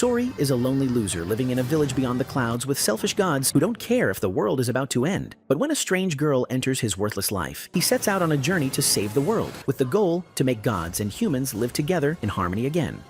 Sori is a lonely loser living in a village beyond the clouds with selfish gods who don't care if the world is about to end. But when a strange girl enters his worthless life, he sets out on a journey to save the world, with the goal to make gods and humans live together in harmony again.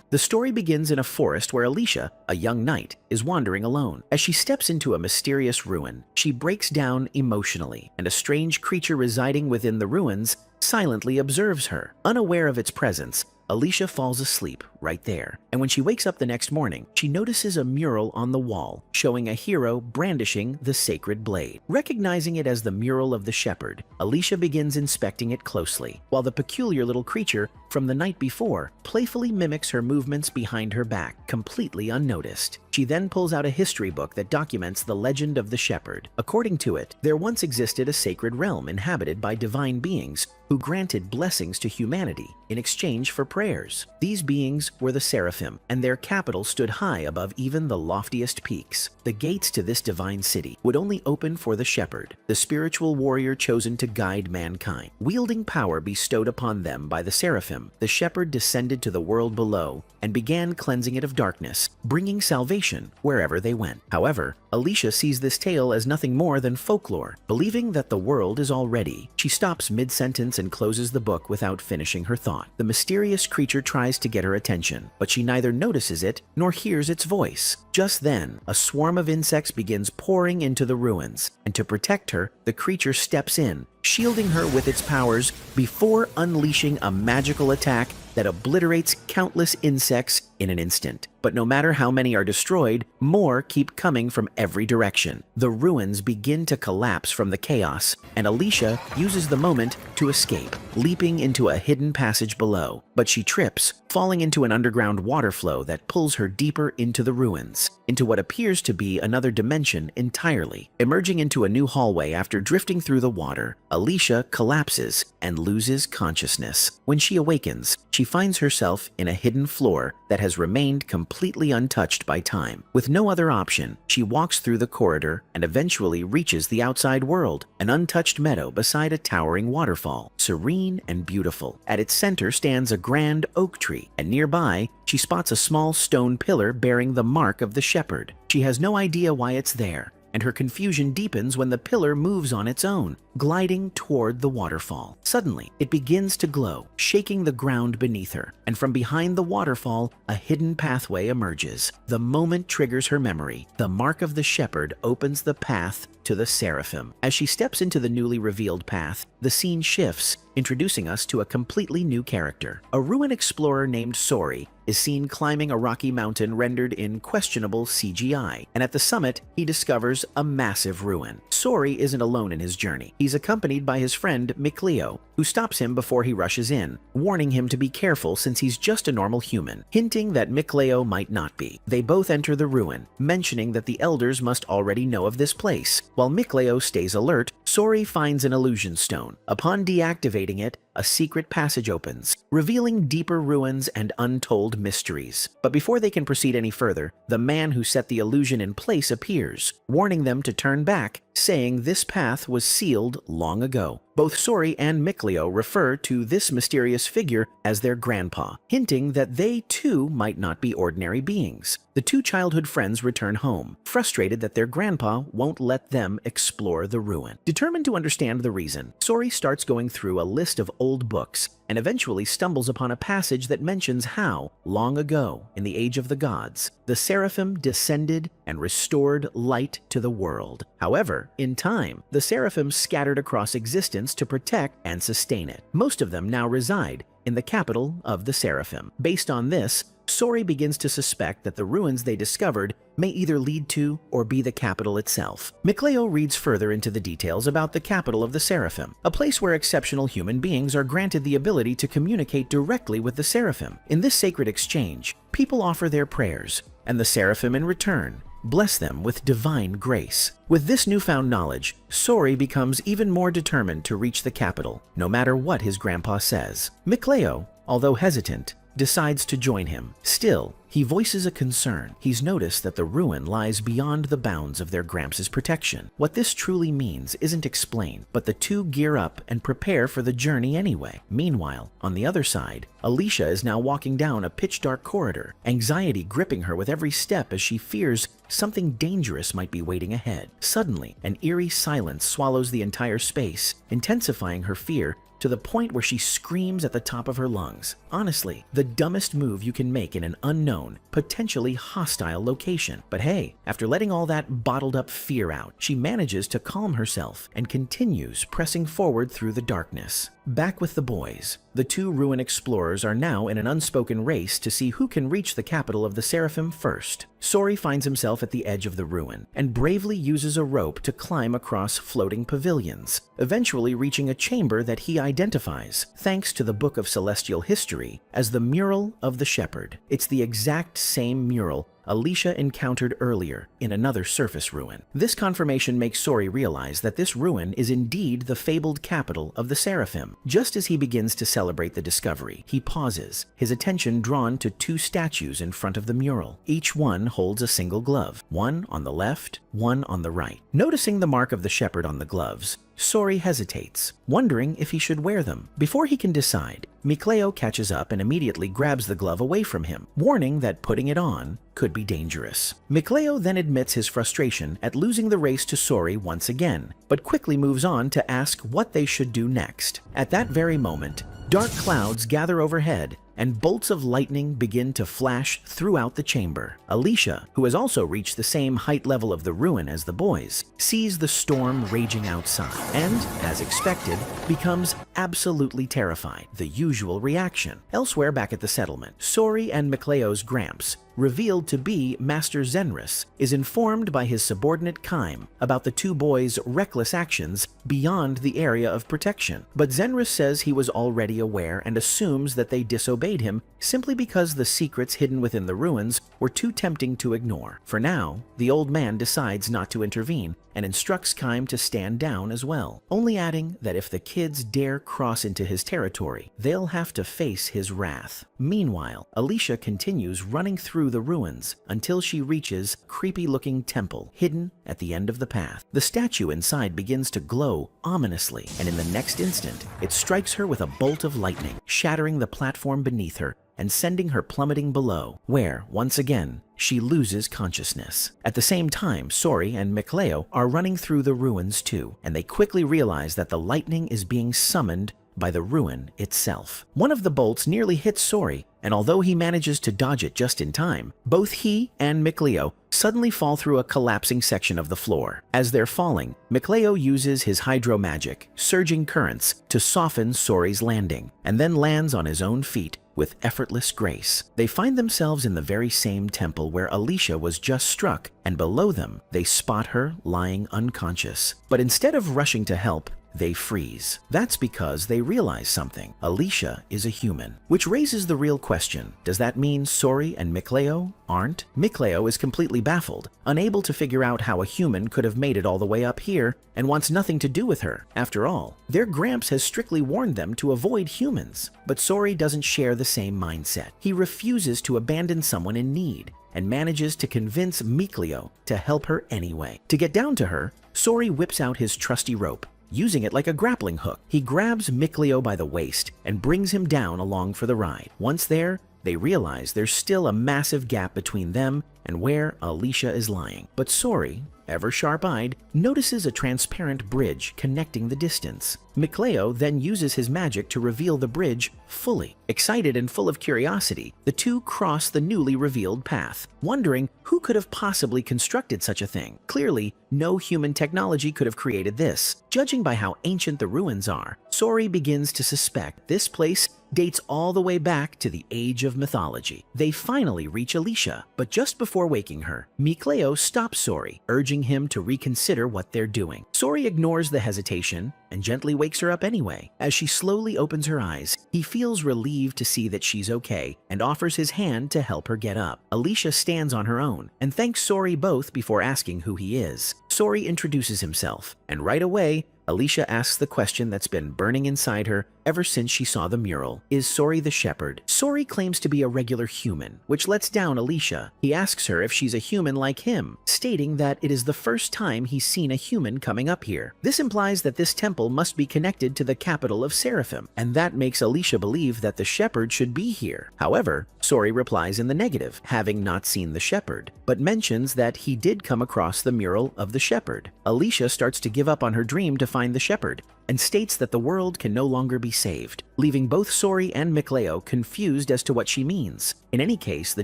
The story begins in a forest where Alicia, a young knight, is wandering alone. As she steps into a mysterious ruin, she breaks down emotionally, and a strange creature residing within the ruins silently observes her. Unaware of its presence, Alicia falls asleep right there, and when she wakes up the next morning, she notices a mural on the wall showing a hero brandishing the sacred blade. Recognizing it as the mural of the shepherd, Alicia begins inspecting it closely, while the peculiar little creature from the night before playfully mimics her movements behind her back, completely unnoticed. She then pulls out a history book that documents the legend of the shepherd. According to it, there once existed a sacred realm inhabited by divine beings who granted blessings to humanity in exchange for prayers. These beings were the Seraphim, and their capital stood high above even the loftiest peaks. The gates to this divine city would only open for the shepherd, the spiritual warrior chosen to guide mankind. Wielding power bestowed upon them by the Seraphim, the shepherd descended to the world below and began cleansing it of darkness, bringing salvation wherever they went. However, Alicia sees this tale as nothing more than folklore. Believing that the world is all ready, she stops mid-sentence and closes the book without finishing her thought. The mysterious creature tries to get her attention, but she neither notices it nor hears its voice. Just then, a swarm of insects begins pouring into the ruins, and to protect her, the creature steps in, shielding her with its powers before unleashing a magical attack that obliterates countless insects in an instant. But no matter how many are destroyed, more keep coming from every direction. The ruins begin to collapse from the chaos, and Alicia uses the moment to escape, leaping into a hidden passage below. But she trips, falling into an underground water flow that pulls her deeper into the ruins, into what appears to be another dimension entirely. Emerging into a new hallway after drifting through the water, Alicia collapses and loses consciousness. When she awakens, she finds herself in a hidden floor that has remained completely untouched by time. With no other option, she walks through the corridor and eventually reaches the outside world, an untouched meadow beside a towering waterfall, serene and beautiful. At its center stands a grand oak tree, and nearby, she spots a small stone pillar bearing the mark of the shepherd. She has no idea why it's there, and her confusion deepens when the pillar moves on its own, gliding toward the waterfall. Suddenly, it begins to glow, shaking the ground beneath her, and from behind the waterfall, a hidden pathway emerges. The moment triggers her memory. The mark of the shepherd opens the path to the Seraphim. As she steps into the newly revealed path, the scene shifts, introducing us to a completely new character. A ruin explorer named Sori is seen climbing a rocky mountain rendered in questionable CGI, and at the summit, he discovers a massive ruin. Sori isn't alone in his journey. He's accompanied by his friend Mikleo, who stops him before he rushes in, warning him to be careful since he's just a normal human, hinting that Mikleo might not be. They both enter the ruin, mentioning that the elders must already know of this place. While Mikleo stays alert, Sori finds an illusion stone. Upon deactivating it, a secret passage opens, revealing deeper ruins and untold mysteries. But before they can proceed any further, the man who set the illusion in place appears, warning them to turn back, saying this path was sealed long ago. Both Sori and Mikleo refer to this mysterious figure as their grandpa, hinting that they too might not be ordinary beings. The two childhood friends return home, frustrated that their grandpa won't let them explore the ruin. Determined to understand the reason, Sori starts going through a list of old books and eventually stumbles upon a passage that mentions how, long ago, in the age of the gods, the Seraphim descended and restored light to the world. However, in time, the Seraphim scattered across existence to protect and sustain it. Most of them now reside in the capital of the Seraphim. Based on this, Sori begins to suspect that the ruins they discovered may either lead to or be the capital itself. Mikleo reads further into the details about the capital of the Seraphim, a place where exceptional human beings are granted the ability to communicate directly with the Seraphim. In this sacred exchange, people offer their prayers, and the Seraphim in return bless them with divine grace. With this newfound knowledge, Sori becomes even more determined to reach the capital, no matter what his grandpa says. Mikleo, although hesitant, decides to join him. Still, he voices a concern. He's noticed that the ruin lies beyond the bounds of their Gramps' protection. What this truly means isn't explained, but the two gear up and prepare for the journey anyway. Meanwhile, on the other side, Alicia is now walking down a pitch-dark corridor, anxiety gripping her with every step as she fears something dangerous might be waiting ahead. Suddenly, an eerie silence swallows the entire space, intensifying her fear to the point where she screams at the top of her lungs. Honestly, the dumbest move you can make in an unknown, potentially hostile location. But hey, after letting all that bottled up fear out, she manages to calm herself and continues pressing forward through the darkness. Back with the boys, the two ruin explorers are now in an unspoken race to see who can reach the capital of the Seraphim first. Sori finds himself at the edge of the ruin and bravely uses a rope to climb across floating pavilions, eventually reaching a chamber that he identifies, thanks to the Book of Celestial History, as the Mural of the Shepherd. It's the exact same mural Alicia encountered earlier in another surface ruin. This confirmation makes Sori realize that this ruin is indeed the fabled capital of the Seraphim. Just as he begins to celebrate the discovery, he pauses, his attention drawn to two statues in front of the mural. Each one holds a single glove, one on the left, one on the right. Noticing the mark of the shepherd on the gloves, Sori hesitates, wondering if he should wear them. Before he can decide, Mikleo catches up and immediately grabs the glove away from him, warning that putting it on could be dangerous. Mikleo then admits his frustration at losing the race to Sori once again, but quickly moves on to ask what they should do next. At that very moment, dark clouds gather overhead, and bolts of lightning begin to flash throughout the chamber. Alicia, who has also reached the same height level of the ruin as the boys, sees the storm raging outside and, as expected, becomes absolutely terrified, the usual reaction. Elsewhere back at the settlement, Sori and Mikleo's Gramps, revealed to be Master Zenris, is informed by his subordinate Kaim about the two boys' reckless actions beyond the area of protection. But Zenris says he was already aware and assumes that they disobeyed him simply because the secrets hidden within the ruins were too tempting to ignore. For now, the old man decides not to intervene and instructs Kaim to stand down as well, only adding that if the kids dare cross into his territory, they'll have to face his wrath. Meanwhile, Alicia continues running through the ruins until she reaches a creepy-looking temple hidden at the end of the path. The statue inside begins to glow ominously, and in the next instant, it strikes her with a bolt of lightning, shattering the platform beneath her and sending her plummeting below, where, once again, she loses consciousness. At the same time, Sori and Mikleo are running through the ruins too, and they quickly realize that the lightning is being summoned by the ruin itself. One of the bolts nearly hits Sori, and although he manages to dodge it just in time, both he and Mikleo suddenly fall through a collapsing section of the floor. As they're falling, Mikleo uses his hydro magic, surging currents, to soften Sori's landing, and then lands on his own feet with effortless grace. They find themselves in the very same temple where Alicia was just struck, and below them, they spot her lying unconscious. But instead of rushing to help, they freeze. That's because they realize something. Alicia is a human. Which raises the real question, does that mean Sori and Mikleo aren't? Mikleo is completely baffled, unable to figure out how a human could have made it all the way up here, and wants nothing to do with her. After all, their Gramps has strictly warned them to avoid humans. But Sori doesn't share the same mindset. He refuses to abandon someone in need, and manages to convince Mikleo to help her anyway. To get down to her, Sori whips out his trusty rope, using it like a grappling hook. He grabs Mikleo by the waist and brings him down along for the ride. Once there, they realize there's still a massive gap between them and where Alicia is lying. But Sori, ever sharp-eyed, notices a transparent bridge connecting the distance. Mikleo then uses his magic to reveal the bridge fully. Excited and full of curiosity, the two cross the newly revealed path, wondering who could have possibly constructed such a thing. Clearly, no human technology could have created this. Judging by how ancient the ruins are, Sori begins to suspect this place dates all the way back to the age of mythology. They finally reach Alicia, but just before waking her, Mikleo stops Sori, urging him to reconsider what they're doing. Sori ignores the hesitation and gently wakes her up anyway. As she slowly opens her eyes, he feels relieved to see that she's okay and offers his hand to help her get up. Alicia stands on her own and thanks Sori both before asking who he is. Sori introduces himself, and right away, Alicia asks the question that's been burning inside her ever since she saw the mural. Is Sori the shepherd? Sori claims to be a regular human, which lets down Alicia. He asks her if she's a human like him, stating that it is the first time he's seen a human coming up here. This implies that this temple must be connected to the capital of Seraphim, and that makes Alicia believe that the shepherd should be here. However, Sori replies in the negative, having not seen the shepherd, but mentions that he did come across the mural of the shepherd. Alicia starts to give up on her dream to find the shepherd, and states that the world can no longer be saved, leaving both Sori and Mikleo confused as to what she means. In any case, the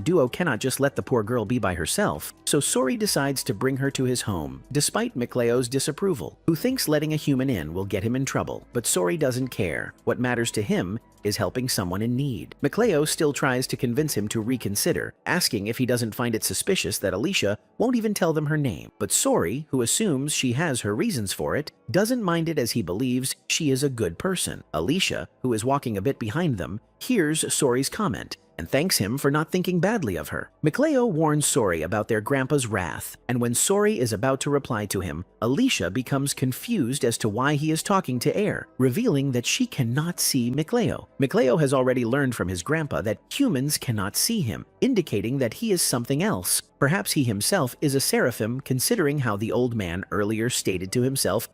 duo cannot just let the poor girl be by herself, so Sori decides to bring her to his home, despite Mikleo's disapproval, who thinks letting a human in will get him in trouble. But Sori doesn't care. What matters to him is helping someone in need. Mikleo still tries to convince him to reconsider, asking if he doesn't find it suspicious that Alicia won't even tell them her name. But Sori, who assumes she has her reasons for it, doesn't mind it as he believes she is a good person. Alicia, who is walking a bit behind them, hears Sori's comment and thanks him for not thinking badly of her. Mikleo warns Sori about their grandpa's wrath, and when Sori is about to reply to him, Alicia becomes confused as to why he is talking to air, revealing that she cannot see Mikleo. Mikleo has already learned from his grandpa that humans cannot see him, indicating that he is something else. Perhaps he himself is a seraphim, considering how the old man earlier stated to himself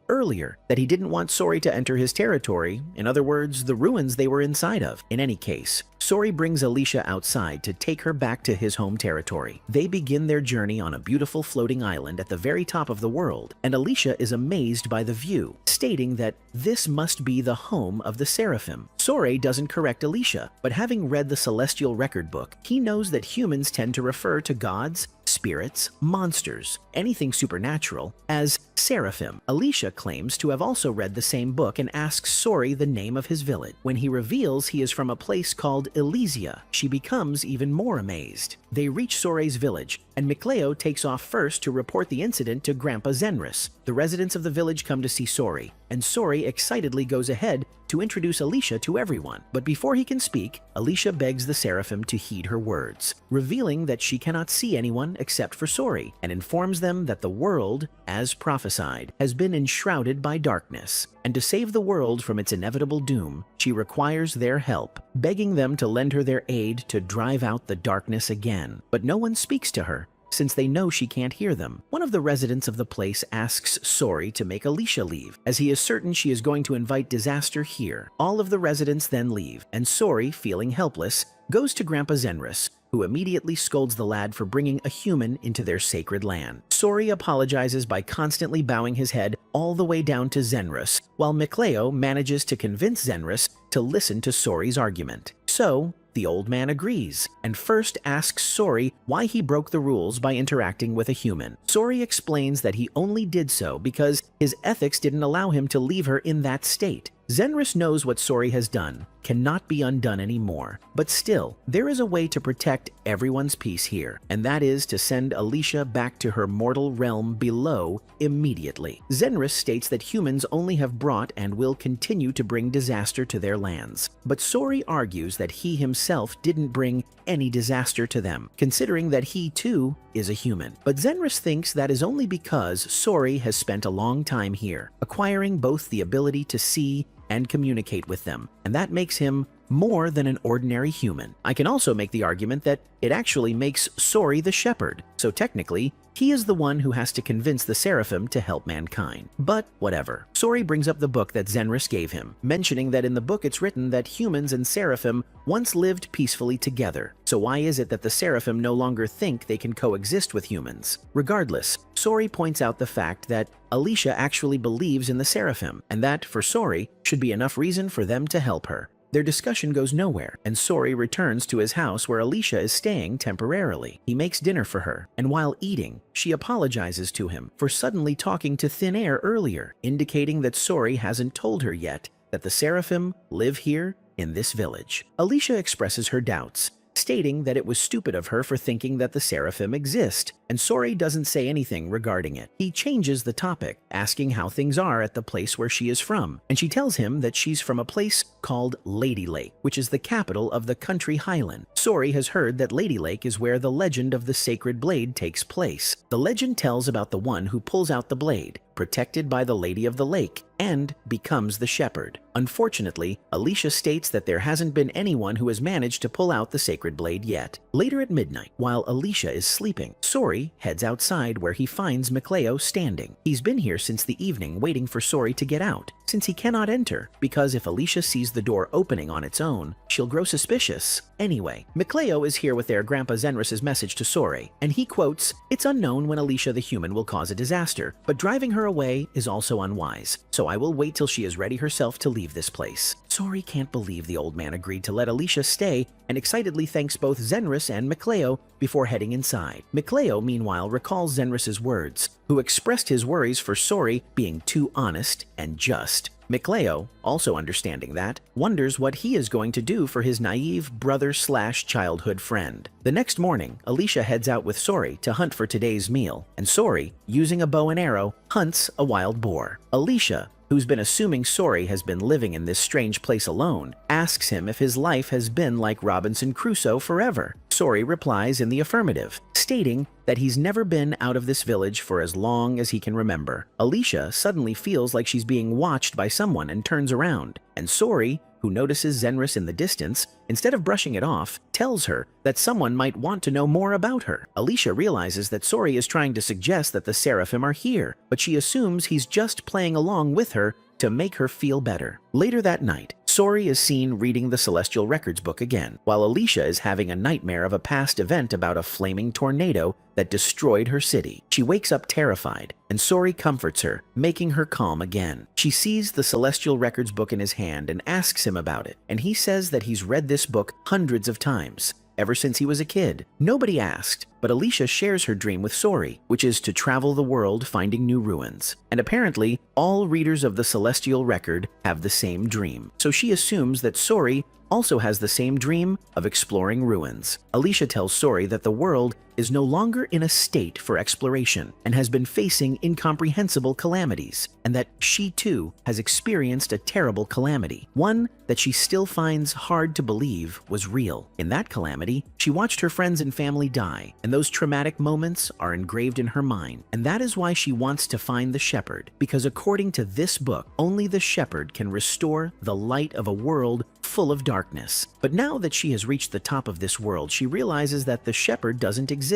that he didn't want Sori to enter his territory, in other words, the ruins they were inside of. In any case, Sori brings Alicia outside to take her back to his home territory. They begin their journey on a beautiful floating island at the very top of the world, and Alicia is amazed by the view, stating that this must be the home of the seraphim. Sori doesn't correct Alicia, but having read the celestial record book, he knows that humans tend to refer to gods, spirits, monsters, anything supernatural, as seraphim. Alicia claims to have also read the same book and asks Sori the name of his village. When he reveals he is from a place called Elysia, she becomes even more amazed. They reach Sori's village, and Mikleo takes off first to report the incident to Grandpa Zenris. The residents of the village come to see Sori, and Sori excitedly goes ahead to introduce Alicia to everyone. But before he can speak, Alicia begs the seraphim to heed her words, revealing that she cannot see anyone except for Sori, and informs them that the world, as prophesied, has been enshrouded by darkness. And to save the world from its inevitable doom, she requires their help, begging them to lend her their aid to drive out the darkness again. But no one speaks to her, since they know she can't hear them. One of the residents of the place asks Sori to make Alicia leave, as he is certain she is going to invite disaster here. All of the residents then leave, and Sori, feeling helpless, goes to Grandpa Zenris, who immediately scolds the lad for bringing a human into their sacred land. Sori apologizes by constantly bowing his head all the way down to Zenris, while Mikleo manages to convince Zenris to listen to Sori's argument. So, the old man agrees, and first asks Sori why he broke the rules by interacting with a human. Sori explains that he only did so because his ethics didn't allow him to leave her in that state. Zenris knows what Sori has done cannot be undone anymore, but still, there is a way to protect everyone's peace here, and that is to send Alicia back to her mortal realm below immediately. Zenris states that humans only have brought and will continue to bring disaster to their lands, but Sori argues that he himself didn't bring any disaster to them, considering that he too is a human. But Zenris thinks that is only because Sori has spent a long time here, acquiring both the ability to see and communicate with them, and that makes him more than an ordinary human. I can also make the argument that it actually makes Sori the shepherd, so technically, he is the one who has to convince the seraphim to help mankind. But whatever. Sori brings up the book that Zenris gave him, mentioning that in the book it's written that humans and seraphim once lived peacefully together. So why is it that the seraphim no longer think they can coexist with humans? Regardless, Sori points out the fact that Alicia actually believes in the seraphim, and that, for Sori, should be enough reason for them to help her. Their discussion goes nowhere, and Sori returns to his house where Alicia is staying temporarily. He makes dinner for her, and while eating, she apologizes to him for suddenly talking to thin air earlier, indicating that Sori hasn't told her yet that the seraphim live here in this village. Alicia expresses her doubts, stating that it was stupid of her for thinking that the seraphim exist, and Sori doesn't say anything regarding it. He changes the topic, asking how things are at the place where she is from, and she tells him that she's from a place called Lady Lake, which is the capital of the country Highland. Sori has heard that Lady Lake is where the legend of the sacred blade takes place. The legend tells about the one who pulls out the blade, protected by the Lady of the Lake, and becomes the shepherd. Unfortunately, Alicia states that there hasn't been anyone who has managed to pull out the sacred blade yet. Later at midnight, while Alicia is sleeping, Sori heads outside where he finds Macleo standing. He's been here since the evening waiting for Sori to get out, since he cannot enter, because if Alicia sees the door opening on its own, she'll grow suspicious. Anyway, Macleo is here with their Grandpa Zenris's message to Sori, and he quotes, "It's unknown when Alicia the human will cause a disaster, but driving her away is also unwise, so I will wait till she is ready herself to leave this place." Sori can't believe the old man agreed to let Alicia stay and excitedly thanks both Zenris and Macleo before heading inside. Macleo, meanwhile, recalls Zenris's words, who expressed his worries for Sori being too honest and just. Macleo, also understanding that, wonders what he is going to do for his naive brother/childhood friend. The next morning, Alicia heads out with Sori to hunt for today's meal, and Sori, using a bow and arrow, hunts a wild boar. Alicia, who's been assuming Sori has been living in this strange place alone, asks him if his life has been like Robinson Crusoe forever. Sori replies in the affirmative, stating that he's never been out of this village for as long as he can remember. Alicia suddenly feels like she's being watched by someone and turns around, and Sori, who notices Zenris in the distance, instead of brushing it off, tells her that someone might want to know more about her. Alicia realizes that Sori is trying to suggest that the Seraphim are here, but she assumes he's just playing along with her to make her feel better. Later that night, Sori is seen reading the Celestial Records book again, while Alicia is having a nightmare of a past event about a flaming tornado that destroyed her city. She wakes up terrified, and Sori comforts her, making her calm again. She sees the Celestial Records book in his hand and asks him about it, and he says that he's read this book hundreds of times, ever since he was a kid. Nobody asked, but Alicia shares her dream with Sori, which is to travel the world finding new ruins. And apparently, all readers of the Celestial Record have the same dream. So she assumes that Sori also has the same dream of exploring ruins. Alicia tells Sori that the world is no longer in a state for exploration and has been facing incomprehensible calamities, and that she too has experienced a terrible calamity, one that she still finds hard to believe was real. In that calamity, she watched her friends and family die, and those traumatic moments are engraved in her mind, and that is why she wants to find the shepherd, because according to this book, only the shepherd can restore the light of a world full of darkness. But now that she has reached the top of this world, she realizes that the shepherd doesn't exist,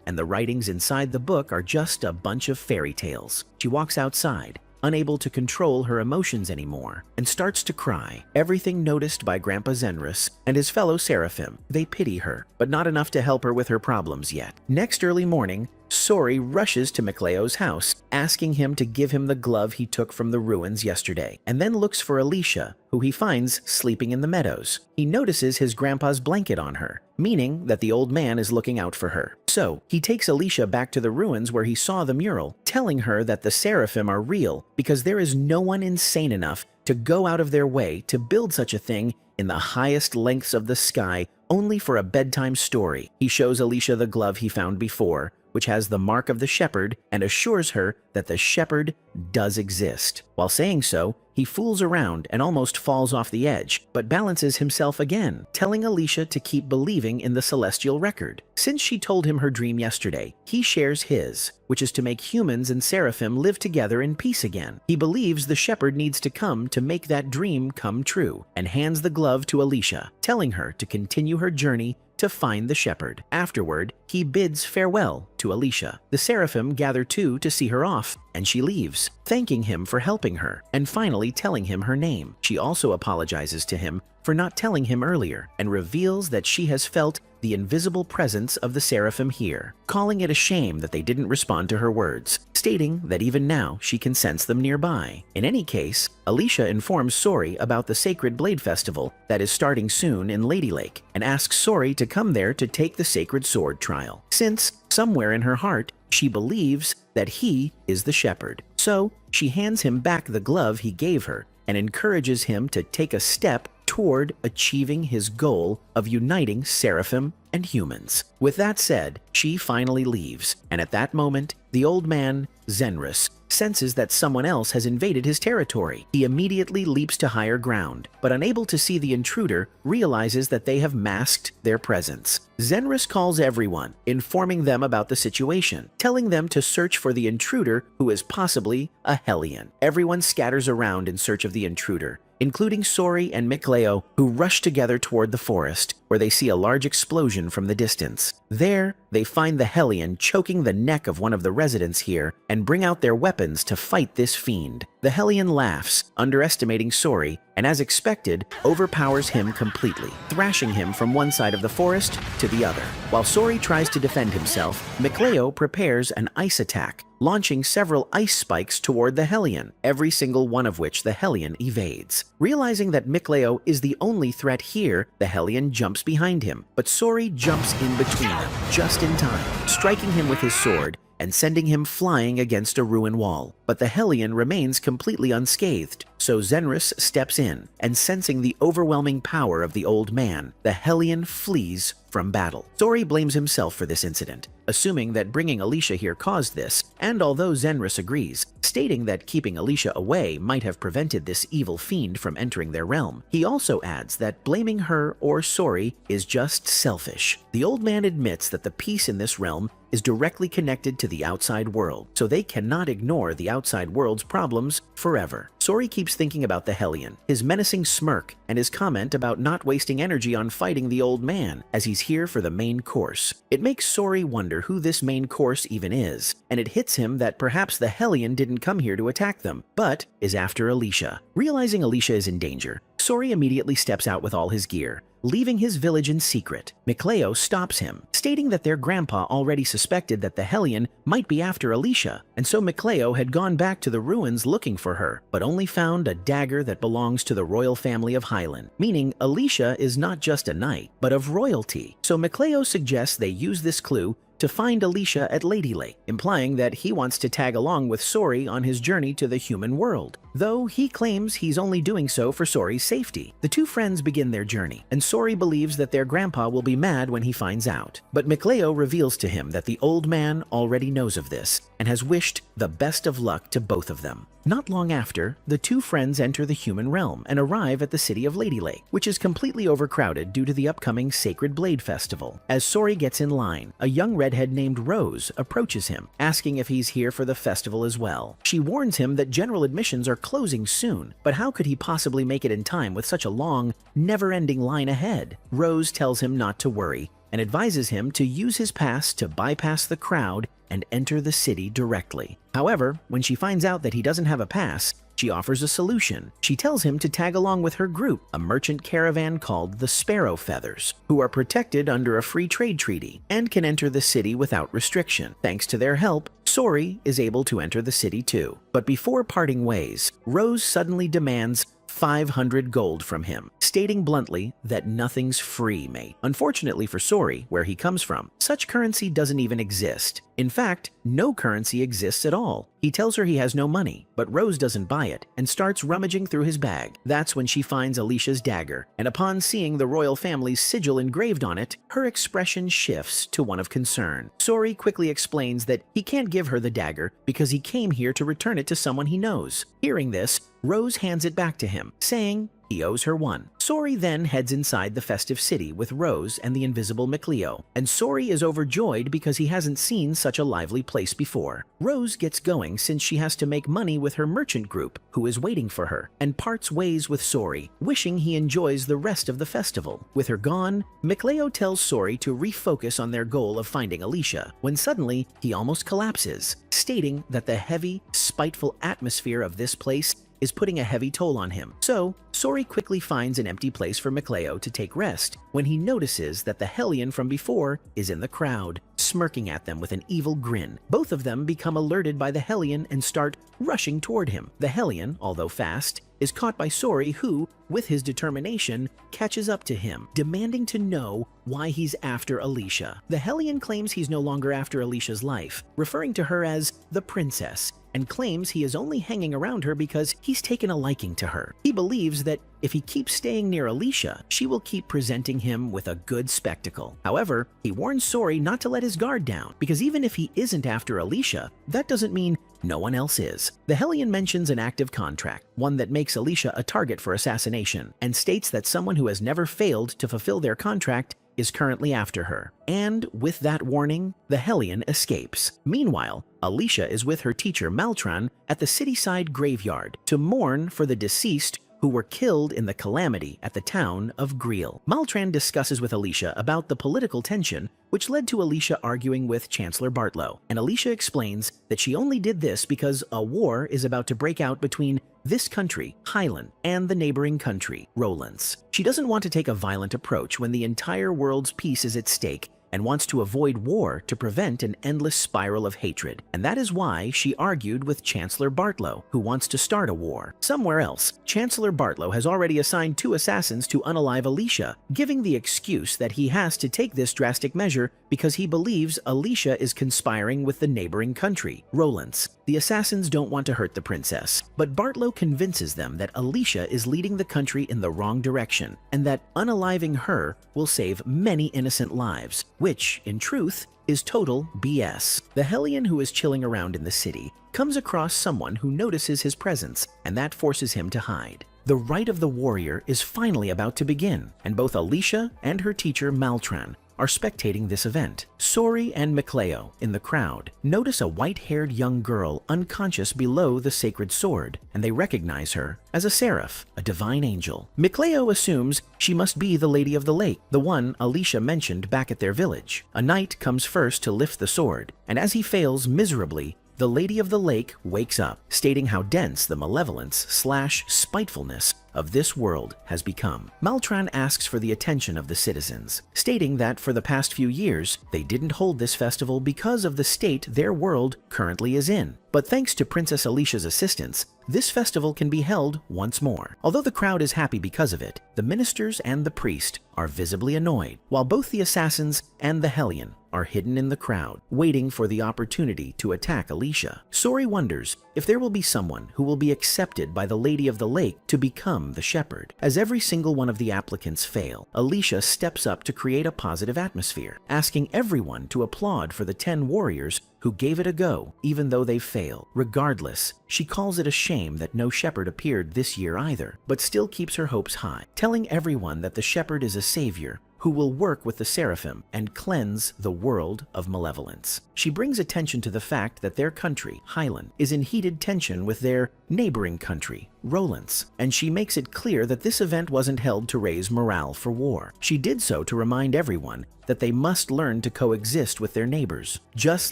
and the writings inside the book are just a bunch of fairy tales. She walks outside, unable to control her emotions anymore, and starts to cry. Everything noticed by Grandpa Zenris and his fellow Seraphim. They pity her, but not enough to help her with her problems yet. Next early morning, Sori rushes to Macleo's house, asking him to give him the glove he took from the ruins yesterday, and then looks for Alicia, who he finds sleeping in the meadows. He notices his grandpa's blanket on her, meaning that the old man is looking out for her. So, he takes Alicia back to the ruins where he saw the mural, telling her that the Seraphim are real because there is no one insane enough to go out of their way to build such a thing in the highest lengths of the sky only for a bedtime story. He shows Alicia the glove he found before, which has the mark of the shepherd, and assures her that the shepherd does exist. While saying so, he fools around and almost falls off the edge, but balances himself again, telling Alicia to keep believing in the Celestial Record. Since she told him her dream yesterday, he shares his, which is to make humans and Seraphim live together in peace again. He believes the shepherd needs to come to make that dream come true, and hands the glove to Alicia, telling her to continue her journey to find the shepherd. Afterward, he bids farewell to Alicia. The Seraphim gather too to see her off, and she leaves, thanking him for helping her, and finally telling him her name. She also apologizes to him for not telling him earlier, and reveals that she has felt the invisible presence of the Seraphim here, calling it a shame that they didn't respond to her words, stating that even now she can sense them nearby. In any case, Alicia informs Sori about the Sacred Blade Festival that is starting soon in Lady Lake, and asks Sori to come there to take the Sacred Sword trial, since somewhere in her heart she believes that he is the shepherd. So she hands him back the glove he gave her and encourages him to take a step toward achieving his goal of uniting Seraphim and humans. With that said, she finally leaves, and at that moment, The old man, Zenris, senses that someone else has invaded his territory. He immediately leaps to higher ground, but unable to see the intruder, realizes that they have masked their presence. Zenris calls everyone, informing them about the situation, telling them to search for the intruder who is possibly a Hellion. Everyone scatters around in search of the intruder, including Sori and Mikleo, who rush together toward the forest, where they see a large explosion from the distance. There, they find the Hellion choking the neck of one of the residents here and bring out their weapons to fight this fiend. The Hellion laughs, underestimating Sori, and as expected, overpowers him completely, thrashing him from one side of the forest to the other. While Sori tries to defend himself, Mikleo prepares an ice attack, launching several ice spikes toward the Hellion, every single one of which the Hellion evades. Realizing that Mikleo is the only threat here, the Hellion jumps behind him, but Sori jumps in between them, just in time, striking him with his sword and sending him flying against a ruin wall. But the Hellion remains completely unscathed, so Zenris steps in, and sensing the overwhelming power of the old man, the Hellion flees from battle. Sori blames himself for this incident, assuming that bringing Alicia here caused this, and although Zenris agrees, stating that keeping Alicia away might have prevented this evil fiend from entering their realm, he also adds that blaming her or Sori is just selfish. The old man admits that the peace in this realm is directly connected to the outside world, so they cannot ignore the outside world's problems forever. Sori keeps thinking about the Hellion, his menacing smirk, and his comment about not wasting energy on fighting the old man, as he's here for the main course. It makes Sori wonder who this main course even is, and it hits him that perhaps the Hellion didn't come here to attack them, but is after Alicia. Realizing Alicia is in danger, Sori immediately steps out with all his gear, leaving his village in secret. Mikleo stops him, stating that their grandpa already suspected that the Hellion might be after Alicia, and so Mikleo had gone back to the ruins looking for her, but only found a dagger that belongs to the royal family of Highland, meaning Alicia is not just a knight, but of royalty. So Mikleo suggests they use this clue to find Alicia at Lady Lake, implying that he wants to tag along with Sori on his journey to the human world, though he claims he's only doing so for Sori's safety. The two friends begin their journey, and Sori believes that their grandpa will be mad when he finds out. But Mikleo reveals to him that the old man already knows of this, and has wished the best of luck to both of them. Not long after, the two friends enter the human realm and arrive at the city of Lady Lake, which is completely overcrowded due to the upcoming Sacred Blade Festival. As Sori gets in line, a young redhead named Rose approaches him, asking if he's here for the festival as well. She warns him that general admissions are closing soon, but how could he possibly make it in time with such a long, never-ending line ahead? Rose tells him not to worry, and advises him to use his pass to bypass the crowd and enter the city directly. However, when she finds out that he doesn't have a pass, she offers a solution. She tells him to tag along with her group, a merchant caravan called the Sparrow Feathers, who are protected under a free trade treaty and can enter the city without restriction. Thanks to their help, Sori is able to enter the city too. But before parting ways, Rose suddenly demands 500 gold from him, stating bluntly that nothing's free, mate. Unfortunately for Sori, where he comes from, such currency doesn't even exist. In fact, no currency exists at all. He tells her he has no money, but Rose doesn't buy it and starts rummaging through his bag. That's when she finds Alicia's dagger, and upon seeing the royal family's sigil engraved on it, her expression shifts to one of concern. Sori quickly explains that he can't give her the dagger because he came here to return it to someone he knows. Hearing this, Rose hands it back to him, saying he owes her one. Sori then heads inside the festive city with Rose and the invisible Mikleo, and Sori is overjoyed because he hasn't seen such a lively place before. Rose gets going since she has to make money with her merchant group, who is waiting for her, and parts ways with Sori, wishing he enjoys the rest of the festival. With her gone, Mikleo tells Sori to refocus on their goal of finding Alicia, when suddenly he almost collapses, stating that the heavy, spiteful atmosphere of this place is putting a heavy toll on him. So, Sori quickly finds an empty place for Mikleo to take rest when he notices that the Hellion from before is in the crowd, smirking at them with an evil grin. Both of them become alerted by the Hellion and start rushing toward him. The Hellion, although fast, is caught by Sori, who, with his determination, catches up to him, demanding to know why he's after Alicia. The Hellion claims he's no longer after Alicia's life, referring to her as the princess, and claims he is only hanging around her because he's taken a liking to her. He believes that if he keeps staying near Alicia, she will keep presenting him with a good spectacle. However, he warns Sori not to let his guard down, because even if he isn't after Alicia, that doesn't mean no one else is. The Hellion mentions an active contract, one that makes Alicia a target for assassination, and states that someone who has never failed to fulfill their contract is currently after her. And with that warning, the Hellion escapes. Meanwhile, Alicia is with her teacher Maltran at the cityside graveyard to mourn for the deceased who were killed in the calamity at the town of Greel. Maltran discusses with Alicia about the political tension which led to Alicia arguing with Chancellor Bartlow, and Alicia explains that she only did this because a war is about to break out between this country, Highland, and the neighboring country, Rowlands. She doesn't want to take a violent approach when the entire world's peace is at stake and wants to avoid war to prevent an endless spiral of hatred. And that is why she argued with Chancellor Bartlow, who wants to start a war. Somewhere else, Chancellor Bartlow has already assigned 2 assassins to unalive Alicia, giving the excuse that he has to take this drastic measure because he believes Alicia is conspiring with the neighboring country, Rowlands. The assassins don't want to hurt the princess, but Bartlow convinces them that Alicia is leading the country in the wrong direction, and that unaliving her will save many innocent lives, which, in truth, is total BS. The Hellion who is chilling around in the city comes across someone who notices his presence, and that forces him to hide. The rite of the warrior is finally about to begin, and both Alicia and her teacher Maltran are spectating this event. Sori and Micleo, in the crowd, notice a white-haired young girl unconscious below the sacred sword, and they recognize her as a seraph, a divine angel. Micleo assumes she must be the Lady of the Lake, the one Alicia mentioned back at their village. A knight comes first to lift the sword, and as he fails miserably, the Lady of the Lake wakes up, stating how dense the malevolence/spitefulness of this world has become. Maltran asks for the attention of the citizens, stating that for the past few years, they didn't hold this festival because of the state their world currently is in. But thanks to Princess Alicia's assistance, this festival can be held once more. Although the crowd is happy because of it, the ministers and the priest are visibly annoyed, while both the assassins and the Hellion are hidden in the crowd, waiting for the opportunity to attack Alicia. Sori wonders if there will be someone who will be accepted by the Lady of the Lake to become the shepherd. As every single one of the applicants fail, Alicia steps up to create a positive atmosphere, asking everyone to applaud for the 10 warriors who gave it a go, even though they failed. Regardless, she calls it a shame that no shepherd appeared this year either, but still keeps her hopes high, telling everyone that the shepherd is a savior who will work with the seraphim and cleanse the world of malevolence. She brings attention to the fact that their country, Highland, is in heated tension with their neighboring country, Rowlands, and she makes it clear that this event wasn't held to raise morale for war. She did so to remind everyone that they must learn to coexist with their neighbors, just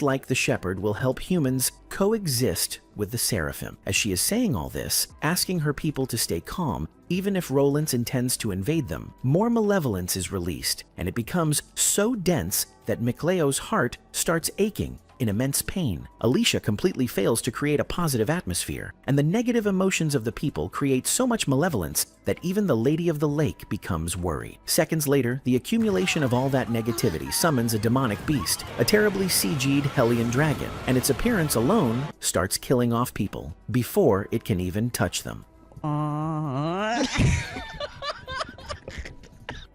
like the shepherd will help humans coexist with the seraphim. As she is saying all this, asking her people to stay calm, even if Rowlands intends to invade them, more malevolence is released, and it becomes so dense that Micleo's heart starts aching in immense pain. Alicia completely fails to create a positive atmosphere, and the negative emotions of the people create so much malevolence that even the Lady of the Lake becomes worried. Seconds later, the accumulation of all that negativity summons a demonic beast, a terribly CG'd Hellion dragon, and its appearance alone starts killing off people before it can even touch them.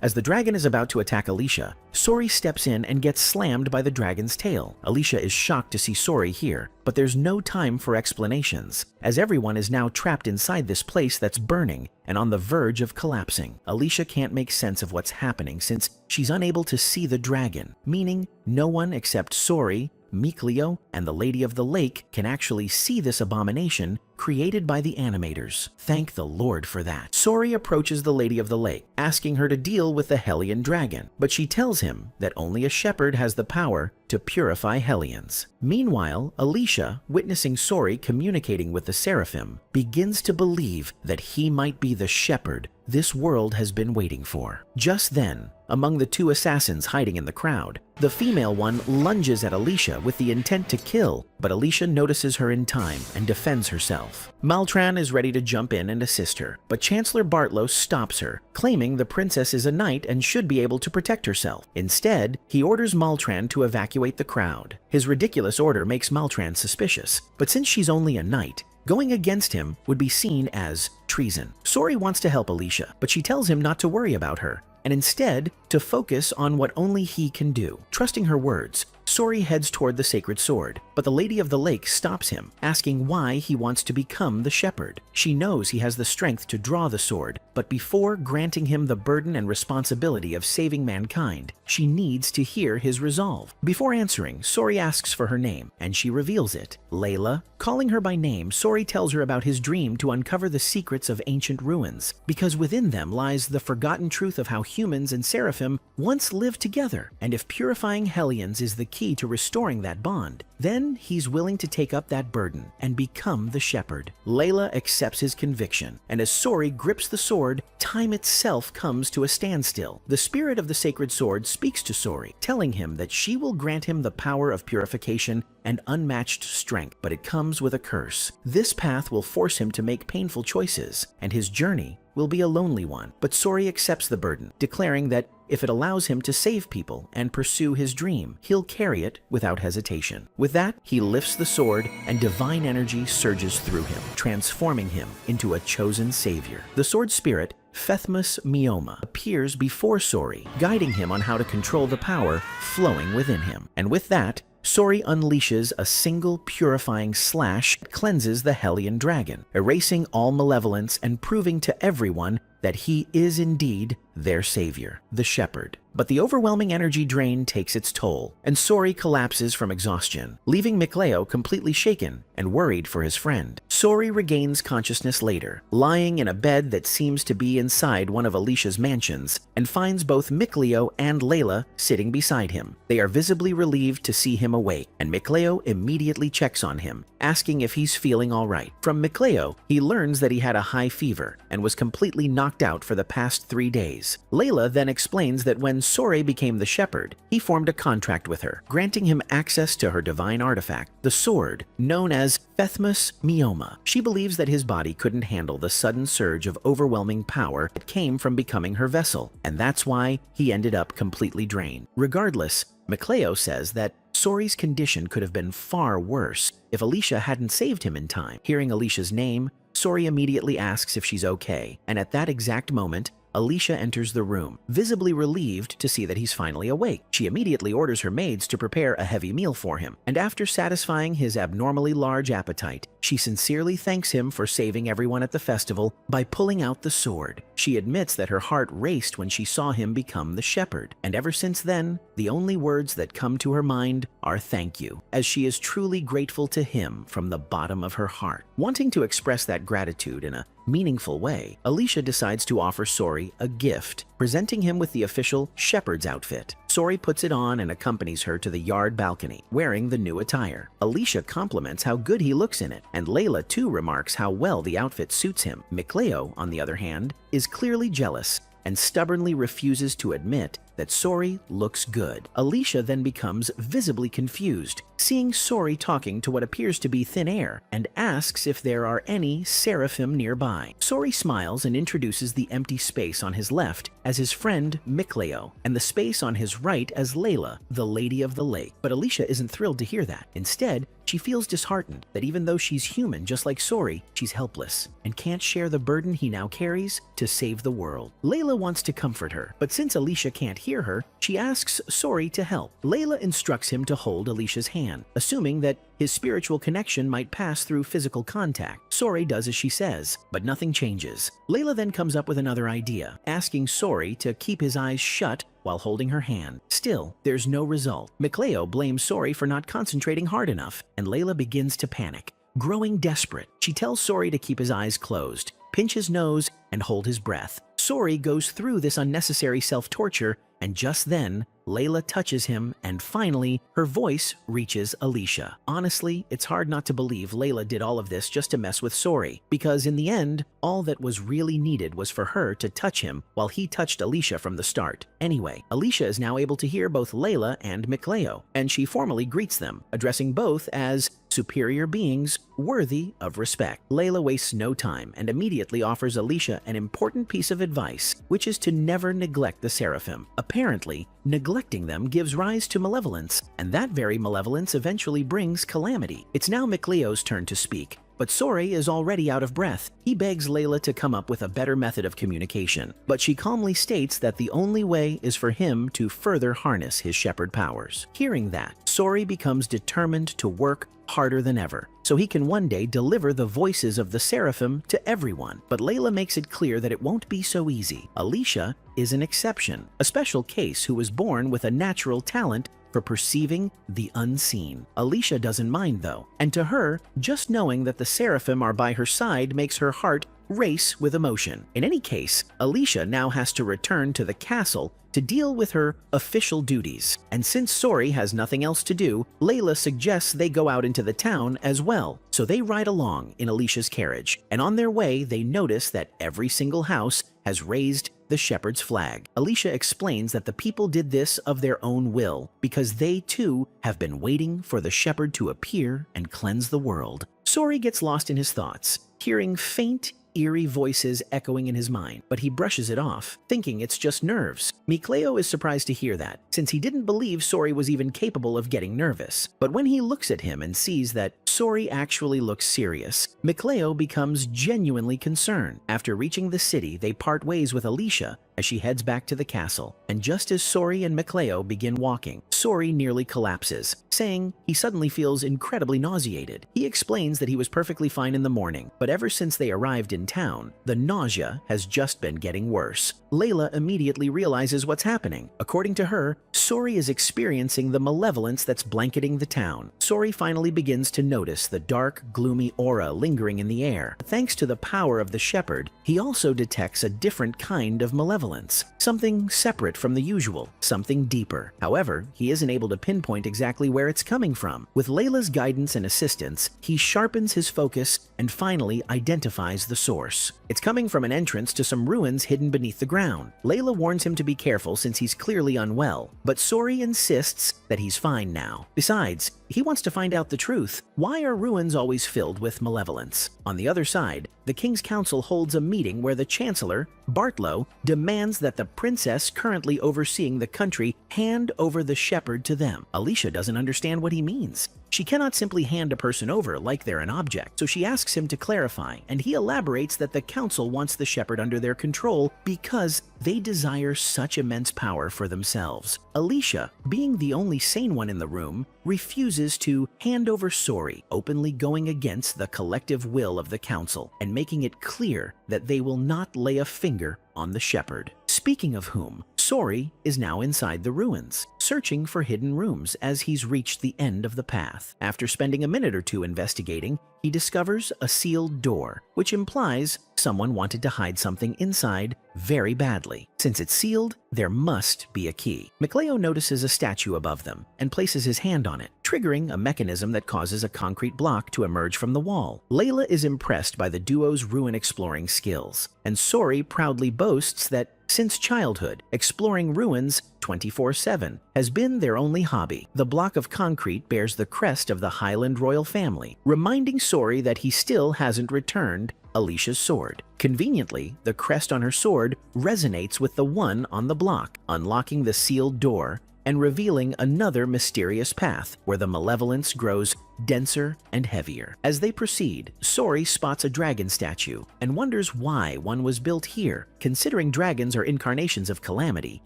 As the dragon is about to attack Alicia, Sori steps in and gets slammed by the dragon's tail. Alicia is shocked to see Sori here, but there's no time for explanations, as everyone is now trapped inside this place that's burning and on the verge of collapsing. Alicia can't make sense of what's happening since she's unable to see the dragon, meaning no one except Sori, Micleo, and the Lady of the Lake can actually see this abomination created by the animators. Thank the Lord for that. Sori approaches the Lady of the Lake, asking her to deal with the Hellion dragon, but she tells him that only a shepherd has the power to purify Hellions. Meanwhile, Alicia, witnessing Sori communicating with the seraphim, begins to believe that he might be the shepherd this world has been waiting for. Just then, among the 2 assassins hiding in the crowd, the female one lunges at Alicia with the intent to kill, but Alicia notices her in time and defends herself. herself. Maltran is ready to jump in and assist her, but Chancellor Bartlow stops her, claiming the princess is a knight and should be able to protect herself. Instead, he orders Maltran to evacuate the crowd. His ridiculous order makes Maltran suspicious, but since she's only a knight, going against him would be seen as treason. Sori wants to help Alicia, but she tells him not to worry about her, and instead to focus on what only he can do. Trusting her words, Sori heads toward the sacred sword, but the Lady of the Lake stops him, asking why he wants to become the shepherd. She knows he has the strength to draw the sword, but before granting him the burden and responsibility of saving mankind, she needs to hear his resolve. Before answering, Sori asks for her name, and she reveals it, Layla. Calling her by name, Sori tells her about his dream to uncover the secrets of ancient ruins, because within them lies the forgotten truth of how humans and seraphim once lived together, and if purifying Hellions is the key to restoring that bond, then he's willing to take up that burden and become the shepherd. Layla accepts his conviction, and as Sori grips the sword, time itself comes to a standstill. The spirit of the sacred sword speaks to Sori, telling him that she will grant him the power of purification and unmatched strength, but it comes with a curse. This path will force him to make painful choices, and his journey will be a lonely one. But Sori accepts the burden, declaring that if it allows him to save people and pursue his dream, he'll carry it without hesitation. With that, he lifts the sword and divine energy surges through him, transforming him into a chosen savior. The sword spirit, Phethmus Mioma, appears before Sori, guiding him on how to control the power flowing within him. And with that, Sori unleashes a single purifying slash that cleanses the Hellion dragon, erasing all malevolence and proving to everyone that he is indeed their savior, the shepherd. But the overwhelming energy drain takes its toll, and Sori collapses from exhaustion, leaving Mikleo completely shaken and worried for his friend. Sori regains consciousness later, lying in a bed that seems to be inside one of Alicia's mansions, and finds both Mikleo and Layla sitting beside him. They are visibly relieved to see him awake, and Mikleo immediately checks on him, asking if he's feeling all right. From Mikleo, he learns that he had a high fever and was completely knocked out for the past 3 days. Layla then explains that when Sori became the shepherd, he formed a contract with her, granting him access to her divine artifact, the sword, known as Phethmus Mioma. She believes that his body couldn't handle the sudden surge of overwhelming power that came from becoming her vessel, and that's why he ended up completely drained. Regardless, Mikleo says that Sori's condition could have been far worse if Alicia hadn't saved him in time. Hearing Alicia's name, Sori immediately asks if she's okay, and at that exact moment, Alicia enters the room, visibly relieved to see that he's finally awake. She immediately orders her maids to prepare a heavy meal for him, and after satisfying his abnormally large appetite, she sincerely thanks him for saving everyone at the festival by pulling out the sword. She admits that her heart raced when she saw him become the shepherd, and ever since then, the only words that come to her mind are thank you, as she is truly grateful to him from the bottom of her heart. Wanting to express that gratitude in a meaningful way, Alicia decides to offer Sori a gift, presenting him with the official shepherd's outfit. Sori puts it on and accompanies her to the yard balcony, wearing the new attire. Alicia compliments how good he looks in it, and Layla too remarks how well the outfit suits him. Mikleo, on the other hand, is clearly jealous and stubbornly refuses to admit that Sori looks good. Alicia then becomes visibly confused, seeing Sori talking to what appears to be thin air, and asks if there are any seraphim nearby. Sori smiles and introduces the empty space on his left as his friend Mikleo, and the space on his right as Layla, the Lady of the Lake. But Alicia isn't thrilled to hear that. Instead, she feels disheartened that even though she's human just like Sori, she's helpless and can't share the burden he now carries to save the world. Layla wants to comfort her, but since Alicia can't hear her, she asks Sori to help. Layla instructs him to hold Alicia's hand, assuming that his spiritual connection might pass through physical contact. Sori does as she says, but nothing changes. Layla then comes up with another idea, asking Sori to keep his eyes shut while holding her hand. Still, there's no result. Mikleo blames Sori for not concentrating hard enough, and Layla begins to panic. Growing desperate, she tells Sori to keep his eyes closed, pinch his nose, and hold his breath. Sori goes through this unnecessary self-torture, and just then, Layla touches him, and finally, her voice reaches Alicia. Honestly, it's hard not to believe Layla did all of this just to mess with Sori, because in the end, all that was really needed was for her to touch him while he touched Alicia from the start. Anyway, Alicia is now able to hear both Layla and Mikleo, and she formally greets them, addressing both as superior beings worthy of respect. Layla wastes no time and immediately offers Alicia an important piece of advice, which is to never neglect the seraphim. Apparently, neglecting them gives rise to malevolence, and that very malevolence eventually brings calamity. It's now McLeo's turn to speak, but Sori is already out of breath. He begs Layla to come up with a better method of communication, but she calmly states that the only way is for him to further harness his shepherd powers. Hearing that, Sori becomes determined to work harder than ever, so he can one day deliver the voices of the seraphim to everyone. But Layla makes it clear that it won't be so easy. Alicia is an exception, a special case who was born with a natural talent for perceiving the unseen. Alicia doesn't mind though, and to her, just knowing that the seraphim are by her side makes her heart race with emotion. In any case, Alicia now has to return to the castle to deal with her official duties. And since Sori has nothing else to do, Layla suggests they go out into the town as well. So they ride along in Alicia's carriage, and on their way they notice that every single house has raised the shepherd's flag. Alicia explains that the people did this of their own will because they too have been waiting for the shepherd to appear and cleanse the world. Sori gets lost in his thoughts, hearing faint, eerie voices echoing in his mind, but he brushes it off, thinking it's just nerves. McLeo is surprised to hear that, since he didn't believe Sori was even capable of getting nervous. But when he looks at him and sees that Sori actually looks serious, McLeo becomes genuinely concerned. After reaching the city, they part ways with Alicia as she heads back to the castle, and just as Sori and McLeo begin walking, Sori nearly collapses, saying he suddenly feels incredibly nauseated. He explains that he was perfectly fine in the morning, but ever since they arrived in town, the nausea has just been getting worse. Layla immediately realizes what's happening. According to her, Sori is experiencing the malevolence that's blanketing the town. Sori finally begins to notice the dark, gloomy aura lingering in the air. Thanks to the power of the shepherd, he also detects a different kind of malevolence, something separate from the usual, something deeper. However, he isn't able to pinpoint exactly where it's coming from. With Layla's guidance and assistance, he sharpens his focus and finally identifies the source. It's coming from an entrance to some ruins hidden beneath the ground. Layla warns him to be careful since he's clearly unwell, but Sori insists that he's fine now. Besides, he wants to find out the truth. Why are ruins always filled with malevolence? On the other side, the King's Council holds a meeting where the Chancellor, Bartlow, demands that the princess currently overseeing the country hand over the shepherd to them. Alicia doesn't understand what he means. She cannot simply hand a person over like they're an object, so she asks him to clarify, and he elaborates that the council wants the shepherd under their control because they desire such immense power for themselves. Alicia, being the only sane one in the room, refuses to hand over Sori, openly going against the collective will of the council and making it clear that they will not lay a finger on the shepherd. Speaking of whom, Sori is now inside the ruins, searching for hidden rooms as he's reached the end of the path. After spending a minute or two investigating, he discovers a sealed door, which implies someone wanted to hide something inside very badly. Since it's sealed, there must be a key. McLeo notices a statue above them and places his hand on it, triggering a mechanism that causes a concrete block to emerge from the wall. Layla is impressed by the duo's ruin exploring skills, and Sori proudly boasts that since childhood, exploring ruins 24/7 has been their only hobby. The block of concrete bears the crest of the Highland royal family, reminding Sori that he still hasn't returned Alicia's sword. Conveniently, the crest on her sword resonates with the one on the block, unlocking the sealed door and revealing another mysterious path where the malevolence grows denser and heavier. As they proceed, Sori spots a dragon statue and wonders why one was built here, considering dragons are incarnations of calamity,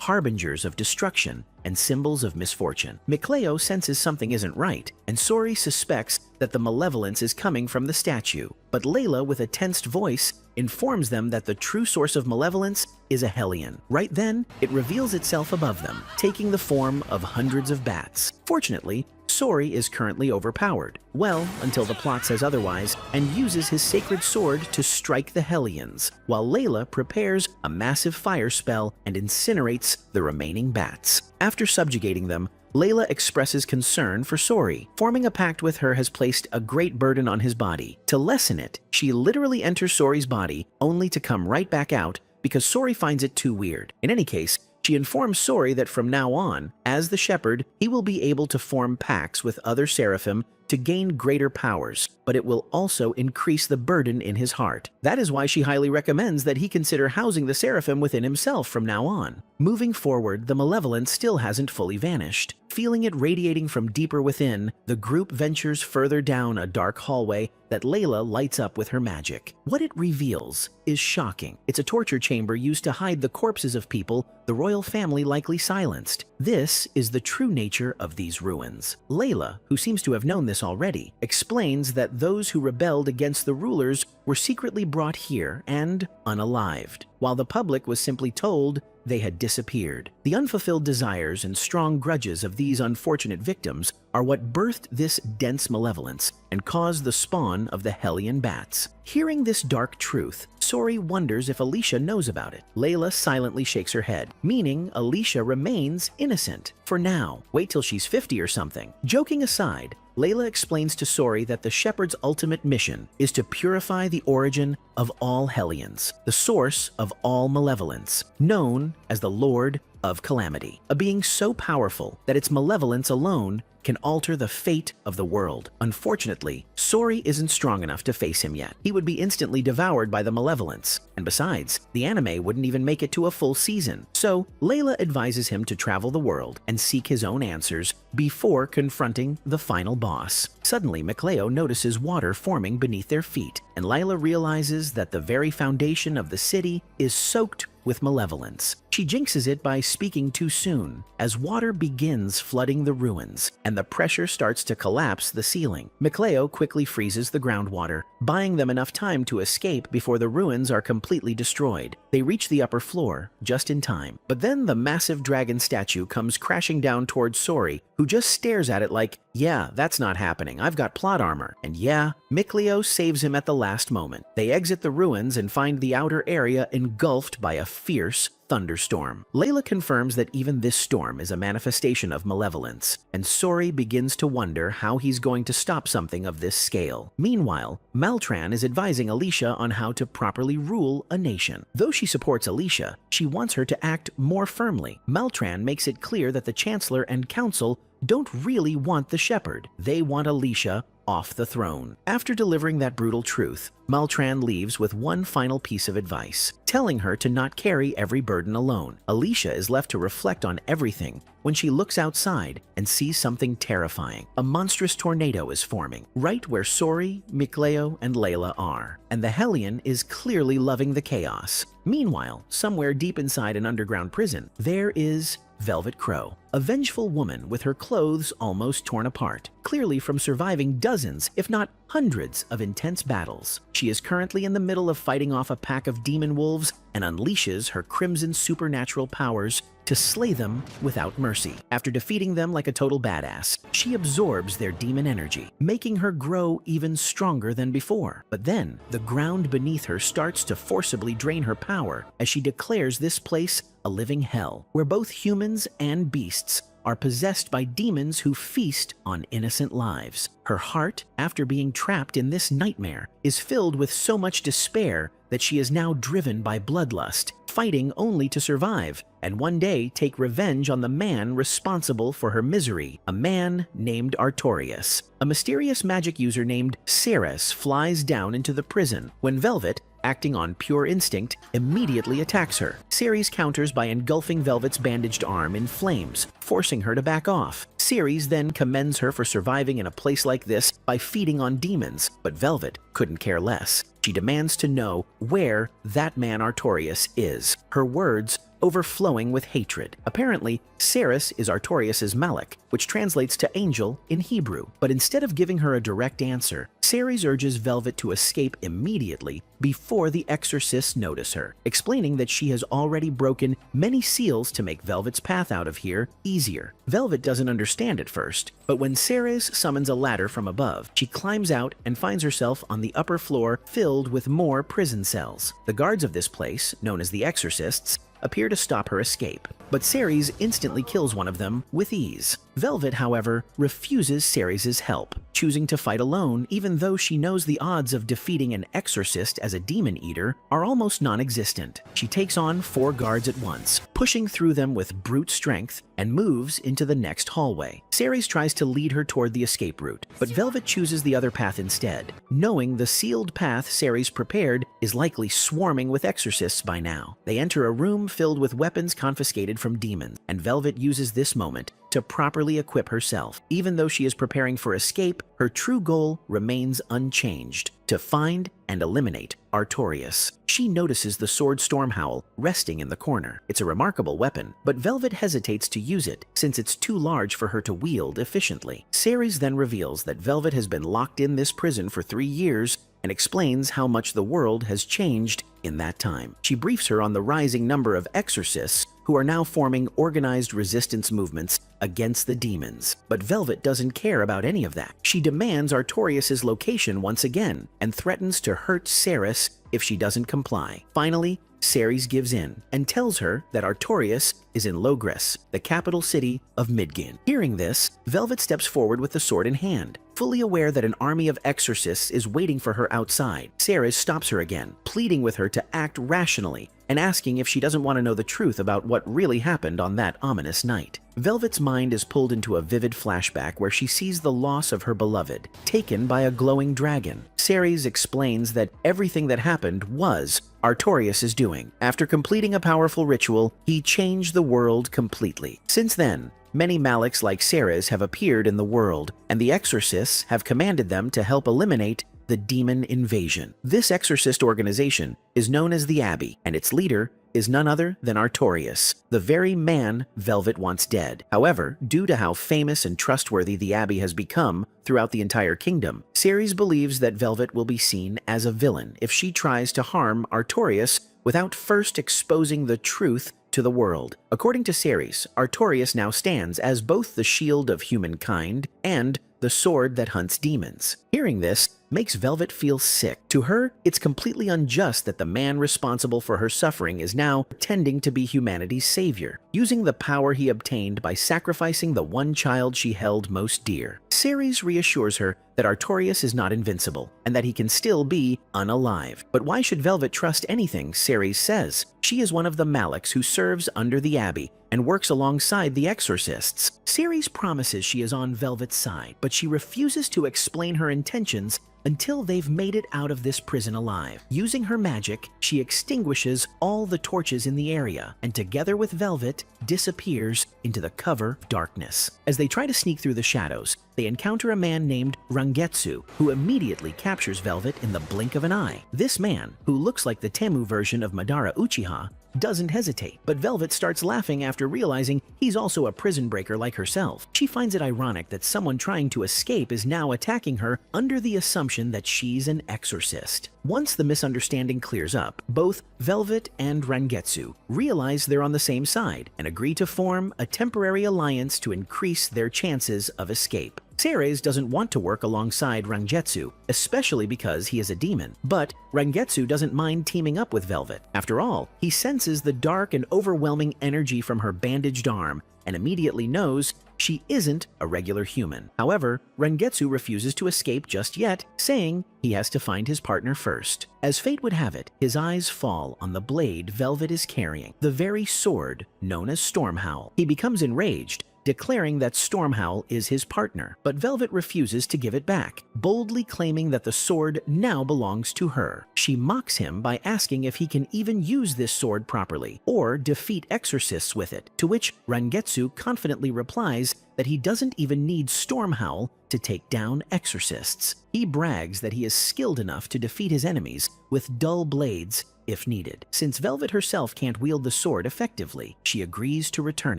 harbingers of destruction, and symbols of misfortune. McLeo senses something isn't right, and Sori suspects that the malevolence is coming from the statue. But Layla, with a tensed voice, informs them that the true source of malevolence is a hellion. Right then, it reveals itself above them, taking the form of hundreds of bats. Fortunately, Sori is currently overpowered, well, until the plot says otherwise, and uses his sacred sword to strike the hellions, while Layla prepares a massive fire spell and incinerates the remaining bats. After subjugating them, Layla expresses concern for Sori. Forming a pact with her has placed a great burden on his body. To lessen it, she literally enters Sori's body, only to come right back out because Sori finds it too weird. In any case, she informs Sori that from now on, as the shepherd, he will be able to form pacts with other seraphim to gain greater powers, but it will also increase the burden in his heart. That is why she highly recommends that he consider housing the seraphim within himself from now on. Moving forward, the malevolence still hasn't fully vanished. Feeling it radiating from deeper within, the group ventures further down a dark hallway that Layla lights up with her magic. What it reveals is shocking. It's a torture chamber used to hide the corpses of people the royal family likely silenced. This is the true nature of these ruins. Layla, who seems to have known this already, explains that those who rebelled against the rulers were secretly brought here and unalived, while the public was simply told they had disappeared. The unfulfilled desires and strong grudges of these unfortunate victims are what birthed this dense malevolence and caused the spawn of the Hellion bats. Hearing this dark truth, Sori wonders if Alicia knows about it. Layla silently shakes her head, meaning Alicia remains innocent. For now, wait till she's 50 or something. Joking aside, Layla explains to Sori that the Shepherd's ultimate mission is to purify the origin of all Hellions, the source of all malevolence, known as the Lord of Calamity, a being so powerful that its malevolence alone can alter the fate of the world. Unfortunately, Sori isn't strong enough to face him yet. He would be instantly devoured by the malevolence, and besides, the anime wouldn't even make it to a full season. So, Layla advises him to travel the world and seek his own answers before confronting the final boss. Suddenly, Micleo notices water forming beneath their feet, and Layla realizes that the very foundation of the city is soaked with malevolence. She jinxes it by speaking too soon, as water begins flooding the ruins, and the pressure starts to collapse the ceiling. Micleo quickly freezes the groundwater, buying them enough time to escape before the ruins are completely destroyed. They reach the upper floor just in time. But then the massive dragon statue comes crashing down towards Sori, who just stares at it like, yeah, that's not happening, I've got plot armor. And yeah, Micleo saves him at the last moment. They exit the ruins and find the outer area engulfed by a fierce thunderstorm. Layla confirms that even this storm is a manifestation of malevolence, and Sori begins to wonder how he's going to stop something of this scale. Meanwhile, Maltran is advising Alicia on how to properly rule a nation. Though she supports Alicia, she wants her to act more firmly. Maltran makes it clear that the Chancellor and Council don't really want the Shepherd. They want Alicia off the throne. After delivering that brutal truth, Maltran leaves with one final piece of advice, telling her to not carry every burden alone. Alicia is left to reflect on everything when she looks outside and sees something terrifying. A monstrous tornado is forming, right where Sori, Micleo, and Layla are, and the Hellion is clearly loving the chaos. Meanwhile, somewhere deep inside an underground prison, there is Velvet Crow, a vengeful woman with her clothes almost torn apart, clearly from surviving dozens, if not hundreds, of intense battles. She is currently in the middle of fighting off a pack of demon wolves and unleashes her crimson supernatural powers to slay them without mercy. After defeating them like a total badass, she absorbs their demon energy, making her grow even stronger than before. But then, the ground beneath her starts to forcibly drain her power as she declares this place a living hell, where both humans and beasts are possessed by demons who feast on innocent lives. Her heart, after being trapped in this nightmare, is filled with so much despair that she is now driven by bloodlust, fighting only to survive, and one day take revenge on the man responsible for her misery, a man named Artorias. A mysterious magic user named Ceres flies down into the prison when Velvet, acting on pure instinct, immediately attacks her. Ceres counters by engulfing Velvet's bandaged arm in flames, forcing her to back off. Ceres then commends her for surviving in a place like this by feeding on demons, but Velvet couldn't care less. She demands to know where that man Artorias is, her words overflowing with hatred. Apparently, Ceres is Artorias' Malak, which translates to angel in Hebrew. But instead of giving her a direct answer, Ceres urges Velvet to escape immediately before the exorcists notice her, explaining that she has already broken many seals to make Velvet's path out of here easier. Velvet doesn't understand at first, but when Ceres summons a ladder from above, she climbs out and finds herself on the upper floor filled with more prison cells. The guards of this place, known as the exorcists, appear to stop her escape, but Ceres instantly kills one of them with ease. Velvet, however, refuses Ceres' help, choosing to fight alone even though she knows the odds of defeating an exorcist as a demon eater are almost non-existent. She takes on 4 guards at once, pushing through them with brute strength, and moves into the next hallway. Ceres tries to lead her toward the escape route, but Velvet chooses the other path instead, knowing the sealed path Ceres prepared is likely swarming with exorcists by now. They enter a room filled with weapons confiscated from demons, and Velvet uses this moment to properly equip herself. Even though she is preparing for escape, her true goal remains unchanged: to find and eliminate Artorias. She notices the sword Stormhowl resting in the corner. It's a remarkable weapon, but Velvet hesitates to use it since it's too large for her to wield efficiently. Ceres then reveals that Velvet has been locked in this prison for 3 years and explains how much the world has changed in that time. She briefs her on the rising number of exorcists who are now forming organized resistance movements against the demons. But Velvet doesn't care about any of that. She demands Artorias' location once again and threatens to hurt Ceres if she doesn't comply. Finally, Ceres gives in and tells her that Artorias is in Logres, the capital city of Midgin. Hearing this, Velvet steps forward with the sword in hand, fully aware that an army of exorcists is waiting for her outside. Ceres stops her again, pleading with her to act rationally and asking if she doesn't want to know the truth about what really happened on that ominous night. Velvet's mind is pulled into a vivid flashback where she sees the loss of her beloved, taken by a glowing dragon. Ceres explains that everything that happened was Artorias' doing. After completing a powerful ritual, he changed the world completely. Since then, many Malaks like Ceres have appeared in the world, and the exorcists have commanded them to help eliminate the demon invasion. This exorcist organization is known as the Abbey, and its leader is none other than Artorias, the very man Velvet wants dead. However, due to how famous and trustworthy the Abbey has become throughout the entire kingdom, Ceres believes that Velvet will be seen as a villain if she tries to harm Artorias without first exposing the truth to the world. According to Ceres, Artorias now stands as both the shield of humankind and the sword that hunts demons. Hearing this makes Velvet feel sick. To her, it's completely unjust that the man responsible for her suffering is now pretending to be humanity's savior, using the power he obtained by sacrificing the one child she held most dear. Ceres reassures her that Artorias is not invincible and that he can still be unalive. But why should Velvet trust anything Ceres says? She is one of the Malaks who serves under the Abbey and works alongside the exorcists. Ceres promises she is on Velvet's side, but she refuses to explain her intentions until they've made it out of this prison alive. Using her magic, she extinguishes all the torches in the area and together with Velvet, disappears into the cover of darkness. As they try to sneak through the shadows, they encounter a man named Rangetsu, who immediately captures Velvet in the blink of an eye. This man, who looks like the Temu version of Madara Uchiha, doesn't hesitate, but Velvet starts laughing after realizing he's also a prison breaker like herself. She finds it ironic that someone trying to escape is now attacking her under the assumption that she's an exorcist. Once the misunderstanding clears up, both Velvet and Rangetsu realize they're on the same side and agree to form a temporary alliance to increase their chances of escape. Ceres doesn't want to work alongside Rangetsu, especially because he is a demon, but Rangetsu doesn't mind teaming up with Velvet. After all, he senses the dark and overwhelming energy from her bandaged arm and immediately knows she isn't a regular human. However, Rangetsu refuses to escape just yet, saying he has to find his partner first. As fate would have it, his eyes fall on the blade Velvet is carrying, the very sword known as Stormhowl. He becomes enraged, declaring that Stormhowl is his partner, but Velvet refuses to give it back, boldly claiming that the sword now belongs to her. She mocks him by asking if he can even use this sword properly, or defeat exorcists with it, to which Rangetsu confidently replies that he doesn't even need Stormhowl to take down exorcists. He brags that he is skilled enough to defeat his enemies with dull blades if needed. Since Velvet herself can't wield the sword effectively, she agrees to return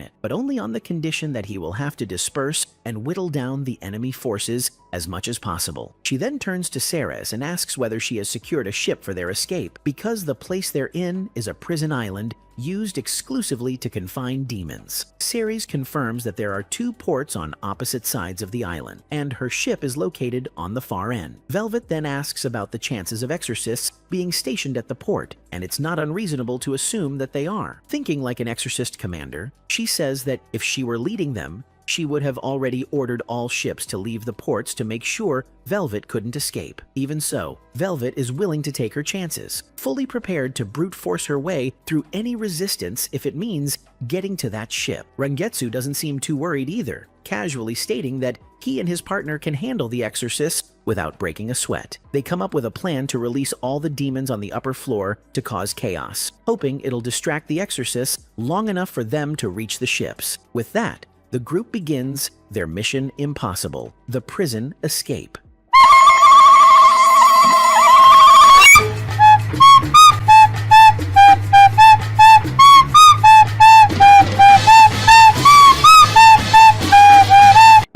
it, but only on the condition that he will have to disperse and whittle down the enemy forces as much as possible. She then turns to Ceres and asks whether she has secured a ship for their escape, because the place they're in is a prison island used exclusively to confine demons. Ceres confirms that there are 2 ports on opposite sides of the island, and her ship is located on the far end. Velvet then asks about the chances of exorcists being stationed at the port, and it's not unreasonable to assume that they are. Thinking like an exorcist commander, she says that if she were leading them, she would have already ordered all ships to leave the ports to make sure Velvet couldn't escape. Even so, Velvet is willing to take her chances, fully prepared to brute force her way through any resistance if it means getting to that ship. Rangetsu doesn't seem too worried either, casually stating that he and his partner can handle the exorcists without breaking a sweat. They come up with a plan to release all the demons on the upper floor to cause chaos, hoping it'll distract the exorcists long enough for them to reach the ships. With that, the group begins their mission impossible, the prison escape.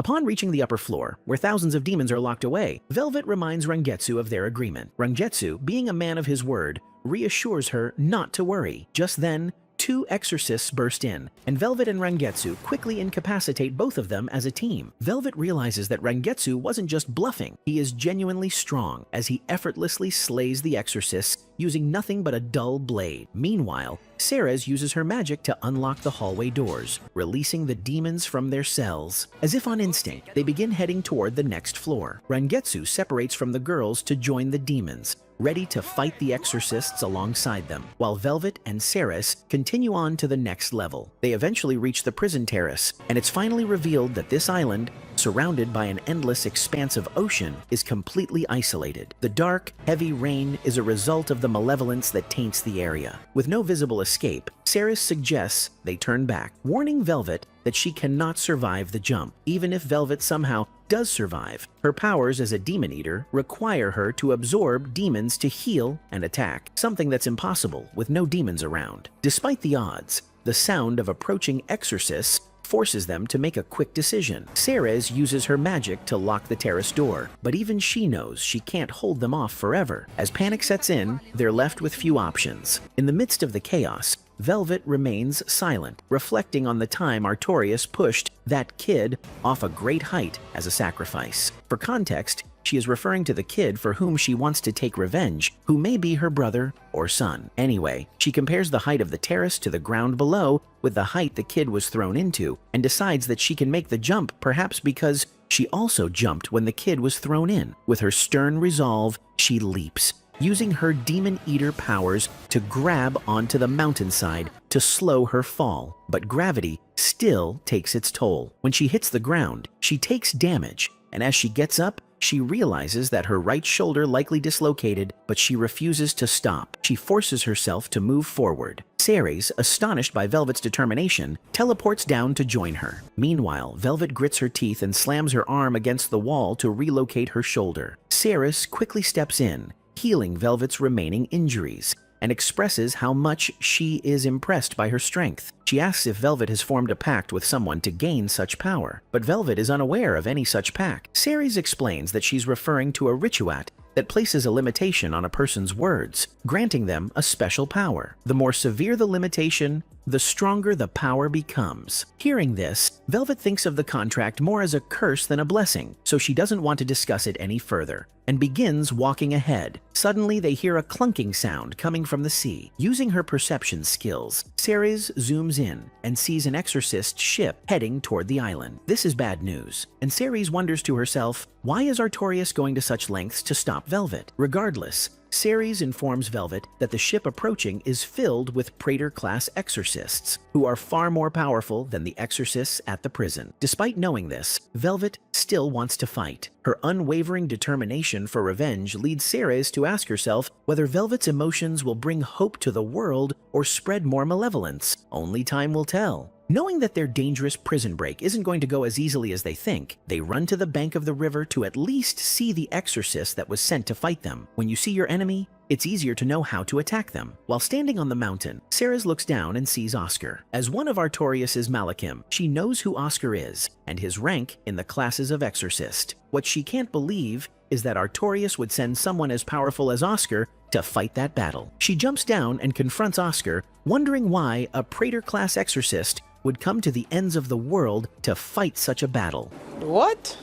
Upon reaching the upper floor, where thousands of demons are locked away, Velvet reminds Rangetsu of their agreement. Rangetsu, being a man of his word, reassures her not to worry. Just then, 2 exorcists burst in, and Velvet and Rangetsu quickly incapacitate both of them as a team. Velvet realizes that Rangetsu wasn't just bluffing, he is genuinely strong, as he effortlessly slays the exorcists using nothing but a dull blade. Meanwhile, Ceres uses her magic to unlock the hallway doors, releasing the demons from their cells. As if on instinct, they begin heading toward the next floor. Rangetsu separates from the girls to join the demons, ready to fight the exorcists alongside them, while Velvet and Ceres continue on to the next level. They eventually reach the prison terrace, and it's finally revealed that this island, surrounded by an endless expanse of ocean, is completely isolated. The dark, heavy rain is a result of the malevolence that taints the area. With no visible escape, Ceres suggests they turn back, warning Velvet that she cannot survive the jump. Even if Velvet somehow does survive, her powers as a demon eater require her to absorb demons to heal and attack, something that's impossible with no demons around. Despite the odds, the sound of approaching exorcists forces them to make a quick decision. Ceres uses her magic to lock the terrace door, but even she knows she can't hold them off forever. As panic sets in, they're left with few options. In the midst of the chaos, Velvet remains silent, reflecting on the time Artorias pushed that kid off a great height as a sacrifice. For context, she is referring to the kid for whom she wants to take revenge, who may be her brother or son. Anyway, she compares the height of the terrace to the ground below with the height the kid was thrown into, and decides that she can make the jump perhaps because she also jumped when the kid was thrown in. With her stern resolve, she leaps, using her demon eater powers to grab onto the mountainside to slow her fall. But gravity still takes its toll. When she hits the ground, she takes damage, and as she gets up, she realizes that her right shoulder likely dislocated, but she refuses to stop. She forces herself to move forward. Ceres, astonished by Velvet's determination, teleports down to join her. Meanwhile, Velvet grits her teeth and slams her arm against the wall to relocate her shoulder. Ceres quickly steps in, healing Velvet's remaining injuries, and expresses how much she is impressed by her strength. She asks if Velvet has formed a pact with someone to gain such power, but Velvet is unaware of any such pact. Ceres explains that she's referring to a rituat that places a limitation on a person's words, granting them a special power. The more severe the limitation, the stronger the power becomes. Hearing this, Velvet thinks of the contract more as a curse than a blessing, so she doesn't want to discuss it any further, and begins walking ahead. Suddenly, they hear a clunking sound coming from the sea. Using her perception skills, Ceres zooms in and sees an exorcist ship heading toward the island. This is bad news, and Ceres wonders to herself, why is Artorias going to such lengths to stop Velvet? Regardless, Ceres informs Velvet that the ship approaching is filled with Praetor-class exorcists, who are far more powerful than the exorcists at the prison. Despite knowing this, Velvet still wants to fight. Her unwavering determination for revenge leads Ceres to ask herself whether Velvet's emotions will bring hope to the world or spread more malevolence. Only time will tell. Knowing that their dangerous prison break isn't going to go as easily as they think, they run to the bank of the river to at least see the exorcist that was sent to fight them. When you see your enemy, it's easier to know how to attack them. While standing on the mountain, Ceres looks down and sees Oscar. As one of Artorias' Malachim, she knows who Oscar is and his rank in the classes of exorcist. What she can't believe is that Artorias would send someone as powerful as Oscar to fight that battle. She jumps down and confronts Oscar, wondering why a Praetor-class exorcist would come to the ends of the world to fight such a battle. What?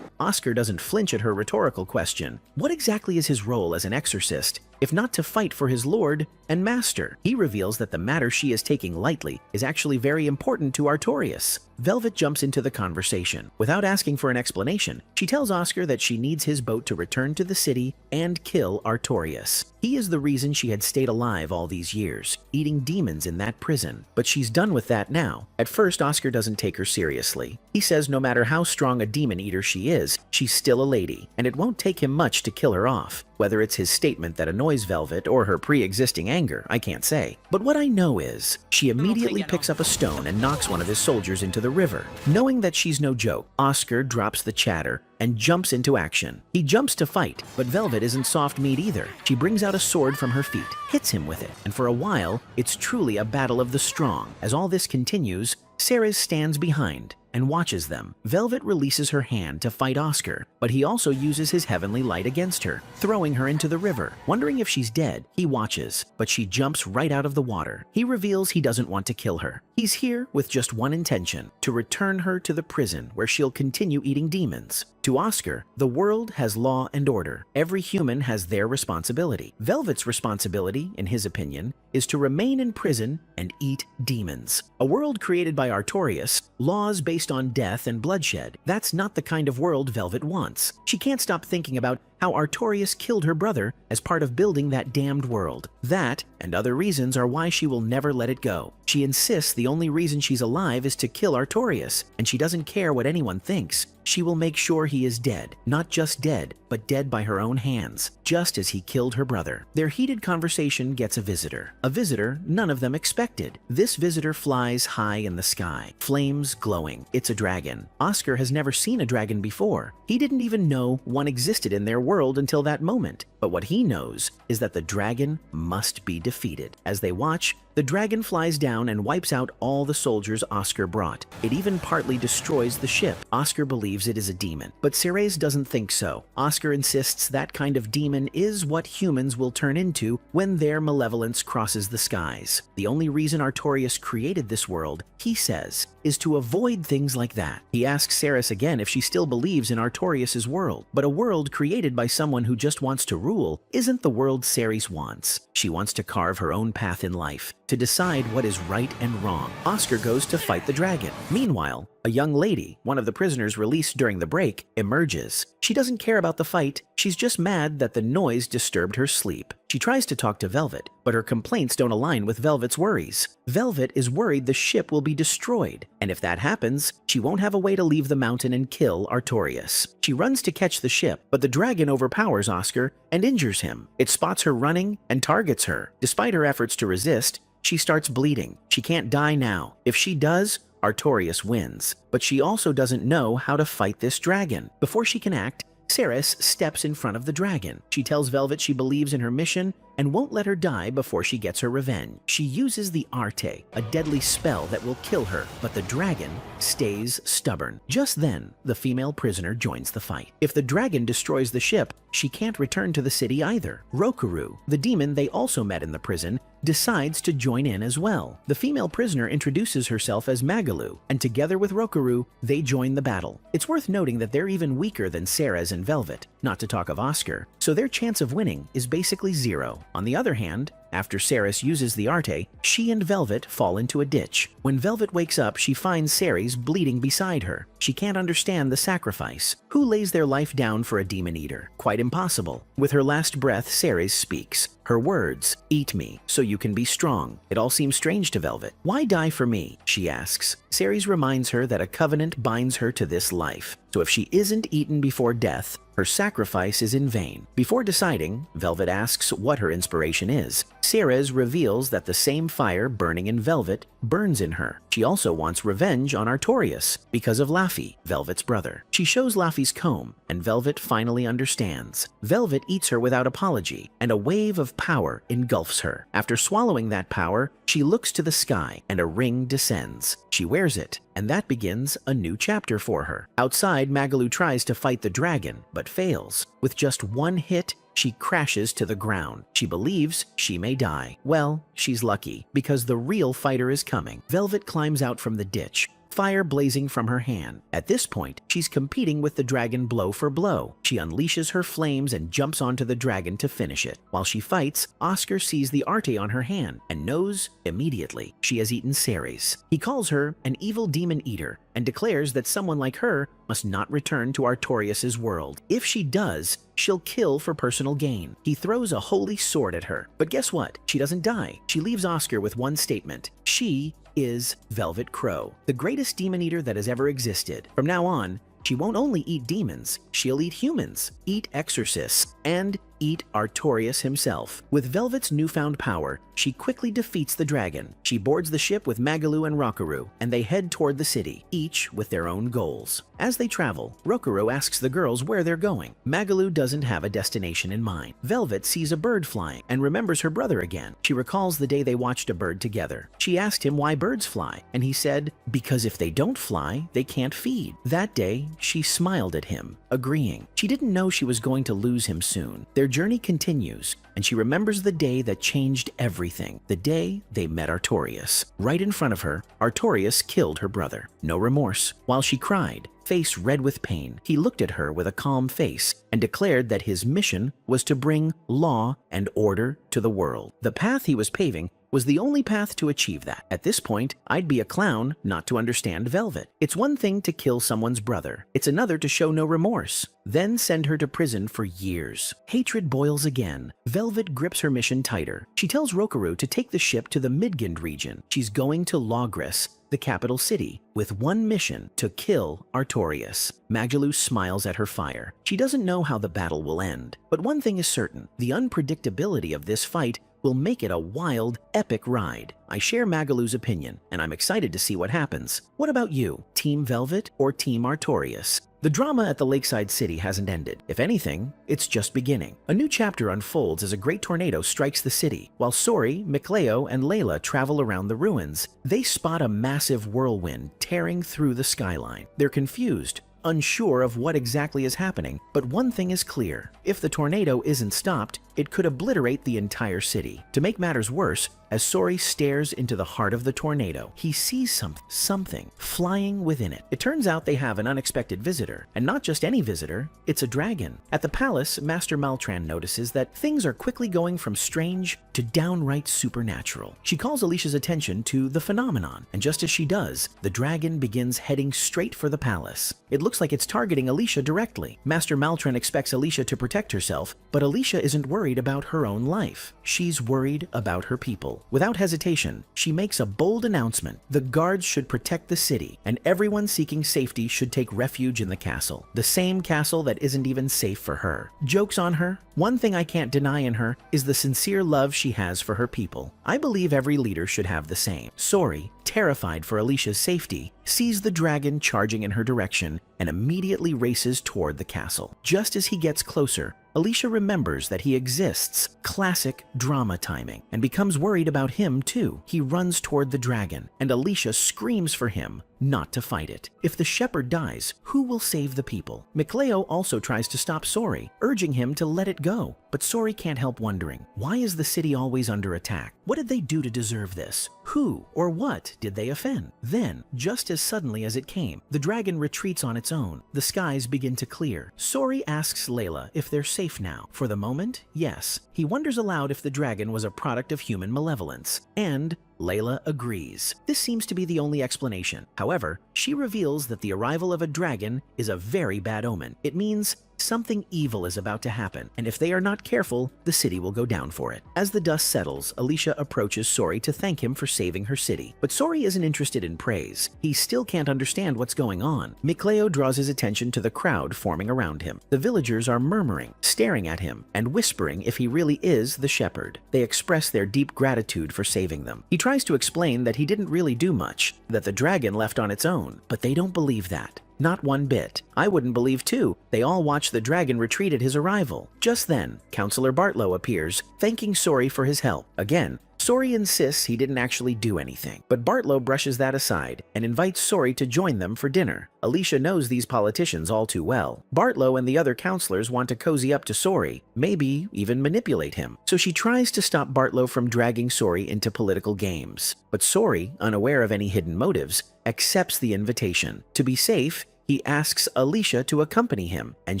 Oscar doesn't flinch at her rhetorical question. What exactly is his role as an exorcist, if not to fight for his lord and master? He reveals that the matter she is taking lightly is actually very important to Artorias. Velvet jumps into the conversation. Without asking for an explanation, she tells Oscar that she needs his boat to return to the city and kill Artorias. He is the reason she had stayed alive all these years, eating demons in that prison. But she's done with that now. At first, Oscar doesn't take her seriously. He says no matter how strong a demon eater she is, she's still a lady, and it won't take him much to kill her off. Whether it's his statement that annoys Velvet or her pre-existing anger, I can't say. But what I know is, she immediately picks up a stone and knocks one of his soldiers into the river. Knowing that she's no joke, Oscar drops the chatter and jumps into action. He jumps to fight, but Velvet isn't soft meat either. She brings out a sword from her feet, hits him with it, and for a while, it's truly a battle of the strong. As all this continues, Ceres stands behind and watches them. Velvet releases her hand to fight Oscar, but he also uses his heavenly light against her, throwing her into the river. Wondering if she's dead, he watches, but she jumps right out of the water. He reveals he doesn't want to kill her. He's here with just one intention, to return her to the prison where she'll continue eating demons. To Oscar, the world has law and order. Every human has their responsibility. Velvet's responsibility, in his opinion, is to remain in prison and eat demons. A world created by Artorias, laws based on death and bloodshed. That's not the kind of world Velvet wants. She can't stop thinking about how Artorias killed her brother as part of building that damned world. That, and other reasons, are why she will never let it go. She insists the only reason she's alive is to kill Artorias, and she doesn't care what anyone thinks. She will make sure he is dead. Not just dead, but dead by her own hands, just as he killed her brother. Their heated conversation gets a visitor. A visitor none of them expected. This visitor flies high in the sky, flames glowing. It's a dragon. Oscar has never seen a dragon before. He didn't even know one existed in their world until that moment. But what he knows is that the dragon must be defeated. As they watch, the dragon flies down and wipes out all the soldiers Oscar brought. It even partly destroys the ship. Oscar believes it is a demon, but Ceres doesn't think so. Oscar insists that kind of demon is what humans will turn into when their malevolence crosses the skies. The only reason Artorias created this world, he says, is to avoid things like that. He asks Ceres again if she still believes in Artorias' world, but a world created by someone who just wants to rule isn't the world Ceres wants. She wants to carve her own path in life, to decide what is right and wrong. Oscar goes to fight the dragon. Meanwhile, a young lady, one of the prisoners released during the break, emerges. She doesn't care about the fight, she's just mad that the noise disturbed her sleep. She tries to talk to Velvet, but her complaints don't align with Velvet's worries. Velvet is worried the ship will be destroyed, and if that happens, she won't have a way to leave the mountain and kill Artorias. She runs to catch the ship, but the dragon overpowers Oscar and injures him. It spots her running and targets her. Despite her efforts to resist, she starts bleeding. She can't die now. If she does, Artorias wins. But she also doesn't know how to fight this dragon. Before she can act, Ceres steps in front of the dragon. She tells Velvet she believes in her mission and won't let her die before she gets her revenge. She uses the Arte, a deadly spell that will kill her, but the dragon stays stubborn. Just then, the female prisoner joins the fight. If the dragon destroys the ship, she can't return to the city either. Rokaru, the demon they also met in the prison, decides to join in as well. The female prisoner introduces herself as Magalu, and together with Rokaru, they join the battle. It's worth noting that they're even weaker than Ceres and Velvet, not to talk of Oscar, so their chance of winning is basically zero. On the other hand, after Ceres uses the Arte, she and Velvet fall into a ditch. When Velvet wakes up, she finds Ceres bleeding beside her. She can't understand the sacrifice. Who lays their life down for a demon eater? Quite impossible. With her last breath, Ceres speaks. Her words, "Eat me, so you can be strong." It all seems strange to Velvet. "Why die for me?" she asks. Ceres reminds her that a covenant binds her to this life. So if she isn't eaten before death, Her sacrifice is in vain. Before deciding, Velvet asks what her inspiration is. Ceres reveals that the same fire burning in Velvet burns in her. She also wants revenge on Artorias because of Laffy, Velvet's brother. She shows Laffy's comb, and Velvet finally understands. Velvet eats her without apology, and a wave of power engulfs her. After swallowing that power, she looks to the sky, and a ring descends. She wears it, and that begins a new chapter for her. Outside, Magalu tries to fight the dragon, but fails. With just one hit, she crashes to the ground. She believes she may die. Well, she's lucky, because the real fighter is coming. Velvet climbs out from the ditch, fire blazing from her hand. At this point, she's competing with the dragon blow for blow. She unleashes her flames and jumps onto the dragon to finish it. While she fights, Oscar sees the arte on her hand and knows immediately she has eaten Ceres. He calls her an evil demon eater and declares that someone like her must not return to Artorias' world. If she does, she'll kill for personal gain. He throws a holy sword at her. But guess what? She doesn't die. She leaves Oscar with one statement. She is Velvet Crow, the greatest demon eater that has ever existed. From now on, she won't only eat demons, she'll eat humans, eat exorcists, and eat Artorias himself. With Velvet's newfound power, she quickly defeats the dragon. She boards the ship with Magalu and Rokaru, and they head toward the city, each with their own goals. As they travel, Rokaru asks the girls where they're going. Magalu doesn't have a destination in mind. Velvet sees a bird flying and remembers her brother again. She recalls the day they watched a bird together. She asked him why birds fly, and he said, because if they don't fly, they can't feed. That day, she smiled at him, agreeing. She didn't know she was going to lose him soon. Their journey continues, and she remembers the day that changed everything, the day they met Artorias. Right in front of her, Artorias killed her brother. No remorse. While she cried, face red with pain, he looked at her with a calm face and declared that his mission was to bring law and order to the world. The path he was paving was the only path to achieve that. At this point, I'd be a clown not to understand Velvet. It's one thing to kill someone's brother. It's another to show no remorse, then send her to prison for years. Hatred boils again. Velvet grips her mission tighter. She tells Rokaru to take the ship to the Midgard region. She's going to Logres, the capital city, with one mission: to kill Artorias. Magalu smiles at her fire. She doesn't know how the battle will end, but one thing is certain: the unpredictability of this fight will make it a wild, epic ride. I share Magalu's opinion, and I'm excited to see what happens. What about you? Team Velvet or Team Artorias? The drama at the lakeside city hasn't ended. If anything, it's just beginning. A new chapter unfolds as a great tornado strikes the city. While Sori, Mikleo, and Layla travel around the ruins, they spot a massive whirlwind tearing through the skyline. They're confused, unsure of what exactly is happening, but one thing is clear. If the tornado isn't stopped, it could obliterate the entire city. To make matters worse, as Sori stares into the heart of the tornado, he sees something flying within it. It turns out they have an unexpected visitor, and not just any visitor, it's a dragon. At the palace, Master Maltran notices that things are quickly going from strange to downright supernatural. She calls Alicia's attention to the phenomenon, and just as she does, the dragon begins heading straight for the palace. It looks like it's targeting Alicia directly. Master Maltran expects Alicia to protect herself, but Alicia isn't worried about her own life. She's worried about her people. Without hesitation, she makes a bold announcement. The guards should protect the city, and everyone seeking safety should take refuge in the castle. The same castle that isn't even safe for her. Joke's on her. One thing I can't deny in her is the sincere love she has for her people. I believe every leader should have the same. Sori, terrified for Alicia's safety, sees the dragon charging in her direction and immediately races toward the castle. Just as he gets closer, Alicia remembers that he exists, classic drama timing, and becomes worried about him too. He runs toward the dragon, and Alicia screams for him not to fight it. If the shepherd dies, who will save the people? Mikleo also tries to stop Sori, urging him to let it go. But Sori can't help wondering, why is the city always under attack? What did they do to deserve this? Who or what did they offend? Then, just as suddenly as it came, the dragon retreats on its own. The skies begin to clear. Sori asks Layla if they're safe now. For the moment, yes. He wonders aloud if the dragon was a product of human malevolence. And Layla agrees. This seems to be the only explanation. However, she reveals that the arrival of a dragon is a very bad omen. It means Something evil is about to happen, and if they are not careful, the city will go down for it. As the dust settles, Alicia approaches Sori to thank him for saving her city. But Sori isn't interested in praise. He still can't understand what's going on. Mikleo draws his attention to the crowd forming around him. The villagers are murmuring, staring at him, and whispering if he really is the shepherd. They express their deep gratitude for saving them. He tries to explain that he didn't really do much, that the dragon left on its own, but they don't believe that. Not one bit. I wouldn't believe too. They all watch the dragon retreat at his arrival. Just then, Counselor Bartlow appears, thanking Sori for his help. Again, Sori insists he didn't actually do anything, but Bartlow brushes that aside and invites Sori to join them for dinner. Alicia knows these politicians all too well. Bartlow and the other counselors want to cozy up to Sori, maybe even manipulate him. So she tries to stop Bartlow from dragging Sori into political games. But Sori, unaware of any hidden motives, accepts the invitation. To be safe, he asks Alicia to accompany him, and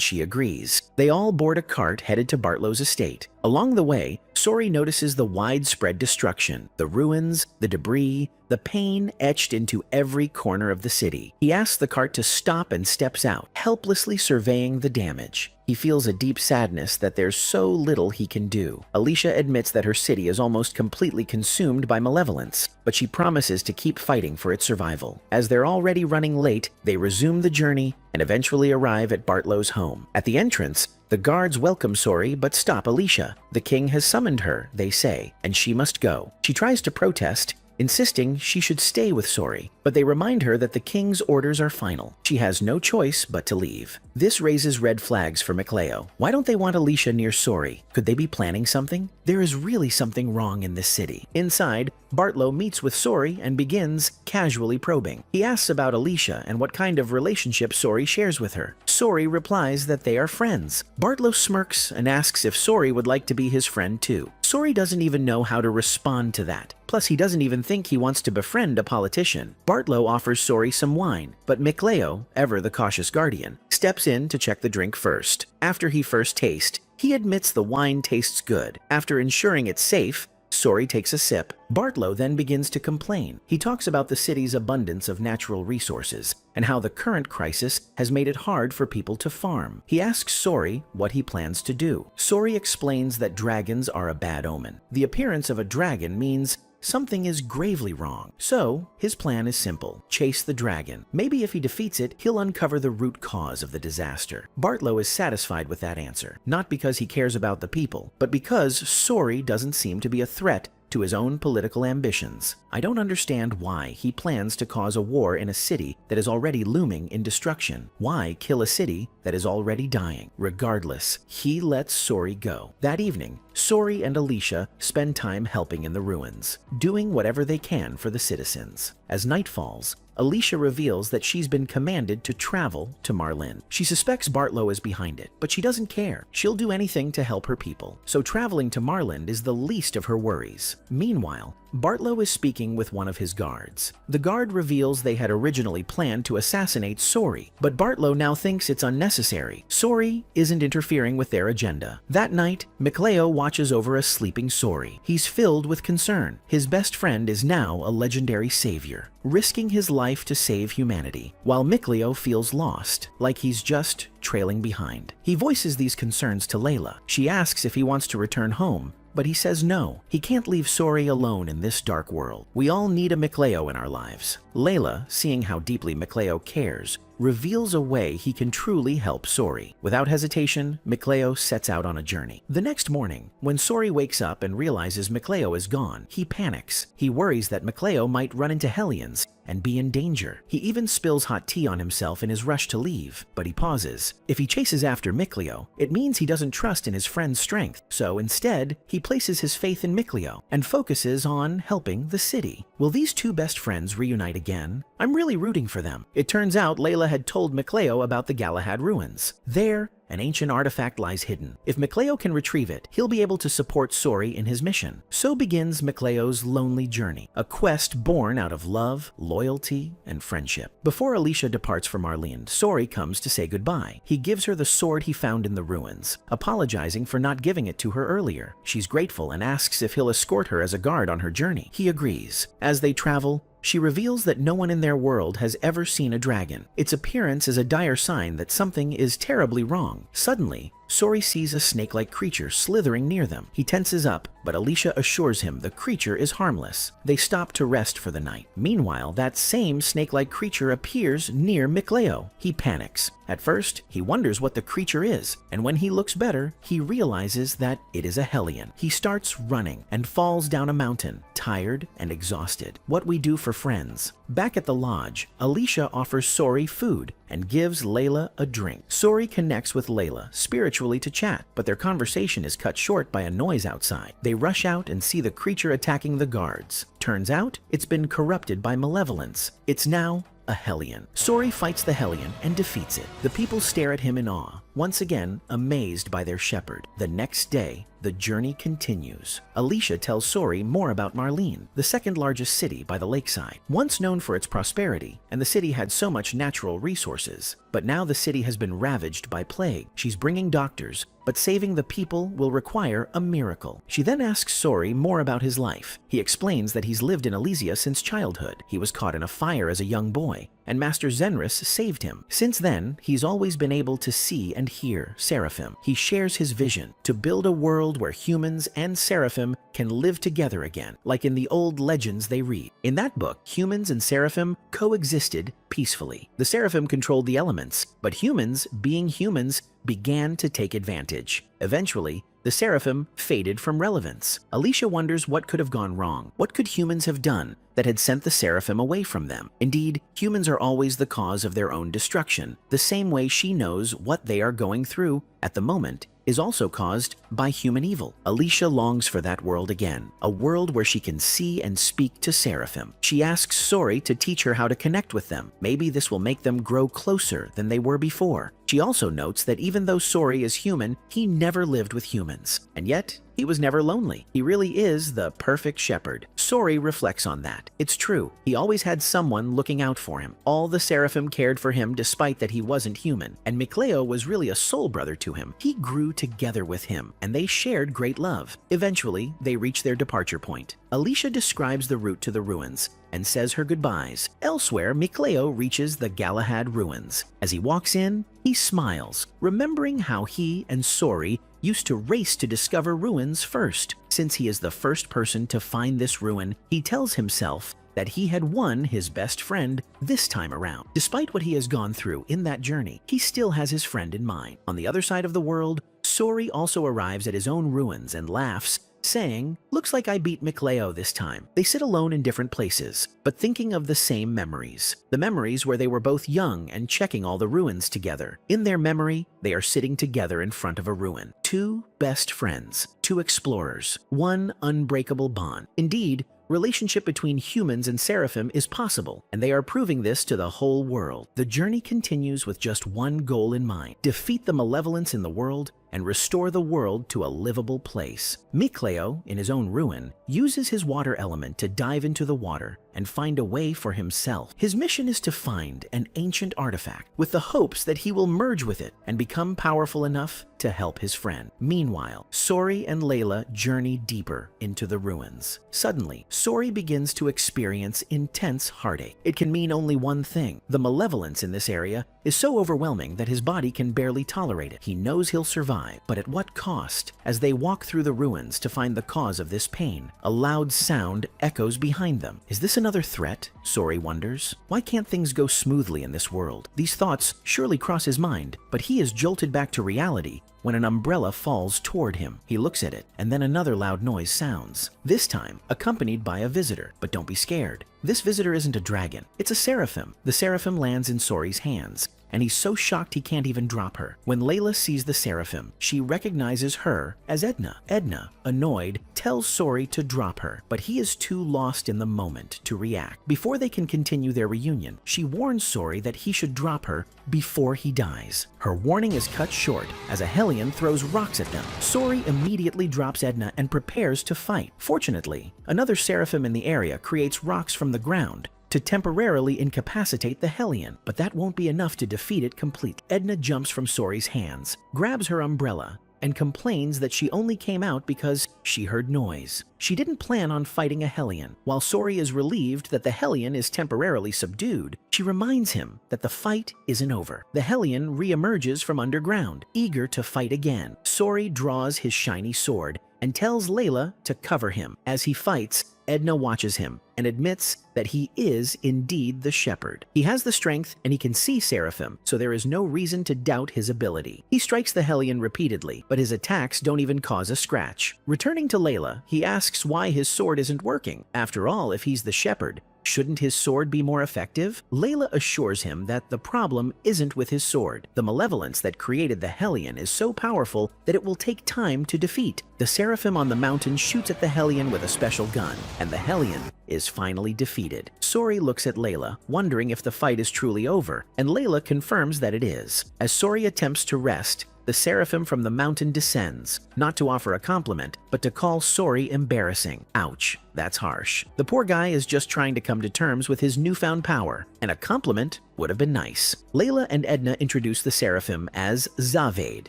she agrees. They all board a cart headed to Bartlow's estate. Along the way, Sori notices the widespread destruction, the ruins, the debris, the pain etched into every corner of the city. He asks the cart to stop and steps out, helplessly surveying the damage. He feels a deep sadness that there's so little he can do. Alicia admits that her city is almost completely consumed by malevolence, but she promises to keep fighting for its survival. As they're already running late, they resume the journey and eventually arrive at Bartlow's home. At the entrance, the guards welcome Sori but stop Alicia. The king has summoned her, they say, and she must go. She tries to protest, insisting she should stay with Sori, but they remind her that the king's orders are final. She has no choice but to leave. This raises red flags for Mikleo. Why don't they want Alicia near Sori? Could they be planning something? There is really something wrong in this city. Inside, Bartlow meets with Sori and begins casually probing. He asks about Alicia and what kind of relationship Sori shares with her. Sori replies that they are friends. Bartlow smirks and asks if Sori would like to be his friend too. Sori doesn't even know how to respond to that. Plus, he doesn't even think he wants to befriend a politician. Bartlow offers Sori some wine, but Mikleo, ever the cautious guardian, steps in to check the drink first. After he first tastes, he admits the wine tastes good. After ensuring it's safe, Sori takes a sip. Bartlow then begins to complain. He talks about the city's abundance of natural resources and how the current crisis has made it hard for people to farm. He asks Sori what he plans to do. Sori explains that dragons are a bad omen. The appearance of a dragon means something is gravely wrong. So, his plan is simple. Chase the dragon. Maybe if he defeats it, he'll uncover the root cause of the disaster. Bartlow is satisfied with that answer, not because he cares about the people, but because Sori doesn't seem to be a threat to his own political ambitions. I don't understand why he plans to cause a war in a city that is already looming in destruction. Why kill a city that is already dying? Regardless, he lets Sori go. That evening, Sori and Alicia spend time helping in the ruins, doing whatever they can for the citizens. As night falls, Alicia reveals that she's been commanded to travel to Marlin. She suspects Bartlow is behind it, but she doesn't care. She'll do anything to help her people. So traveling to Marlin is the least of her worries. Meanwhile, Bartlow is speaking with one of his guards. The guard reveals they had originally planned to assassinate Sori, but Bartlow now thinks it's unnecessary. Sori isn't interfering with their agenda. That night, Mikleo watches over a sleeping Sori. He's filled with concern. His best friend is now a legendary savior, risking his life to save humanity, while Mikleo feels lost, like he's just trailing behind. He voices these concerns to Layla. She asks if he wants to return home, but he says no. He can't leave Sori alone in this dark world. We all need a Mikleo in our lives. Layla, seeing how deeply Mikleo cares, reveals a way he can truly help Sori. Without hesitation, Mikleo sets out on a journey. The next morning, when Sori wakes up and realizes Mikleo is gone, he panics. He worries that Mikleo might run into Hellions and be in danger. He even spills hot tea on himself in his rush to leave, but he pauses. If he chases after Mikleo, it means he doesn't trust in his friend's strength, so instead, he places his faith in Mikleo and focuses on helping the city. Will these two best friends reunite again? I'm really rooting for them. It turns out Layla had told Mikleo about the Galahad ruins. There, an ancient artifact lies hidden. If Mikleo can retrieve it, he'll be able to support Sori in his mission. So begins Mikleo's lonely journey, a quest born out of love, loyalty, and friendship. Before Alicia departs for Marlene, Sori comes to say goodbye. He gives her the sword he found in the ruins, apologizing for not giving it to her earlier. She's grateful and asks if he'll escort her as a guard on her journey. He agrees. As they travel, She reveals that no one in their world has ever seen a dragon. Its appearance is a dire sign that something is terribly wrong. Suddenly, Sori sees a snake-like creature slithering near them. He tenses up, but Alicia assures him the creature is harmless. They stop to rest for the night. Meanwhile, that same snake-like creature appears near Mikleo. He panics. At first, he wonders what the creature is, and when he looks better, he realizes that it is a Hellion. He starts running and falls down a mountain, tired and exhausted. What we do for friends. Back at the lodge, Alicia offers Sori food and gives Layla a drink. Sori connects with Layla spiritually to chat, but their conversation is cut short by a noise outside. They rush out and see the creature attacking the guards. Turns out, it's been corrupted by malevolence. It's now a Hellion. Sori fights the Hellion and defeats it. The people stare at him in awe, once again amazed by their shepherd. The next day, the journey continues. Alicia tells Sori more about Marlene, the second largest city by the lakeside. Once known for its prosperity, and the city had so much natural resources, but now the city has been ravaged by plague. She's bringing doctors, but saving the people will require a miracle. She then asks Sori more about his life. He explains that he's lived in Elysia since childhood. He was caught in a fire as a young boy, and Master Zenris saved him. Since then, he's always been able to see and hear Seraphim. He shares his vision to build a world where humans and Seraphim can live together again, like in the old legends they read. In that book, humans and Seraphim coexisted peacefully. The Seraphim controlled the elements, but humans, being humans, began to take advantage. Eventually, the Seraphim faded from relevance. Alicia wonders what could have gone wrong. What could humans have done that had sent the Seraphim away from them? Indeed, humans are always the cause of their own destruction, the same way she knows what they are going through at the moment is also caused by human evil. Alicia longs for that world again, a world where she can see and speak to Seraphim. She asks Sori to teach her how to connect with them. Maybe this will make them grow closer than they were before. She also notes that even though Sori is human, he never lived with humans, and yet he was never lonely. He really is the perfect shepherd. Sori reflects on that. It's true, he always had someone looking out for him. All the Seraphim cared for him despite that he wasn't human, and Mikleo was really a soul brother to him. He grew together with him, and they shared great love. Eventually, they reach their departure point. Alicia describes the route to the ruins and says her goodbyes. Elsewhere, Mikleo reaches the Galahad ruins. As he walks in, he smiles, remembering how he and Sori used to race to discover ruins first. Since he is the first person to find this ruin, he tells himself that he had won his best friend this time around. Despite what he has gone through in that journey, he still has his friend in mind. On the other side of the world, Sori also arrives at his own ruins and laughs, saying, "Looks like I beat Mikleo this time." They sit alone in different places, but thinking of the same memories. The memories where they were both young and checking all the ruins together. In their memory, they are sitting together in front of a ruin. Two best friends, two explorers, one unbreakable bond. Indeed, relationship between humans and Seraphim is possible, and they are proving this to the whole world. The journey continues with just one goal in mind: defeat the malevolence in the world and restore the world to a livable place. Mikleo, in his own ruin, uses his water element to dive into the water and find a way for himself. His mission is to find an ancient artifact with the hopes that he will merge with it and become powerful enough to help his friend. Meanwhile, Sori and Layla journey deeper into the ruins. Suddenly, Sori begins to experience intense heartache. It can mean only one thing: the malevolence in this area is so overwhelming that his body can barely tolerate it. He knows he'll survive, but at what cost? As they walk through the ruins to find the cause of this pain, a loud sound echoes behind them. Is this another threat? Sori wonders. Why can't things go smoothly in this world? These thoughts surely cross his mind, but he is jolted back to reality when an umbrella falls toward him. He looks at it, and then another loud noise sounds, this time accompanied by a visitor. But don't be scared. This visitor isn't a dragon, it's a Seraphim. The Seraphim lands in Sori's hands, and he's so shocked he can't even drop her. When Layla sees the Seraphim, she recognizes her as Edna. Edna, annoyed, tells Sori to drop her, but he is too lost in the moment to react. Before they can continue their reunion, she warns Sori that he should drop her before he dies. Her warning is cut short as a Hellion throws rocks at them. Sori immediately drops Edna and prepares to fight. Fortunately, another Seraphim in the area creates rocks from the ground to temporarily incapacitate the Hellion, but that won't be enough to defeat it completely. Edna jumps from Sori's hands, grabs her umbrella, and complains that she only came out because she heard noise. She didn't plan on fighting a Hellion. While Sori is relieved that the Hellion is temporarily subdued, she reminds him that the fight isn't over. The Hellion re-emerges from underground, eager to fight again. Sori draws his shiny sword and tells Layla to cover him. As he fights, Edna watches him and admits that he is indeed the shepherd. He has the strength and he can see Seraphim, so there is no reason to doubt his ability. He strikes the Hellion repeatedly, but his attacks don't even cause a scratch. Returning to Layla, he asks why his sword isn't working. After all, if he's the shepherd, shouldn't his sword be more effective? Layla assures him that the problem isn't with his sword. The malevolence that created the Hellion is so powerful that it will take time to defeat. The Seraphim on the mountain shoots at the Hellion with a special gun, and the Hellion is finally defeated. Sori looks at Layla, wondering if the fight is truly over, and Layla confirms that it is. As Sori attempts to rest, the Seraphim from the mountain descends, not to offer a compliment, but to call Sori embarrassing. Ouch, that's harsh. The poor guy is just trying to come to terms with his newfound power, and a compliment would have been nice. Layla and Edna introduce the Seraphim as Zavade.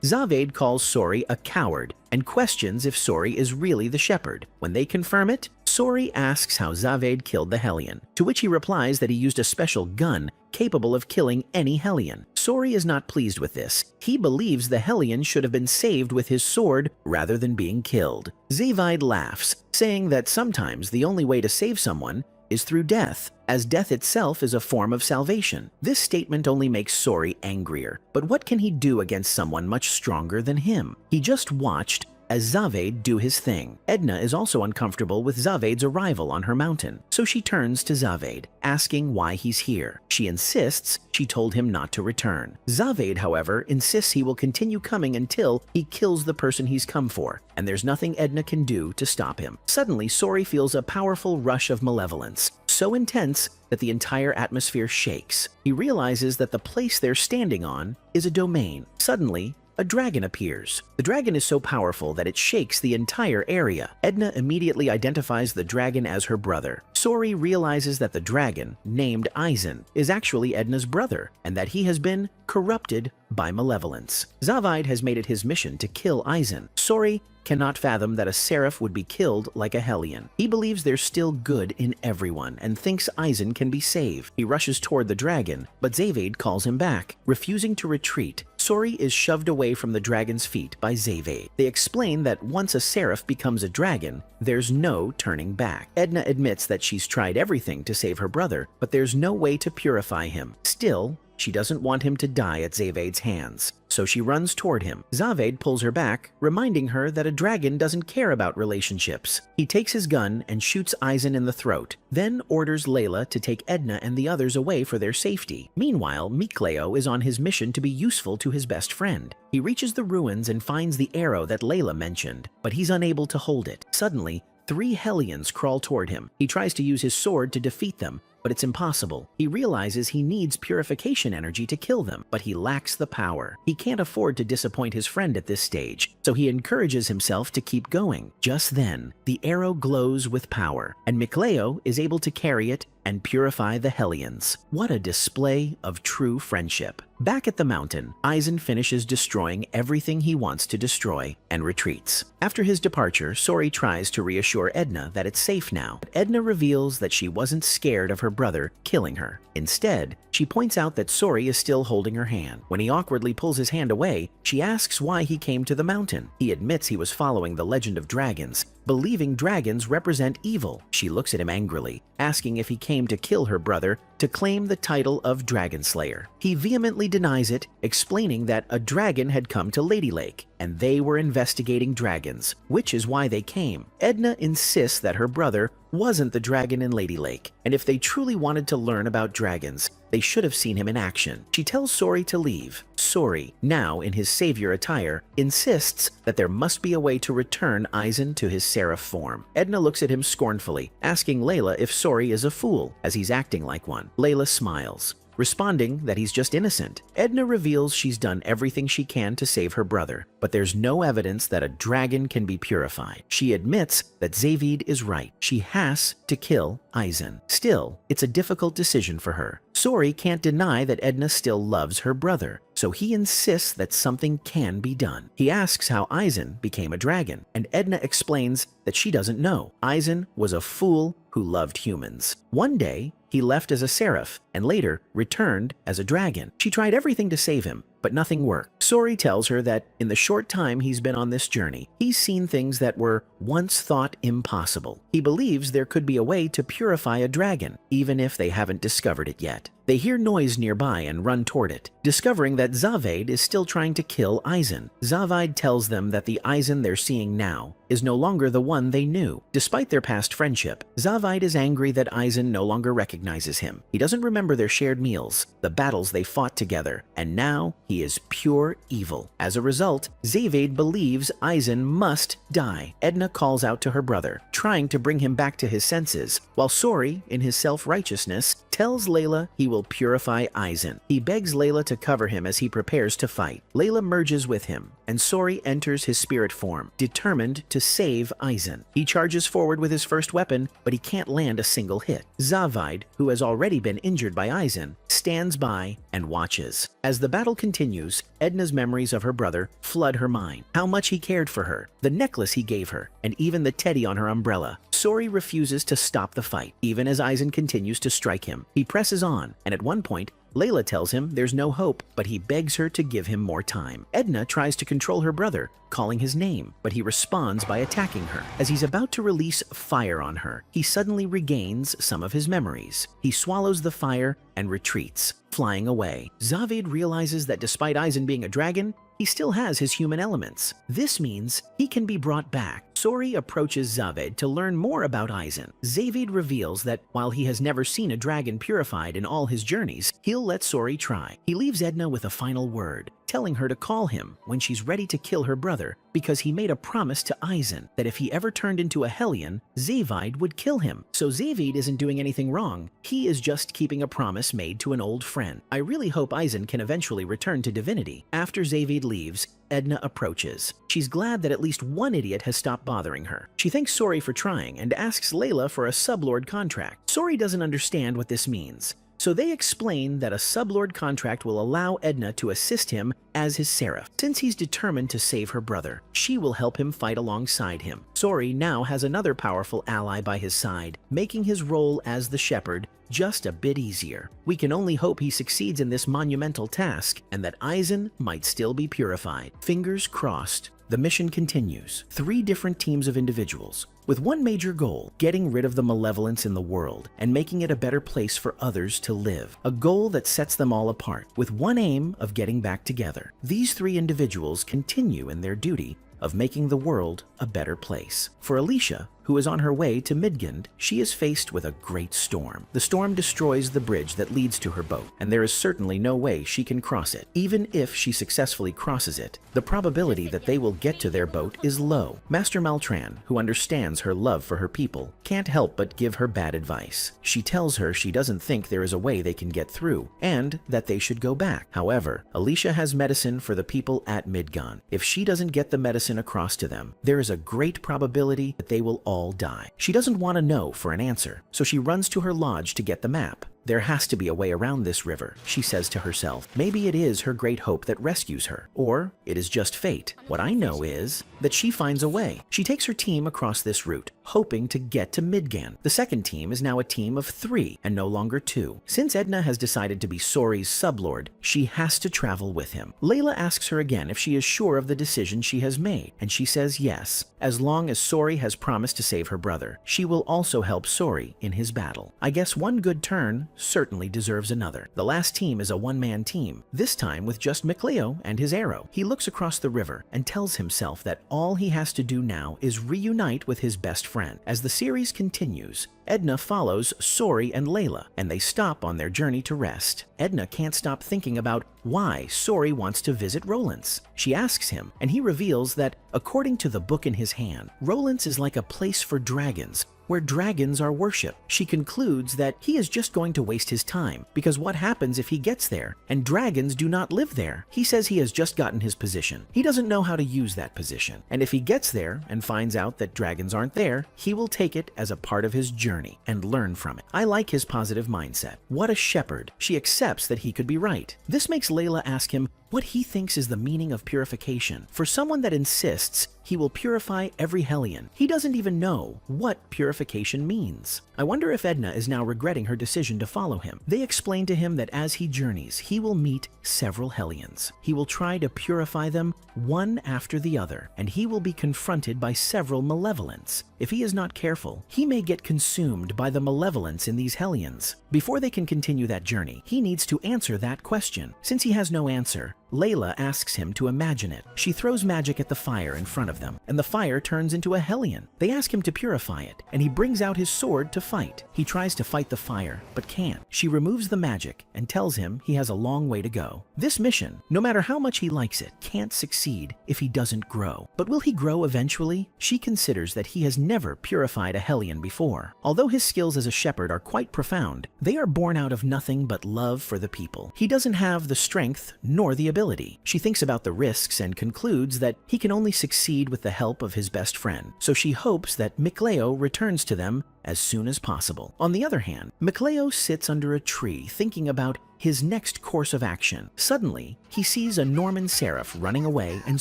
Zavade calls Sori a coward and questions if Sori is really the shepherd. When they confirm it, Sori asks how Zavade killed the Hellion, to which he replies that he used a special gun capable of killing any Hellion. Sori is not pleased with this. He believes the Hellion should have been saved with his sword rather than being killed. Zavade laughs, saying that sometimes the only way to save someone is through death, as death itself is a form of salvation. This statement only makes Sori angrier, but what can he do against someone much stronger than him? He just watched as Zavade do his thing. Edna is also uncomfortable with Zavade's arrival on her mountain, so she turns to Zavade, asking why he's here. She insists she told him not to return. Zavade, however, insists he will continue coming until he kills the person he's come for, and there's nothing Edna can do to stop him. Suddenly, Sori feels a powerful rush of malevolence, so intense that the entire atmosphere shakes. He realizes that the place they're standing on is a domain. Suddenly, a dragon appears. The dragon is so powerful that it shakes the entire area. Edna immediately identifies the dragon as her brother. Sori realizes that the dragon, named Aizen, is actually Edna's brother, and that he has been corrupted by malevolence. Zavide has made it his mission to kill Aizen. Sori cannot fathom that a seraph would be killed like a Hellion. He believes there's still good in everyone and thinks Aizen can be saved. He rushes toward the dragon, but Zavade calls him back. Refusing to retreat, Sori is shoved away from the dragon's feet by Zavade. They explain that once a seraph becomes a dragon, there's no turning back. Edna admits that she's tried everything to save her brother, but there's no way to purify him. Still, she doesn't want him to die at Zavade's hands, so she runs toward him. Zavade pulls her back, reminding her that a dragon doesn't care about relationships. He takes his gun and shoots Aizen in the throat, then orders Layla to take Edna and the others away for their safety. Meanwhile, Mikleo is on his mission to be useful to his best friend. He reaches the ruins and finds the arrow that Layla mentioned, but he's unable to hold it. Suddenly, 3 Hellions crawl toward him. He tries to use his sword to defeat them, but it's impossible. He realizes he needs purification energy to kill them, but he lacks the power. He can't afford to disappoint his friend at this stage, so he encourages himself to keep going. Just then, the arrow glows with power, and Mikleo is able to carry it and purify the Hellions. What a display of true friendship. Back at the mountain, Aizen finishes destroying everything he wants to destroy and retreats. After his departure, Sori tries to reassure Edna that it's safe now, but Edna reveals that she wasn't scared of her brother killing her. Instead, she points out that Sori is still holding her hand. When he awkwardly pulls his hand away, she asks why he came to the mountain. He admits he was following the legend of dragons, believing dragons represent evil. She looks at him angrily, asking if he came to kill her brother to claim the title of Dragon Slayer. He vehemently denies it, explaining that a dragon had come to Lady Lake, and they were investigating dragons, which is why they came. Edna insists that her brother wasn't the dragon in Lady Lake, and if they truly wanted to learn about dragons, they should have seen him in action. She tells Sori to leave. Sori, now in his savior attire, insists that there must be a way to return Aizen to his seraph form. Edna looks at him scornfully, asking Layla if Sori is a fool, as he's acting like one. Layla smiles, responding that he's just innocent. Edna reveals she's done everything she can to save her brother, but there's no evidence that a dragon can be purified. She admits that Zavide is right. She has to kill Aizen. Still, it's a difficult decision for her. Sori can't deny that Edna still loves her brother, so he insists that something can be done. He asks how Aizen became a dragon, and Edna explains that she doesn't know. Aizen was a fool who loved humans. One day, he left as a seraph and later returned as a dragon. She tried everything to save him, but nothing worked. Sori tells her that in the short time he's been on this journey, he's seen things that were once thought impossible. He believes there could be a way to purify a dragon, even if they haven't discovered it yet. They hear noise nearby and run toward it, discovering that Zavade is still trying to kill Aizen. Zavade tells them that the Aizen they're seeing now is no longer the one they knew. Despite their past friendship, Zavade is angry that Aizen no longer recognizes him. He doesn't remember their shared meals, the battles they fought together, and now he is pure evil. As a result, Zavade believes Aizen must die. Edna calls out to her brother, trying to bring him back to his senses, while Sori, in his self-righteousness, tells Layla he will purify Aizen. He begs Layla to cover him as he prepares to fight. Layla merges with him, and Sori enters his spirit form, determined to save Aizen. He charges forward with his first weapon, but he can't land a single hit. Zavide, who has already been injured by Aizen, stands by and watches. As the battle continues, Edna's memories of her brother flood her mind. How much he cared for her, the necklace he gave her, and even the teddy on her umbrella. Sori refuses to stop the fight, even as Aizen continues to strike him. He presses on, and at one point, Layla tells him there's no hope, but he begs her to give him more time. Edna tries to control her brother, calling his name, but he responds by attacking her. As he's about to release fire on her, he suddenly regains some of his memories. He swallows the fire and retreats, flying away. Zavade realizes that despite Aizen being a dragon, he still has his human elements. This means he can be brought back. Sori approaches Zavade to learn more about Aizen. Zavade reveals that while he has never seen a dragon purified in all his journeys, he'll let Sori try. He leaves Edna with a final word, telling her to call him when she's ready to kill her brother because he made a promise to Aizen that if he ever turned into a Hellion, Zavide would kill him. So Zavide isn't doing anything wrong. He is just keeping a promise made to an old friend. I really hope Aizen can eventually return to divinity. After Zavide leaves, Edna approaches. She's glad that at least one idiot has stopped bothering her. She thanks Sori for trying and asks Layla for a sublord contract. Sori doesn't understand what this means, so they explain that a sublord contract will allow Edna to assist him as his seraph. Since he's determined to save her brother, she will help him fight alongside him. Sori now has another powerful ally by his side, making his role as the shepherd just a bit easier. We can only hope he succeeds in this monumental task and that Aizen might still be purified. Fingers crossed. The mission continues. 3 different teams of individuals, with one major goal: getting rid of the malevolence in the world and making it a better place for others to live. A goal that sets them all apart, with one aim of getting back together. These 3 individuals continue in their duty of making the world a better place. For Alicia, who is on her way to Midgard, she is faced with a great storm. The storm destroys the bridge that leads to her boat, and there is certainly no way she can cross it. Even if she successfully crosses it, the probability that they will get to their boat is low. Master Maltran, who understands her love for her people, can't help but give her bad advice. She tells her she doesn't think there is a way they can get through, and that they should go back. However, Alicia has medicine for the people at Midgard. If she doesn't get the medicine across to them, there is a great probability that they will all die. She doesn't want to know for an answer, so she runs to her lodge to get the map. There has to be a way around this river, she says to herself. Maybe it is her great hope that rescues her, or it is just fate. What I know is that she finds a way. She takes her team across this route, hoping to get to Midgard. The second team is now a team of 3 and no longer 2. Since Edna has decided to be Sori's sublord, she has to travel with him. Layla asks her again if she is sure of the decision she has made, and she says yes. As long as Sori has promised to save her brother, she will also help Sori in his battle. I guess one good turn certainly deserves another. The last team is a one-man team, this time with just Micleo and his arrow. He looks across the river and tells himself that all he has to do now is reunite with his best friend. As the series continues, Edna follows Sori and Layla, and they stop on their journey to rest. Edna can't stop thinking about why Sori wants to visit Rollins. She asks him, and he reveals that, according to the book in his hand, Rollins is like a place for dragons, where dragons are worshipped. She concludes that he is just going to waste his time, because what happens if he gets there and dragons do not live there? He says he has just gotten his position. He doesn't know how to use that position, and if he gets there and finds out that dragons aren't there, he will take it as a part of his journey and learn from it. I like his positive mindset. What a shepherd. She accepts that he could be right. This makes Layla ask him what he thinks is the meaning of purification. For someone that insists he will purify every Hellion, he doesn't even know what purification means. I wonder if Edna is now regretting her decision to follow him. They explain to him that as he journeys, he will meet several Hellions. He will try to purify them one after the other, and he will be confronted by several malevolents. If he is not careful, he may get consumed by the malevolence in these Hellions. Before they can continue that journey, he needs to answer that question. Since he has no answer, Layla asks him to imagine it. She throws magic at the fire in front of them, and the fire turns into a Hellion. They ask him to purify it, and he brings out his sword to fight. He tries to fight the fire, but can't. She removes the magic and tells him he has a long way to go. This mission, no matter how much he likes it, can't succeed if he doesn't grow. But will he grow eventually? She considers that he has never purified a Hellion before. Although his skills as a shepherd are quite profound, they are born out of nothing but love for the people. He doesn't have the strength nor the ability. She thinks about the risks and concludes that he can only succeed with the help of his best friend, so she hopes that Mikleo returns to them as soon as possible. On the other hand, Mikleo sits under a tree thinking about his next course of action. Suddenly, he sees a Norman seraph running away and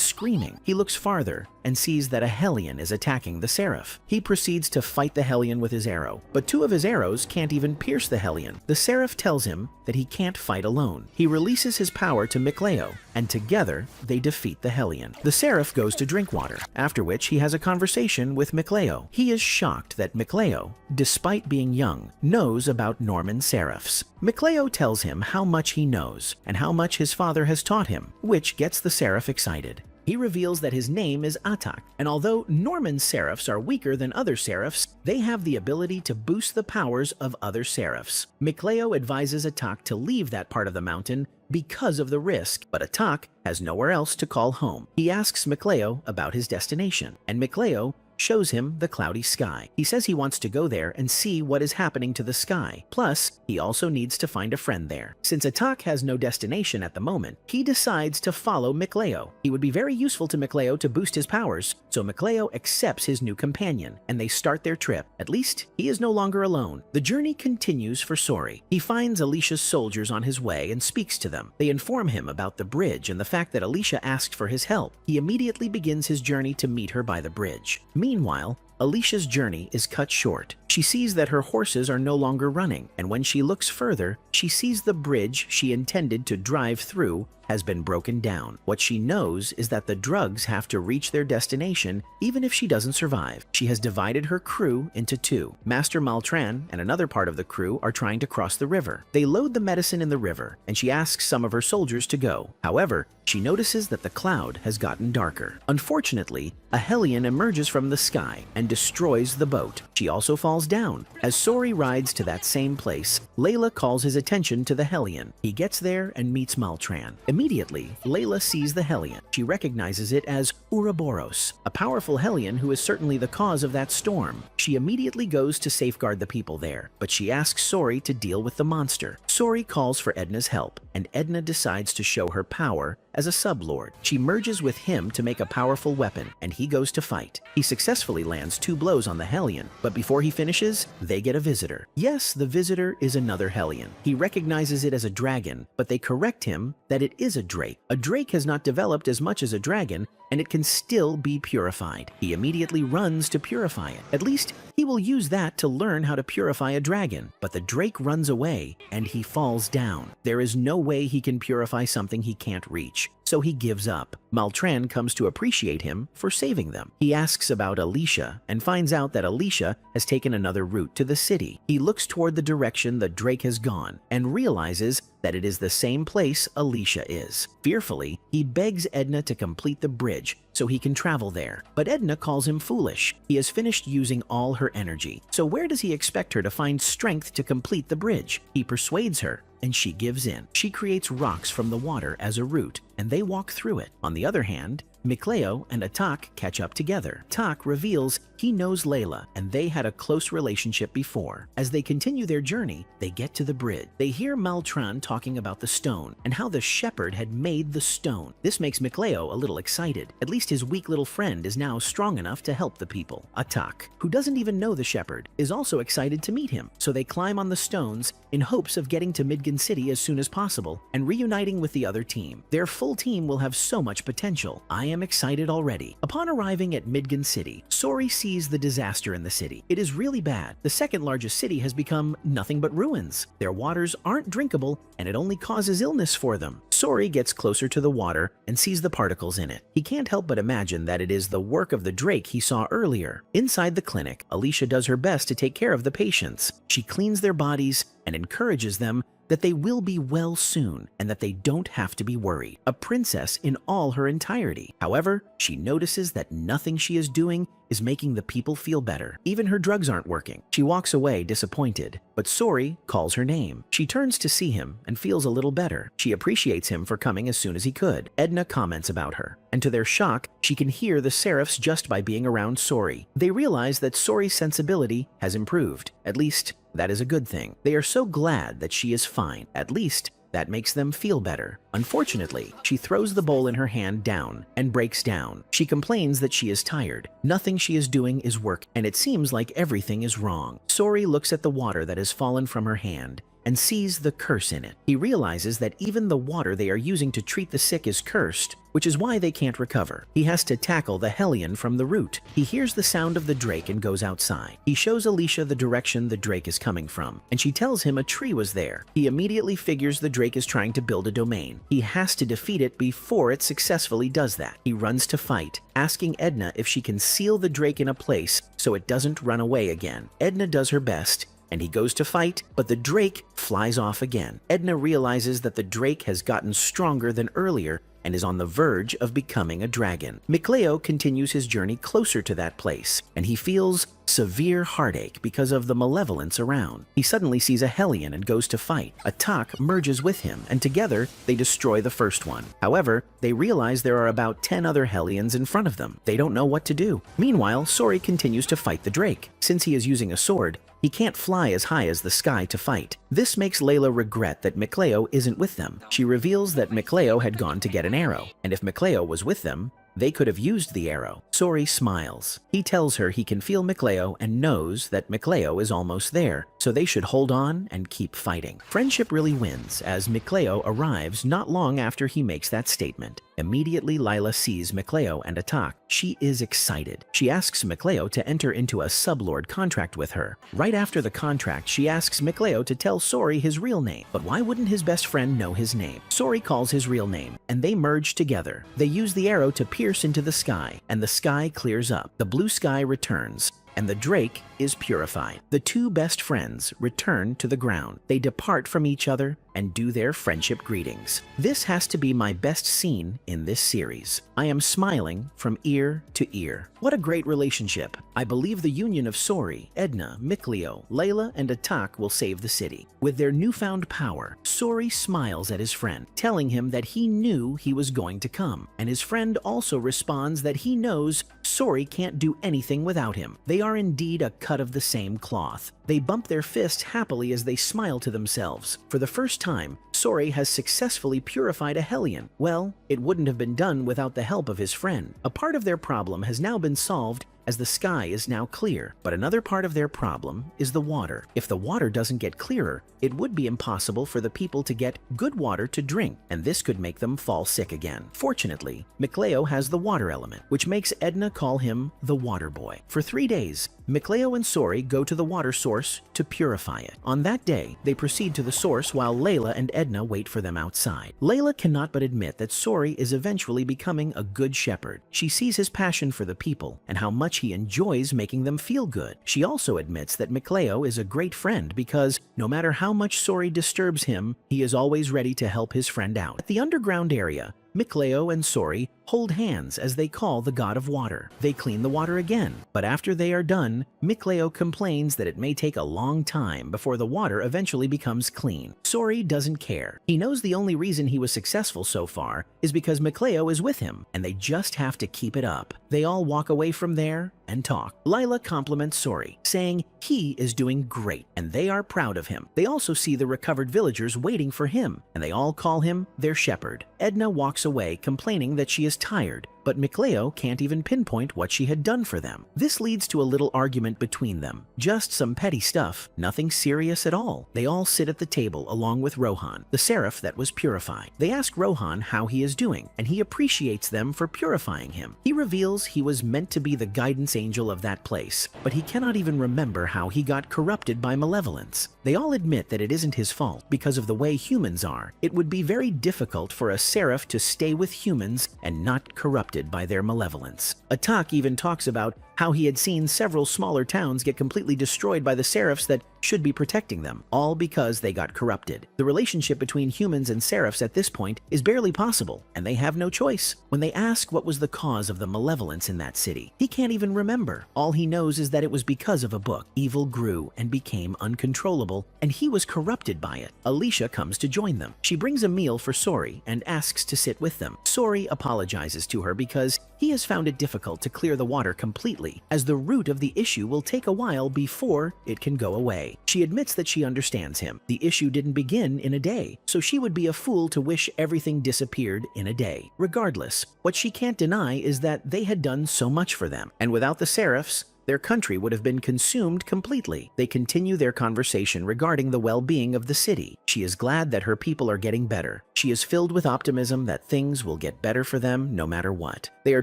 screaming. He looks farther and sees that a Hellion is attacking the seraph. He proceeds to fight the Hellion with his arrow, but two of his arrows can't even pierce the Hellion. The seraph tells him that he can't fight alone. He releases his power to Mikleo, and together they defeat the Hellion. The seraph goes to drink water, after which he has a conversation with Mikleo. He is shocked that Mikleo, despite being young, knows about Norman seraphs. Mikleo tells him how much he knows and how much his father has taught him, which gets the seraph excited. He reveals that his name is Atak, and although Norman seraphs are weaker than other seraphs, they have the ability to boost the powers of other seraphs. Mikleo advises Atak to leave that part of the mountain because of the risk, but Atak has nowhere else to call home. He asks Mikleo about his destination, and Mikleo shows him the cloudy sky. He says he wants to go there and see what is happening to the sky. Plus, he also needs to find a friend there. Since Atak has no destination at the moment, he decides to follow Mikleo. He would be very useful to Mikleo to boost his powers, so Mikleo accepts his new companion, and they start their trip. At least, he is no longer alone. The journey continues for Sori. He finds Alicia's soldiers on his way and speaks to them. They inform him about the bridge and the fact that Alicia asked for his help. He immediately begins his journey to meet her by the bridge. Meanwhile, Alicia's journey is cut short. She sees that her horses are no longer running, and when she looks further, she sees the bridge she intended to drive through has been broken down. What she knows is that the drugs have to reach their destination even if she doesn't survive. She has divided her crew into two. Master Maltran and another part of the crew are trying to cross the river. They load the medicine in the river, and she asks some of her soldiers to go. However, she notices that the cloud has gotten darker. Unfortunately, a Hellion emerges from the sky and destroys the boat. She also falls down. As Sori rides to that same place, Layla calls his attention to the Hellion. He gets there and meets Maltran. Immediately, Layla sees the Hellion. She recognizes it as Ouroboros, a powerful Hellion who is certainly the cause of that storm. She immediately goes to safeguard the people there, but she asks Sori to deal with the monster. Sori calls for Edna's help, and Edna decides to show her power as a sublord. She merges with him to make a powerful weapon, and he goes to fight. He successfully lands 2 blows on the Hellion, but before he finishes, they get a visitor. Yes, the visitor is another Hellion. He recognizes it as a dragon, but they correct him that it is a drake. A drake has not developed as much as a dragon, and it can still be purified. He immediately runs to purify it. At least, he will use that to learn how to purify a dragon. But the drake runs away, and he falls down. There is no way he can purify something he can't reach, so he gives up. Maltran comes to appreciate him for saving them. He asks about Alicia, and finds out that Alicia has taken another route to the city. He looks toward the direction the drake has gone, and realizes that it is the same place Alicia is. Fearfully, he begs Edna to complete the bridge so he can travel there. But Edna calls him foolish. He has finished using all her energy, so where does he expect her to find strength to complete the bridge? He persuades her and she gives in. She creates rocks from the water as a route, and they walk through it. On the other hand, Mikleo and Atak catch up together. Atak reveals he knows Layla, and they had a close relationship before. As they continue their journey, they get to the bridge. They hear Maltran talking about the stone and how the shepherd had made the stone. This makes Mikleo a little excited. At least his weak little friend is now strong enough to help the people. Atak, who doesn't even know the shepherd, is also excited to meet him, so they climb on the stones in hopes of getting to Midgan City as soon as possible and reuniting with the other team. Their full team will have so much potential. I am excited already. Upon arriving at Midgan City, Sori sees the disaster in the city. It is really bad. The second largest city has become nothing but ruins. Their waters aren't drinkable, and it only causes illness for them. Sori gets closer to the water and sees the particles in it. He can't help but imagine that it is the work of the drake he saw earlier. Inside the clinic, Alicia does her best to take care of the patients. She cleans their bodies and encourages them that they will be well soon and that they don't have to be worried. A princess in all her entirety. However, she notices that nothing she is doing is making the people feel better. Even her drugs aren't working. She walks away disappointed, but Sori calls her name. She turns to see him and feels a little better. She appreciates him for coming as soon as he could. Edna comments about her, and to their shock, she can hear the Seraphs just by being around Sori. They realize that Sori's sensibility has improved. At least, that is a good thing. They are so glad that she is fine. At least, that makes them feel better. Unfortunately, she throws the bowl in her hand down and breaks down. She complains that she is tired. Nothing she is doing is work, and it seems like everything is wrong. Sori looks at the water that has fallen from her hand and sees the curse in it. He realizes that even the water they are using to treat the sick is cursed, which is why they can't recover. He has to tackle the Hellion from the root. He hears the sound of the drake and goes outside. He shows Alicia the direction the drake is coming from, and she tells him a tree was there. He immediately figures the drake is trying to build a domain. He has to defeat it before it successfully does that. He runs to fight, asking Edna if she can seal the drake in a place so it doesn't run away again. Edna does her best, and he goes to fight, but the drake flies off again. Edna realizes that the drake has gotten stronger than earlier and is on the verge of becoming a dragon. Mikleo continues his journey closer to that place, and he feels severe heartache because of the malevolence around. He suddenly sees a Hellion and goes to fight. Atak merges with him, and together they destroy the first one. However, they realize there are about 10 other Hellions in front of them. They don't know what to do. Meanwhile, Sori continues to fight the drake. Since he is using a sword, he can't fly as high as the sky to fight. This makes Layla regret that Mikleo isn't with them. She reveals that Mikleo had gone to get an arrow, and if Mikleo was with them, they could have used the arrow. Sori smiles. He tells her he can feel Mikleo and knows that Mikleo is almost there, so they should hold on and keep fighting. Friendship really wins as Mikleo arrives not long after he makes that statement. Immediately, Lila sees Mikleo and Atak. She is excited. She asks Mikleo to enter into a sublord contract with her. Right after the contract, she asks Mikleo to tell Sori his real name. But why wouldn't his best friend know his name? Sori calls his real name, and they merge together. They use the arrow to pierce into the sky, and the sky clears up. The blue sky returns, and the drake is purified. The two best friends return to the ground. They depart from each other and do their friendship greetings. This has to be my best scene in this series. I am smiling from ear to ear. What a great relationship. I believe the union of Sori, Edna, Mikleo, Layla, and Atak will save the city. With their newfound power, Sori smiles at his friend, telling him that he knew he was going to come, and his friend also responds that he knows Sori can't do anything without him. They are indeed a cut of the same cloth. They bump their fists happily as they smile to themselves. For the first time, Sori has successfully purified a Hellion. Well, it wouldn't have been done without the help of his friend. A part of their problem has now been solved as the sky is now clear, but another part of their problem is the water. If the water doesn't get clearer, it would be impossible for the people to get good water to drink, and this could make them fall sick again. Fortunately, Mikleo has the water element, which makes Edna call him the Water Boy. For 3 days, Mikleo and Sori go to the water source to purify it. On that day, they proceed to the source while Layla and Edna wait for them outside. Layla cannot but admit that Sori is eventually becoming a good shepherd. She sees his passion for the people and how much he enjoys making them feel good. She also admits that Mikleo is a great friend because no matter how much Sori disturbs him, he is always ready to help his friend out. At the underground area, Mikleo and Sori hold hands as they call the god of water. They clean the water again, but after they are done, Mikleo complains that it may take a long time before the water eventually becomes clean. Sori doesn't care. He knows the only reason he was successful so far is because Mikleo is with him, and they just have to keep it up. They all walk away from there and talk. Lila compliments Sori, saying he is doing great, and they are proud of him. They also see the recovered villagers waiting for him, and they all call him their shepherd. Edna walks away complaining that she is tired, but Mikleo can't even pinpoint what she had done for them. This leads to a little argument between them. Just some petty stuff, nothing serious at all. They all sit at the table along with Rohan, the seraph that was purified. They ask Rohan how he is doing, and he appreciates them for purifying him. He reveals he was meant to be the guidance angel of that place, but he cannot even remember how he got corrupted by malevolence. They all admit that it isn't his fault because of the way humans are. It would be very difficult for a seraph to stay with humans and not corrupted by their malevolence. Atak even talks about how he had seen several smaller towns get completely destroyed by the seraphs that should be protecting them, all because they got corrupted. The relationship between humans and seraphs at this point is barely possible, and they have no choice. When they ask what was the cause of the malevolence in that city, he can't even remember. All he knows is that it was because of a book. Evil grew and became uncontrollable, and he was corrupted by it. Alicia comes to join them. She brings a meal for Sori and asks to sit with them. Sori apologizes to her because he has found it difficult to clear the water completely, as the root of the issue will take a while before it can go away. She admits that she understands him. The issue didn't begin in a day, so she would be a fool to wish everything disappeared in a day. Regardless, what she can't deny is that they had done so much for them, and without the seraphs, their country would have been consumed completely. They continue their conversation regarding the well-being of the city. She is glad that her people are getting better. She is filled with optimism that things will get better for them no matter what. They are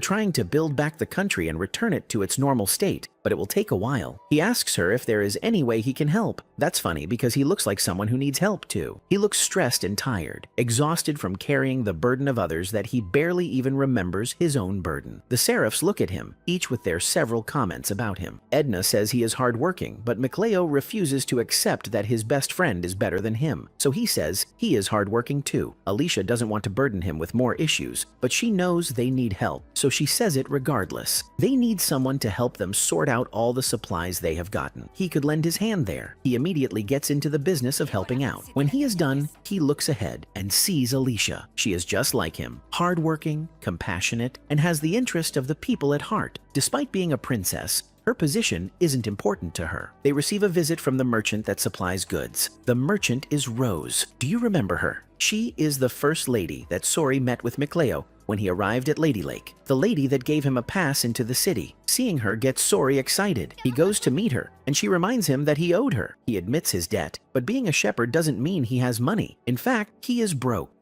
trying to build back the country and return it to its normal state, but it will take a while. He asks her if there is any way he can help. That's funny because he looks like someone who needs help too. He looks stressed and tired, exhausted from carrying the burden of others that he barely even remembers his own burden. The seraphs look at him, each with their several comments about him. Edna says he is hardworking, but Mikleo refuses to accept that his best friend is better than him, so he says he is hardworking too. Alicia doesn't want to burden him with more issues, but she knows they need help, so she says it regardless. They need someone to help them sort out all the supplies they have gotten. He could lend his hand there. He immediately gets into the business of helping out. When he is done, he looks ahead and sees Alicia. She is just like him, hardworking, compassionate, and has the interest of the people at heart. Despite being a princess, her position isn't important to her. They receive a visit from the merchant that supplies goods. The merchant is Rose. Do you remember her? She is the first lady that Sori met with Mikleo when he arrived at Lady Lake, the lady that gave him a pass into the city. Seeing her gets Sori excited. He goes to meet her, and she reminds him that he owed her. He admits his debt, but being a shepherd doesn't mean he has money. In fact, he is broke.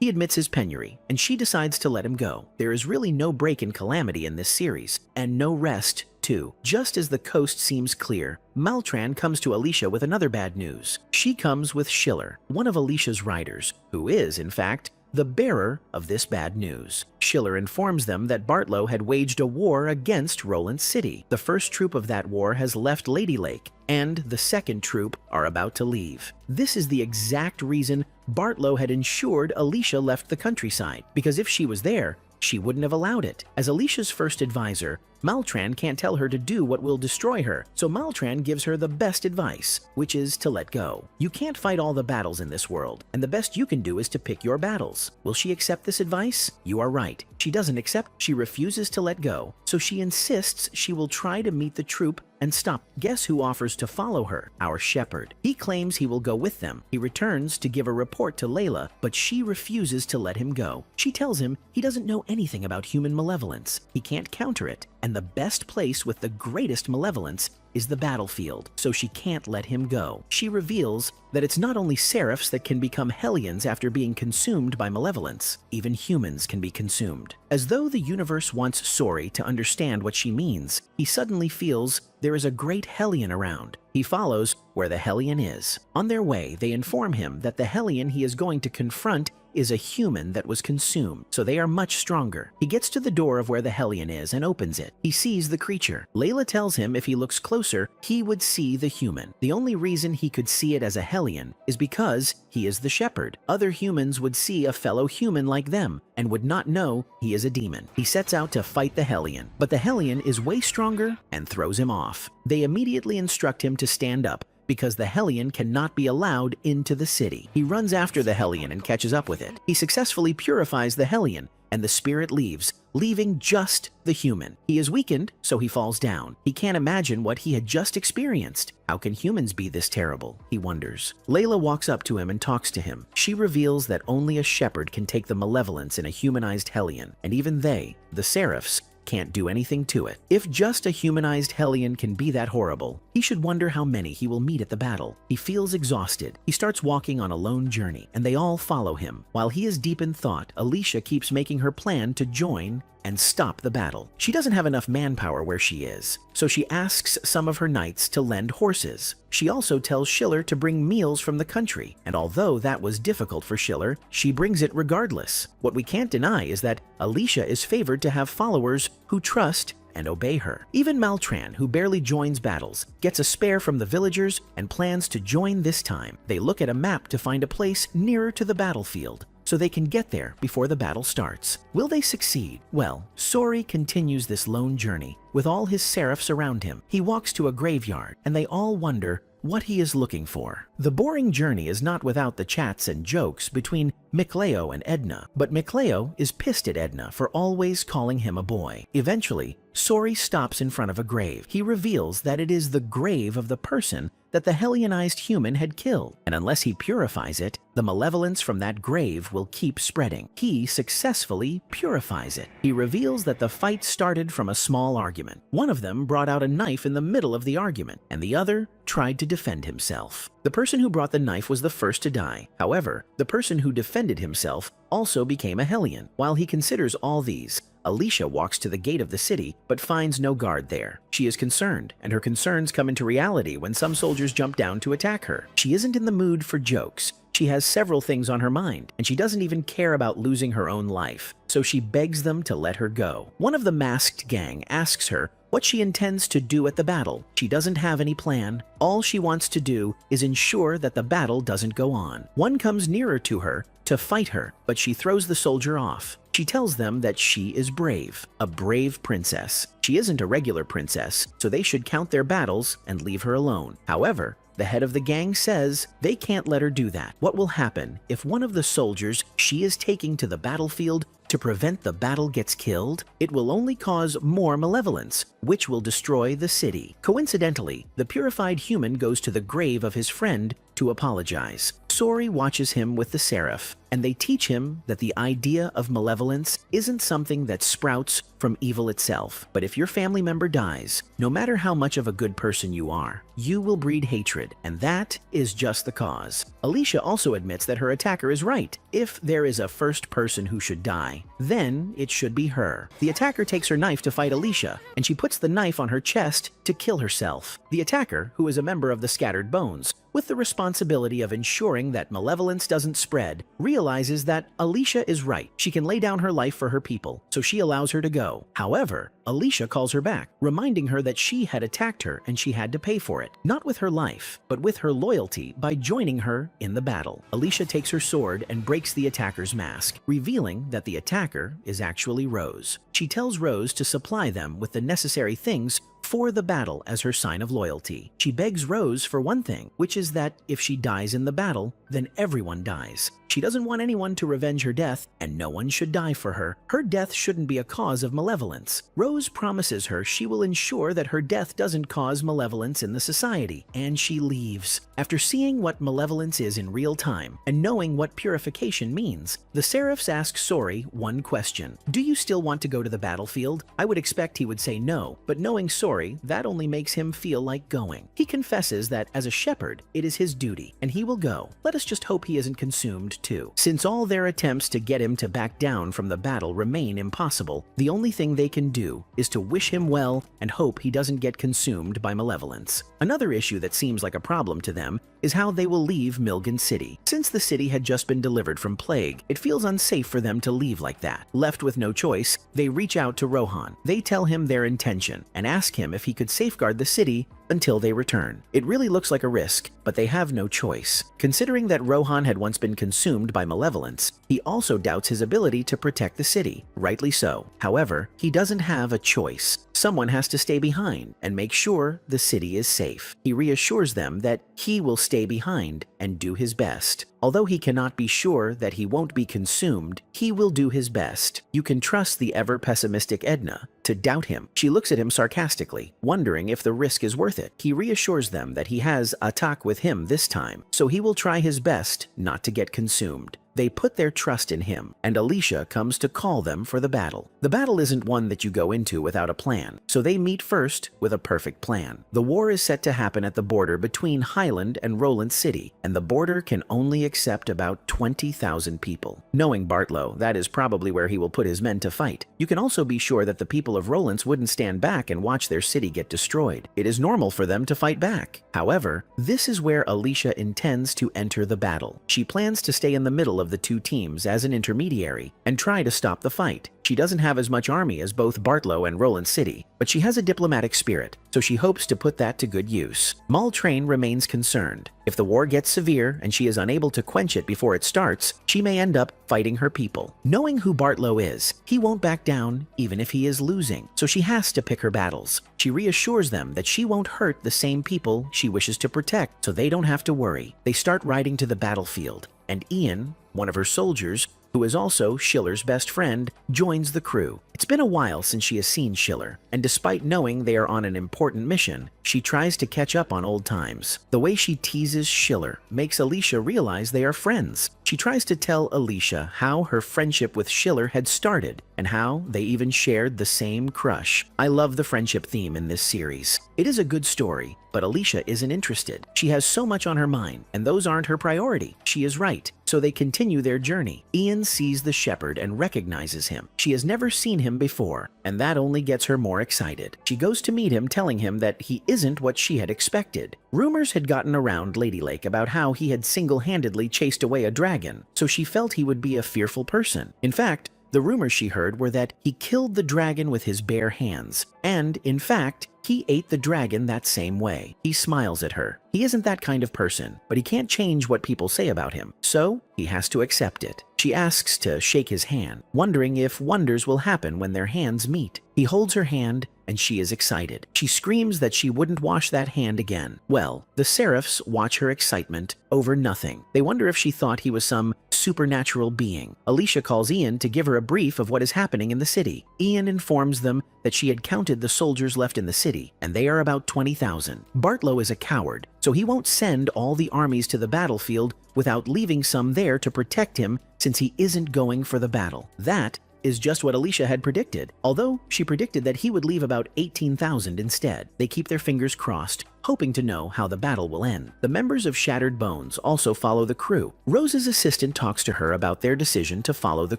He admits his penury, and she decides to let him go. There is really no break in calamity in this series, and no rest, too. Just as the coast seems clear, Maltran comes to Alicia with another bad news. She comes with Schiller, one of Alicia's riders, who is, in fact, the bearer of this bad news. Schiller informs them that Bartlow had waged a war against Roland City. The first troop of that war has left Lady Lake, and the second troop are about to leave. This is the exact reason Bartlow had ensured Alicia left the countryside, because if she was there, she wouldn't have allowed it. As Alicia's first advisor, Maltran can't tell her to do what will destroy her, so Maltran gives her the best advice, which is to let go. You can't fight all the battles in this world, and the best you can do is to pick your battles. Will she accept this advice? You are right. She doesn't accept. She refuses to let go, so she insists she will try to meet the troop and stop. Guess who offers to follow her? Our shepherd. He claims he will go with them. He returns to give a report to Layla, but she refuses to let him go. She tells him he doesn't know anything about human malevolence. He can't counter it, and the best place with the greatest malevolence is the battlefield, so she can't let him go. She reveals that it's not only seraphs that can become hellions after being consumed by malevolence. Even humans can be consumed. As though the universe wants Sori to understand what she means, he suddenly feels there is a great hellion around. He follows where the Hellion is. On their way, they inform him that the Hellion he is going to confront is a human that was consumed, so they are much stronger. He gets to the door of where the Hellion is and opens it. He sees the creature. Layla tells him if he looks closer, he would see the human. The only reason he could see it as a Hellion is because he is the shepherd. Other humans would see a fellow human like them and would not know he is a demon. He sets out to fight the Hellion, but the Hellion is way stronger and throws him off. They immediately instruct him to stand up, because the Hellion cannot be allowed into the city. He runs after the Hellion and catches up with it. He successfully purifies the Hellion, and the spirit leaves, leaving just the human. He is weakened, so he falls down. He can't imagine what he had just experienced. How can humans be this terrible? He wonders. Layla walks up to him and talks to him. She reveals that only a shepherd can take the malevolence in a humanized Hellion, and even they, the Seraphs, can't do anything to it. If just a humanized Hellion can be that horrible, he should wonder how many he will meet at the battle. He feels exhausted. He starts walking on a lone journey, and they all follow him. While he is deep in thought, Alicia keeps making her plan to join and stop the battle. She doesn't have enough manpower where she is, so she asks some of her knights to lend horses. She also tells Schiller to bring meals from the country, and although that was difficult for Schiller, she brings it regardless. What we can't deny is that Alicia is favored to have followers who trust and obey her. Even Maltran, who barely joins battles, gets a spare from the villagers and plans to join this time. They look at a map to find a place nearer to the battlefield, so they can get there before the battle starts. Will they succeed? Well, Sori continues this lone journey with all his seraphs around him. He walks to a graveyard, and they all wonder what he is looking for. The boring journey is not without the chats and jokes between Mikleo and Edna, but Mikleo is pissed at Edna for always calling him a boy. Eventually, Sori stops in front of a grave. He reveals that it is the grave of the person that the Hellionized human had killed, and unless he purifies it, the malevolence from that grave will keep spreading. He successfully purifies it. He reveals that the fight started from a small argument. One of them brought out a knife in the middle of the argument, and the other tried to defend himself. The person who brought the knife was the first to die. However, the person who defended himself also became a Hellion. While he considers all these, Alicia walks to the gate of the city but finds no guard there. She is concerned, and her concerns come into reality when some soldiers jump down to attack her. She isn't in the mood for jokes. She has several things on her mind, and she doesn't even care about losing her own life, so she begs them to let her go. One of the masked gang asks her what she intends to do at the battle. She doesn't have any plan. All she wants to do is ensure that the battle doesn't go on. One comes nearer to her to fight her, but she throws the soldier off. She tells them that she is brave, a brave princess. She isn't a regular princess, so they should count their battles and leave her alone. However, the head of the gang says they can't let her do that. What will happen if one of the soldiers she is taking to the battlefield to prevent the battle gets killed? It will only cause more malevolence, which will destroy the city. Coincidentally, the purified human goes to the grave of his friend to apologize. Sori watches him with the seraph, and they teach him that the idea of malevolence isn't something that sprouts from evil itself. But if your family member dies, no matter how much of a good person you are, you will breed hatred, and that is just the cause. Alicia also admits that her attacker is right. If there is a first person who should die, then it should be her. The attacker takes her knife to fight Alicia, and she puts the knife on her chest to kill herself. The attacker, who is a member of the Scattered Bones, with the responsibility of ensuring that malevolence doesn't spread, realizes that Alicia is right. She can lay down her life for her people, so she allows her to go. However, Alicia calls her back, reminding her that she had attacked her and she had to pay for it, not with her life, but with her loyalty by joining her in the battle. Alicia takes her sword and breaks the attacker's mask, revealing that the attacker is actually Rose. She tells Rose to supply them with the necessary things for the battle as her sign of loyalty. She begs Rose for one thing, which is that if she dies in the battle, then everyone dies. She doesn't want anyone to revenge her death, and no one should die for her. Her death shouldn't be a cause of malevolence. Rose promises her she will ensure that her death doesn't cause malevolence in the society, and she leaves. After seeing what malevolence is in real time, and knowing what purification means, the Seraphs ask Sori one question. Do you still want to go to the battlefield? I would expect he would say no, but knowing Sori, that only makes him feel like going. He confesses that as a shepherd, it is his duty, and he will go. Let us let's just hope he isn't consumed too. Since all their attempts to get him to back down from the battle remain impossible, the only thing they can do is to wish him well and hope he doesn't get consumed by malevolence. Another issue that seems like a problem to them is how they will leave Milgan City. Since the city had just been delivered from plague, it feels unsafe for them to leave like that. Left with no choice, they reach out to Rohan. They tell him their intention and ask him if he could safeguard the city until they return. It really looks like a risk, but they have no choice. Considering that Rohan had once been consumed by malevolence, he also doubts his ability to protect the city. Rightly so. However, he doesn't have a choice. Someone has to stay behind and make sure the city is safe. He reassures them that he will stay behind and do his best. Although he cannot be sure that he won't be consumed, he will do his best. You can trust the ever-pessimistic Edna to doubt him. She looks at him sarcastically, wondering if the risk is worth it. He reassures them that he has Atak with him this time, so he will try his best not to get consumed. They put their trust in him, and Alicia comes to call them for the battle. The battle isn't one that you go into without a plan, so they meet first with a perfect plan. The war is set to happen at the border between Highland and Roland City, and the border can only accept about 20,000 people. Knowing Bartlow, that is probably where he will put his men to fight. You can also be sure that the people of Rollins wouldn't stand back and watch their city get destroyed. It is normal for them to fight back. However, this is where Alicia intends to enter the battle. She plans to stay in the middle of the two teams as an intermediary and try to stop the fight. She doesn't have as much army as both Bartlow and Roland City, but she has a diplomatic spirit, so she hopes to put that to good use. Maltrain remains concerned. If the war gets severe and she is unable to quench it before it starts, she may end up fighting her people. Knowing who Bartlow is, he won't back down even if he is losing, so she has to pick her battles. She reassures them that she won't hurt the same people she wishes to protect, so they don't have to worry. They start riding to the battlefield, and Ian, one of her soldiers, who is also Schiller's best friend, joins the crew. It's been a while since she has seen Schiller, and despite knowing they are on an important mission, she tries to catch up on old times. The way she teases Schiller makes Alicia realize they are friends. She tries to tell Alicia how her friendship with Schiller had started, and how they even shared the same crush. I love the friendship theme in this series. It is a good story, but Alicia isn't interested. She has so much on her mind, and those aren't her priority. She is right. So they continue their journey. Ian sees the shepherd and recognizes him. She has never seen him before, and that only gets her more excited. She goes to meet him, telling him that he isn't what she had expected. Rumors had gotten around Lady Lake about how he had single-handedly chased away a dragon, so she felt he would be a fearful person. In fact, the rumors she heard were that he killed the dragon with his bare hands, and, in fact, he ate the dragon that same way. He smiles at her. He isn't that kind of person, but he can't change what people say about him, so he has to accept it. She asks to shake his hand, wondering if wonders will happen when their hands meet. He holds her hand, and she is excited. She screams that she wouldn't wash that hand again. Well, the Seraphs watch her excitement over nothing. They wonder if she thought he was some supernatural being. Alicia calls Ian to give her a brief of what is happening in the city. Ian informs them that she had counted the soldiers left in the city, and they are about 20,000. Bartlow is a coward, so he won't send all the armies to the battlefield without leaving some there to protect him, since he isn't going for the battle. That is just what Alicia had predicted, although she predicted that he would leave about 18,000 instead. They keep their fingers crossed, hoping to know how the battle will end. The members of Shattered Bones also follow the crew. Rose's assistant talks to her about their decision to follow the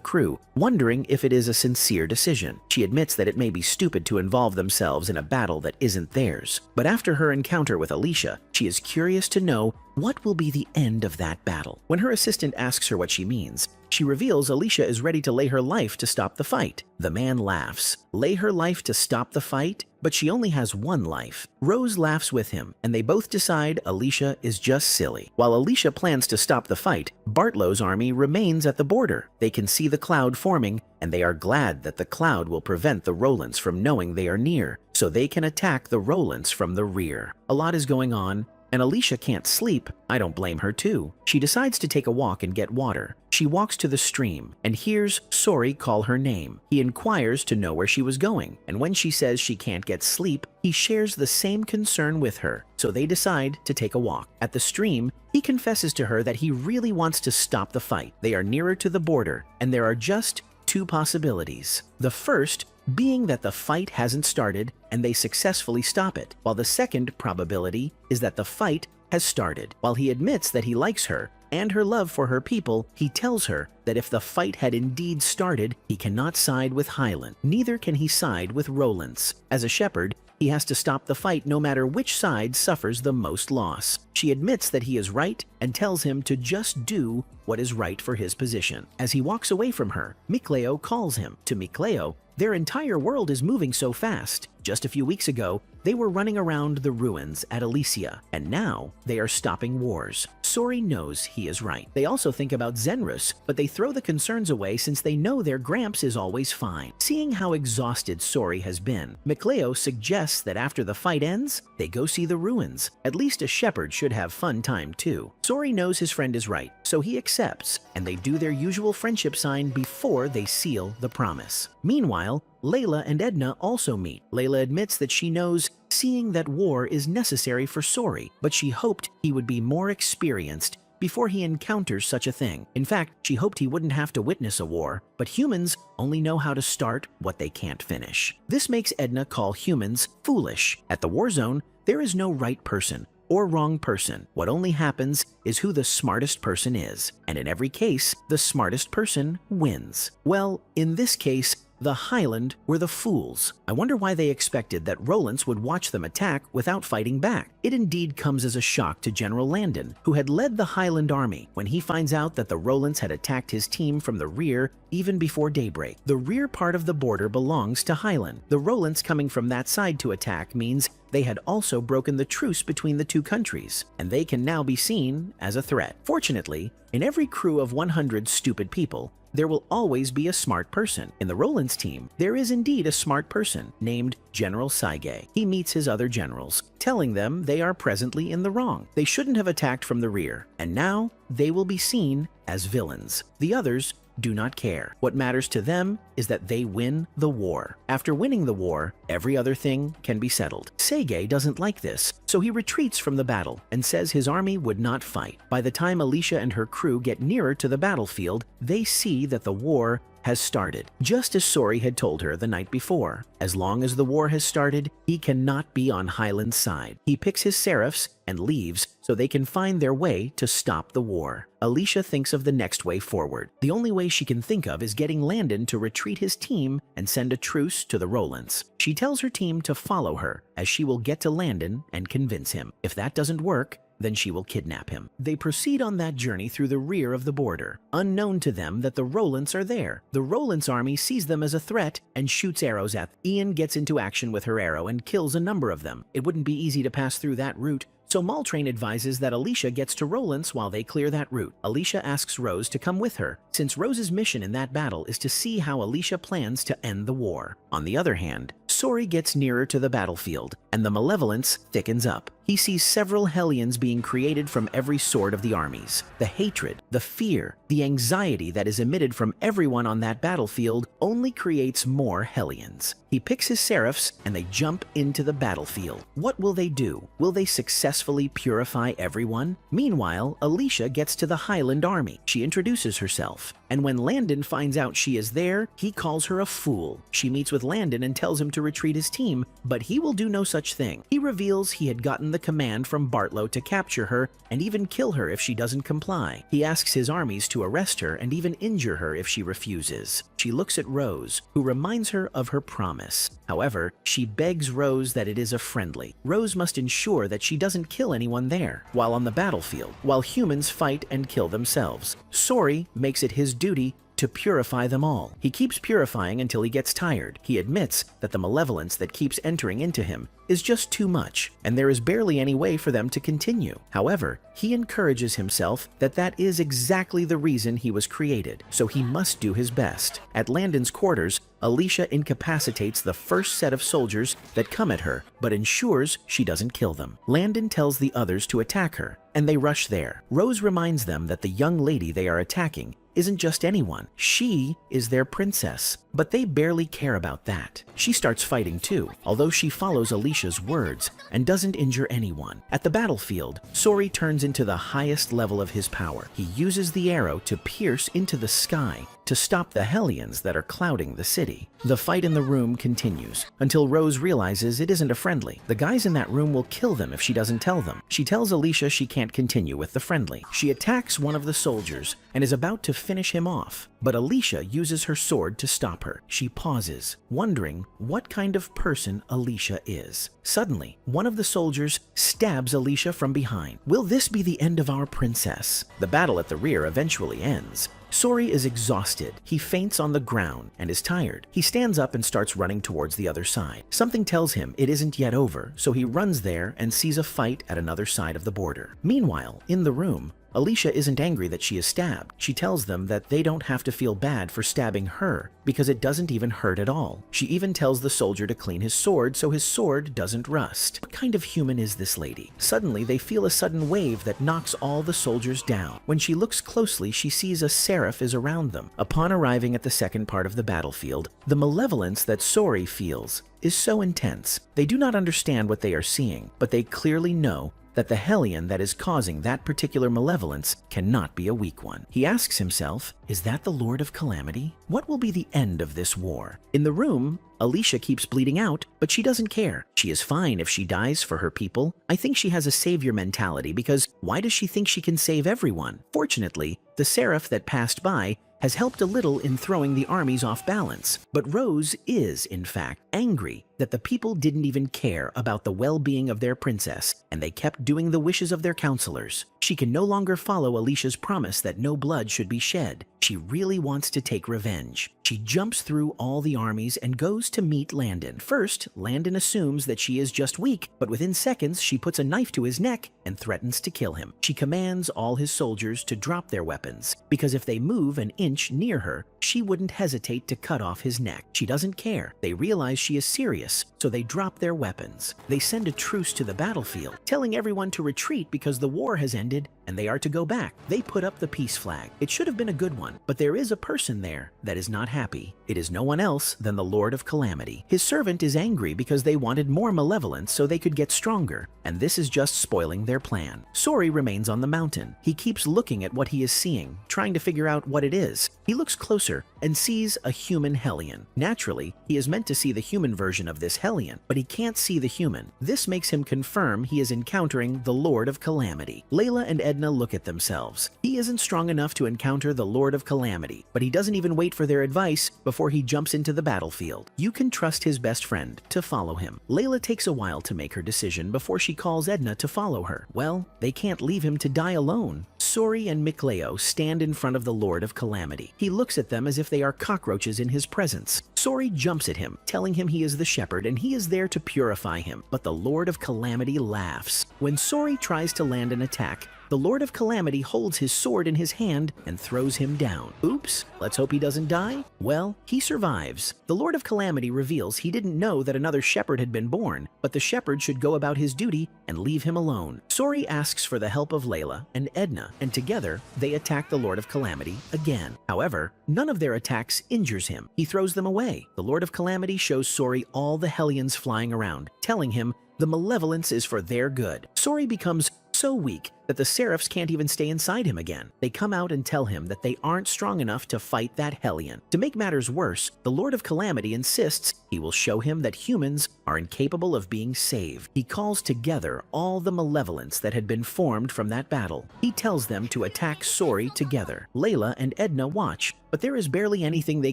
crew, wondering if it is a sincere decision. She admits that it may be stupid to involve themselves in a battle that isn't theirs. But after her encounter with Alicia, she is curious to know what will be the end of that battle. When her assistant asks her what she means, she reveals Alicia is ready to lay her life to stop the fight. The man laughs. Lay her life to stop the fight? But she only has one life. Rose laughs with him, and they both decide Alicia is just silly. While Alicia plans to stop the fight, Bartlow's army remains at the border. They can see the cloud forming, and they are glad that the cloud will prevent the Rollants from knowing they are near, so they can attack the Rollants from the rear. A lot is going on, and Alicia can't sleep. I don't blame her too. She decides to take a walk and get water. She walks to the stream and hears Sori call her name. He inquires to know where she was going, and when she says she can't get sleep, he shares the same concern with her, so they decide to take a walk. At the stream, he confesses to her that he really wants to stop the fight. They are nearer to the border, and there are just two possibilities. The first being that the fight hasn't started and they successfully stop it, while the second probability is that the fight has started. While he admits that he likes her and her love for her people, he tells her that if the fight had indeed started, he cannot side with Highland. Neither can he side with Rowlands. As a shepherd, he has to stop the fight no matter which side suffers the most loss. She admits that he is right and tells him to just do what is right for his position. As he walks away from her, Mikleo calls him. To Mikleo, their entire world is moving so fast. Just a few weeks ago, they were running around the ruins at Elysia, and now they are stopping wars. Sori knows he is right. They also think about Zenrus, but they throw the concerns away since they know their Gramps is always fine. Seeing how exhausted Sori has been, Mikleo suggests that after the fight ends, they go see the ruins. At least a shepherd should have fun time too. Sori knows his friend is right, so he accepts, and they do their usual friendship sign before they seal the promise. Meanwhile, Layla and Edna also meet. Layla admits that she knows seeing that war is necessary for Sori, but she hoped he would be more experienced before he encounters such a thing. In fact, she hoped he wouldn't have to witness a war, but humans only know how to start what they can't finish. This makes Edna call humans foolish. At the war zone, there is no right person or wrong person. What only happens is who the smartest person is, and in every case, the smartest person wins. Well, in this case, the Highland were the fools. I wonder why they expected that Rowlands would watch them attack without fighting back. It indeed comes as a shock to General Landon, who had led the Highland army, when he finds out that the Rowlands had attacked his team from the rear even before daybreak. The rear part of the border belongs to Highland. The Rowlands coming from that side to attack means they had also broken the truce between the two countries, and they can now be seen as a threat. Fortunately, in every crew of 100 stupid people, there will always be a smart person. In the Rowlands team, there is indeed a smart person named General Saige. He meets his other generals, telling them they are presently in the wrong. They shouldn't have attacked from the rear, and now they will be seen as villains. The others do not care. What matters to them is that they win the war. After winning the war, every other thing can be settled. Saige doesn't like this, so he retreats from the battle and says his army would not fight. By the time Alicia and her crew get nearer to the battlefield, they see that the war has started, just as Sori had told her the night before. As long as the war has started, he cannot be on Highland's side. He picks his seraphs and leaves so they can find their way to stop the war. Alicia thinks of the next way forward. The only way she can think of is getting Landon to retreat his team and send a truce to the Rowlands. She tells her team to follow her, as she will get to Landon and convince him. If that doesn't work, then she will kidnap him. They proceed on that journey through the rear of the border, unknown to them that the Rowlands are there. The Rowlands army sees them as a threat and shoots arrows at them. Ian gets into action with her arrow and kills a number of them. It wouldn't be easy to pass through that route, so Maltrain advises that Alicia gets to Rowlands while they clear that route. Alicia asks Rose to come with her, since Rose's mission in that battle is to see how Alicia plans to end the war. On the other hand, Sori gets nearer to the battlefield, and the malevolence thickens up. He sees several Hellions being created from every sword of the armies. The hatred, the fear, the anxiety that is emitted from everyone on that battlefield only creates more Hellions. He picks his seraphs and they jump into the battlefield. What will they do? Will they successfully purify everyone? Meanwhile, Alicia gets to the Highland army. She introduces herself, and when Landon finds out she is there, he calls her a fool. She meets with Landon and tells him to retreat his team, but he will do no such thing. He reveals he had gotten the command from Bartlow to capture her and even kill her if she doesn't comply. He asks his armies to arrest her and even injure her if she refuses. She looks at Rose, who reminds her of her promise. However, she begs Rose that it is a friendly. Rose must ensure that she doesn't kill anyone there while on the battlefield, while humans fight and kill themselves. Sori makes it his duty to purify them all. He keeps purifying until he gets tired. He admits that the malevolence that keeps entering into him is just too much, and there is barely any way for them to continue. However, he encourages himself that that is exactly the reason he was created, so he must do his best. At Landon's quarters, Alicia incapacitates the first set of soldiers that come at her, but ensures she doesn't kill them. Landon tells the others to attack her, and they rush there. Rose reminds them that the young lady they are attacking isn't just anyone. She is their princess. But they barely care about that. She starts fighting too, although she follows Alicia's words and doesn't injure anyone. At the battlefield, Sori turns into the highest level of his power. He uses the arrow to pierce into the sky to stop the Hellions that are clouding the city. The fight in the room continues until Rose realizes it isn't a friendly. The guys in that room will kill them if she doesn't tell them. She tells Alicia she can't continue with the friendly. She attacks one of the soldiers and is about to finish him off, but Alicia uses her sword to stop her. She pauses, wondering what kind of person Alicia is. Suddenly, one of the soldiers stabs Alicia from behind. Will this be the end of our princess? The battle at the rear eventually ends. Sori is exhausted. He faints on the ground and is tired. He stands up and starts running towards the other side. Something tells him it isn't yet over, so he runs there and sees a fight at another side of the border. Meanwhile, in the room, Alicia isn't angry that she is stabbed. She tells them that they don't have to feel bad for stabbing her because it doesn't even hurt at all. She even tells the soldier to clean his sword so his sword doesn't rust. What kind of human is this lady? Suddenly, they feel a sudden wave that knocks all the soldiers down. When she looks closely, she sees a seraph is around them. Upon arriving at the second part of the battlefield, the malevolence that Sori feels is so intense. They do not understand what they are seeing, but they clearly know that the Hellion that is causing that particular malevolence cannot be a weak one. He asks himself, is that the Lord of Calamity? What will be the end of this war? In the room, Alicia keeps bleeding out, but she doesn't care. She is fine if she dies for her people. I think she has a savior mentality because why does she think she can save everyone? Fortunately, the seraph that passed by has helped a little in throwing the armies off balance. But Rose is, in fact, angry that the people didn't even care about the well-being of their princess, and they kept doing the wishes of their counselors. She can no longer follow Alicia's promise that no blood should be shed. She really wants to take revenge. She jumps through all the armies and goes to meet Landon. First, Landon assumes that she is just weak, but within seconds she puts a knife to his neck and threatens to kill him. She commands all his soldiers to drop their weapons, because if they move an inch near her, she wouldn't hesitate to cut off his neck. She doesn't care. They realize she is serious, so they drop their weapons. They send a truce to the battlefield, telling everyone to retreat because the war has ended and they are to go back. They put up the peace flag. It should have been a good one, but there is a person there that is not happy. It is no one else than the Lord of Calamity. His servant is angry because they wanted more malevolence so they could get stronger, and this is just spoiling their plan. Sori remains on the mountain. He keeps looking at what he is seeing, trying to figure out what it is. He looks closer and sees a human Hellion. Naturally, he is meant to see the human version of this Hellion, but he can't see the human. This makes him confirm he is encountering the Lord of Calamity. Layla and Edna look at themselves. He isn't strong enough to encounter the Lord of Calamity, but he doesn't even wait for their advice before he jumps into the battlefield. You can trust his best friend to follow him. Layla takes a while to make her decision before she calls Edna to follow her. Well, they can't leave him to die alone. Sori and Mikleo stand in front of the Lord of Calamity. He looks at them as if they are cockroaches in his presence. Sori jumps at him, telling him he is the shepherd and he is there to purify him, but the Lord of Calamity laughs. When Sori tries to land an attack, the Lord of Calamity holds his sword in his hand and throws him down. Oops, let's hope he doesn't die. Well, he survives. The Lord of Calamity reveals he didn't know that another shepherd had been born, but the shepherd should go about his duty and leave him alone. Sori asks for the help of Layla and Edna, and together they attack the Lord of Calamity again. However, none of their attacks injures him. He throws them away. The Lord of Calamity shows Sori all the Hellions flying around, telling him the malevolence is for their good. Sori becomes so weak that the Seraphs can't even stay inside him again. They come out and tell him that they aren't strong enough to fight that Hellion. To make matters worse, the Lord of Calamity insists he will show him that humans are incapable of being saved. He calls together all the malevolence that had been formed from that battle. He tells them to attack Sori together. Layla and Edna watch, but there is barely anything they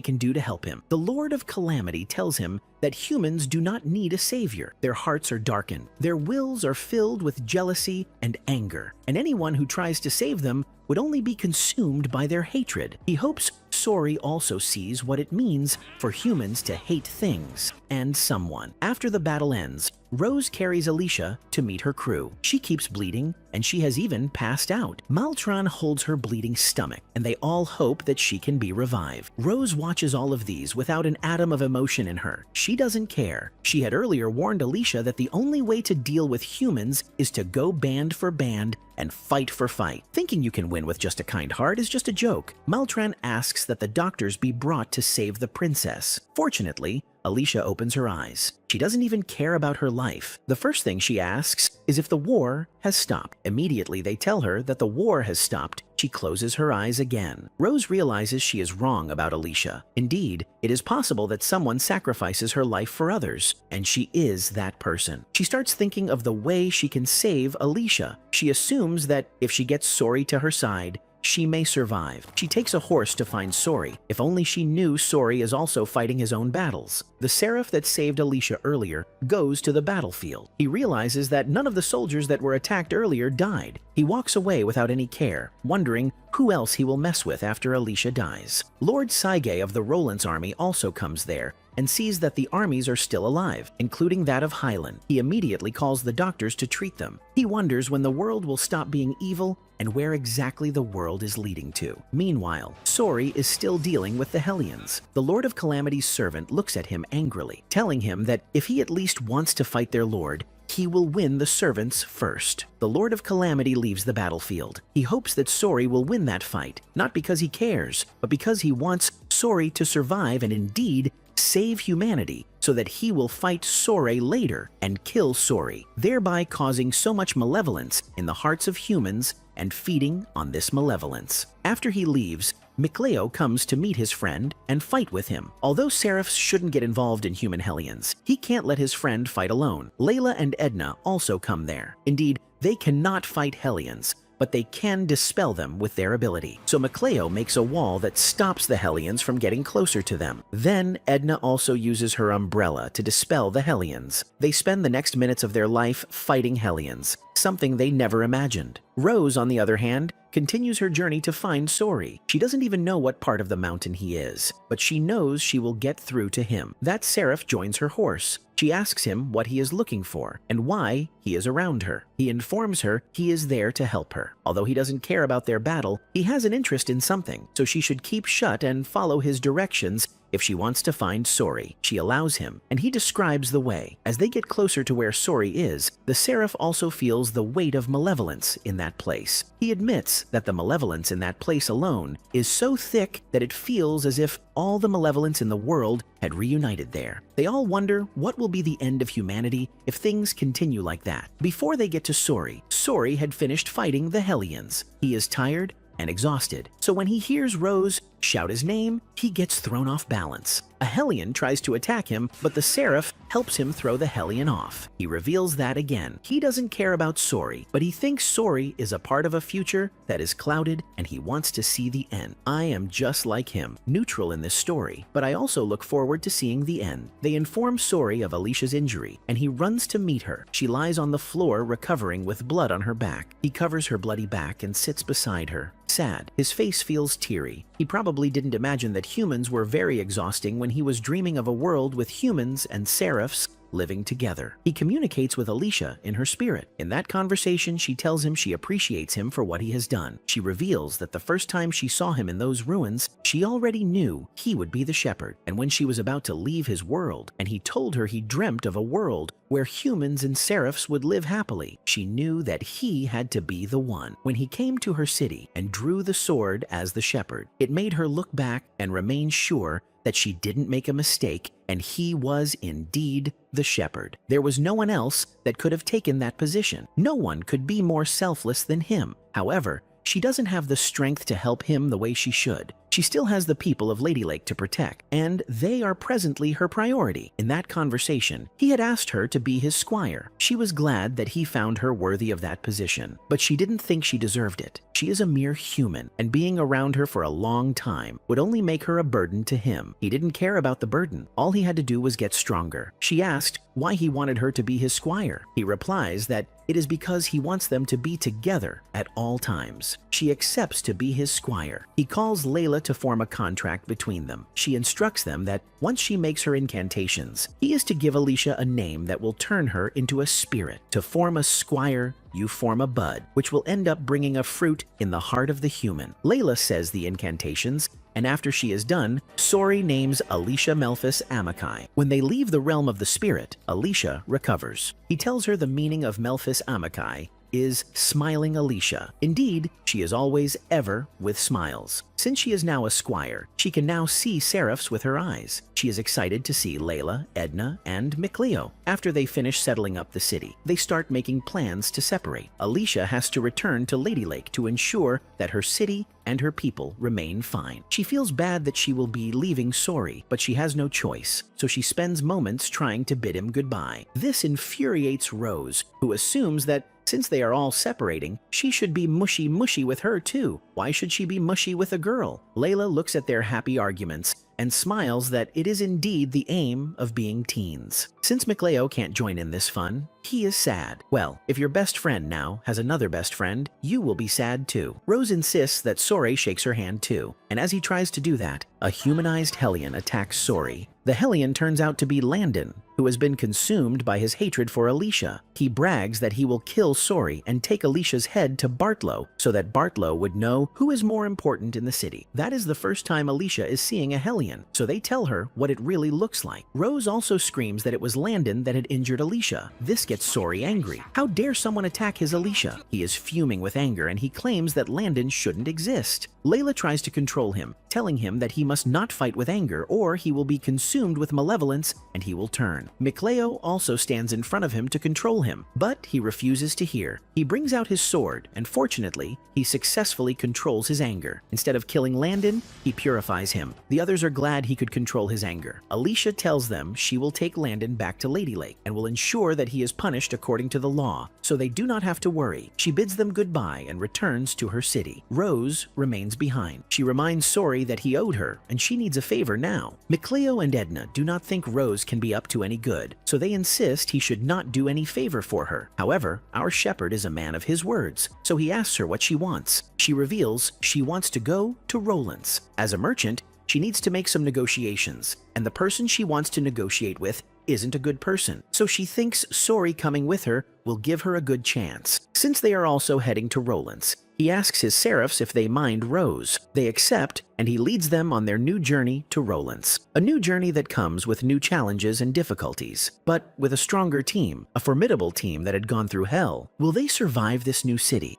can do to help him. The Lord of Calamity tells him that humans do not need a savior. Their hearts are darkened. Their wills are filled with jealousy and anger, and anyone who tries to save them would only be consumed by their hatred. He hopes Sori also sees what it means for humans to hate things and someone. After the battle ends, Rose carries Alicia to meet her crew. She keeps bleeding, and she has even passed out. Maltron holds her bleeding stomach, and they all hope that she can be revived. Rose watches all of these without an atom of emotion in her. She doesn't care. She had earlier warned Alicia that the only way to deal with humans is to go band for band and fight for fight. Thinking you can win win with just a kind heart is just a joke. Maltran asks that the doctors be brought to save the princess. Fortunately, Alicia opens her eyes. She doesn't even care about her life. The first thing she asks is if the war has stopped. Immediately, they tell her that the war has stopped. She closes her eyes again. Rose realizes she is wrong about Alicia. Indeed, it is possible that someone sacrifices her life for others, and she is that person. She starts thinking of the way she can save Alicia. She assumes that if she gets Sori to her side, she may survive. She takes a horse to find Sori. If only she knew Sori is also fighting his own battles. The seraph that saved Alicia earlier goes to the battlefield. He realizes that none of the soldiers that were attacked earlier died. He walks away without any care, wondering who else he will mess with after Alicia dies. Lord Saige of the Roland's army also comes there and sees that the armies are still alive, including that of Highland. He immediately calls the doctors to treat them. He wonders when the world will stop being evil and where exactly the world is leading to. Meanwhile, Sori is still dealing with the Hellions. The Lord of Calamity's servant looks at him angrily, telling him that if he at least wants to fight their lord, he will win the servants first. The Lord of Calamity leaves the battlefield. He hopes that Sori will win that fight, not because he cares, but because he wants Sori to survive and indeed save humanity, so that he will fight Sori later and kill Sori, thereby causing so much malevolence in the hearts of humans and feeding on this malevolence. After he leaves, Mikleo comes to meet his friend and fight with him. Although Seraphs shouldn't get involved in human Hellions, he can't let his friend fight alone. Layla and Edna also come there. Indeed, they cannot fight Hellions, but they can dispel them with their ability. So Mikleo makes a wall that stops the Hellions from getting closer to them. Then Edna also uses her umbrella to dispel the Hellions. They spend the next minutes of their life fighting Hellions, something they never imagined. Rose, on the other hand, continues her journey to find Sori. She doesn't even know what part of the mountain he is, but she knows she will get through to him. That seraph joins her horse. She asks him what he is looking for and why he is around her. He informs her he is there to help her. Although he doesn't care about their battle, he has an interest in something, so she should keep shut and follow his directions if she wants to find Sori. She allows him, and he describes the way. As they get closer to where Sori is, the seraph also feels the weight of malevolence in that place. He admits that the malevolence in that place alone is so thick that it feels as if all the malevolence in the world had reunited there. They all wonder what will be the end of humanity if things continue like that. Before they get to Sori, Sori had finished fighting the Hellions. He is tired and exhausted, so when he hears Rose shout his name, he gets thrown off balance. A Hellion tries to attack him, but the seraph helps him throw the Hellion off. He reveals that again. He doesn't care about Sori, but he thinks Sori is a part of a future that is clouded and he wants to see the end. I am just like him, neutral in this story, but I also look forward to seeing the end. They inform Sori of Alicia's injury, and he runs to meet her. She lies on the floor recovering with blood on her back. He covers her bloody back and sits beside her. Sad. His face feels teary. He probably didn't imagine that humans were very exhausting when he was dreaming of a world with humans and seraphs living together. He communicates with Alicia in her spirit. In that conversation, she tells him she appreciates him for what he has done. She reveals that the first time she saw him in those ruins, she already knew he would be the shepherd. And when she was about to leave his world, and he told her he dreamt of a world where humans and seraphs would live happily, she knew that he had to be the one. When he came to her city and drew the sword as the shepherd, it made her look back and remain sure that she didn't make a mistake and he was indeed the shepherd. There was no one else that could have taken that position. No one could be more selfless than him. However, she doesn't have the strength to help him the way she should. She still has the people of Lady Lake to protect, and they are presently her priority. In that conversation, he had asked her to be his squire. She was glad that he found her worthy of that position, but she didn't think she deserved it. She is a mere human, and being around her for a long time would only make her a burden to him. He didn't care about the burden. All he had to do was get stronger. She asked why he wanted her to be his squire. He replies that it is because he wants them to be together at all times. She accepts to be his squire. He calls Layla to form a contract between them. She instructs them that once she makes her incantations, he is to give Alicia a name that will turn her into a spirit. To form a squire, you form a bud, which will end up bringing a fruit in the heart of the human. Layla says the incantations, and after she is done, Sori names Alicia Melphis Amakai. When they leave the realm of the spirit, Alicia recovers. He tells her the meaning of Melphis Amakai is smiling Alicia. Indeed, she is always ever with smiles. Since she is now a squire, she can now see seraphs with her eyes. She is excited to see Layla, Edna, and Micleo. After they finish settling up the city, they start making plans to separate. Alicia has to return to Lady Lake to ensure that her city and her people remain fine. She feels bad that she will be leaving Sori, but she has no choice, so she spends moments trying to bid him goodbye. This infuriates Rose, who assumes that since they are all separating, she should be mushy-mushy with her too. Why should she be mushy with a girl? Layla looks at their happy arguments and smiles that it is indeed the aim of being teens. Since Micleo can't join in this fun, he is sad. Well, if your best friend now has another best friend, you will be sad too. Rose insists that Sori shakes her hand too, and as he tries to do that, a humanized Hellion attacks Sori. The Hellion turns out to be Landon, who has been consumed by his hatred for Alicia. He brags that he will kill Sori and take Alicia's head to Bartlow so that Bartlow would know who is more important in the city. That is the first time Alicia is seeing a Hellion, so they tell her what it really looks like. Rose also screams that it was Landon that had injured Alicia. This gets Sori angry. How dare someone attack his Alicia? He is fuming with anger and he claims that Landon shouldn't exist. Layla tries to control him, telling him that he must not fight with anger or he will be consumed with malevolence and he will turn. Micleo also stands in front of him to control him, but he refuses to hear. He brings out his sword and fortunately, he successfully controls his anger. Instead of killing Landon, he purifies him. The others are glad he could control his anger. Alicia tells them she will take Landon back to Lady Lake and will ensure that he is punished according to the law, so they do not have to worry. She bids them goodbye and returns to her city. Rose remains behind. She reminds Sori that he owed her, and she needs a favor now. Micleo and Edna do not think Rose can be up to any good, so they insist he should not do any favor for her. However, our shepherd is a man of his words, so he asks her what she wants. She reveals she wants to go to Roland's. As a merchant, she needs to make some negotiations, and the person she wants to negotiate with isn't a good person, so she thinks Sori coming with her will give her a good chance. Since they are also heading to Roland's, he asks his seraphs if they mind Rose. They accept, and he leads them on their new journey to Roland's. A new journey that comes with new challenges and difficulties, but with a stronger team, a formidable team that had gone through hell. Will they survive this new city?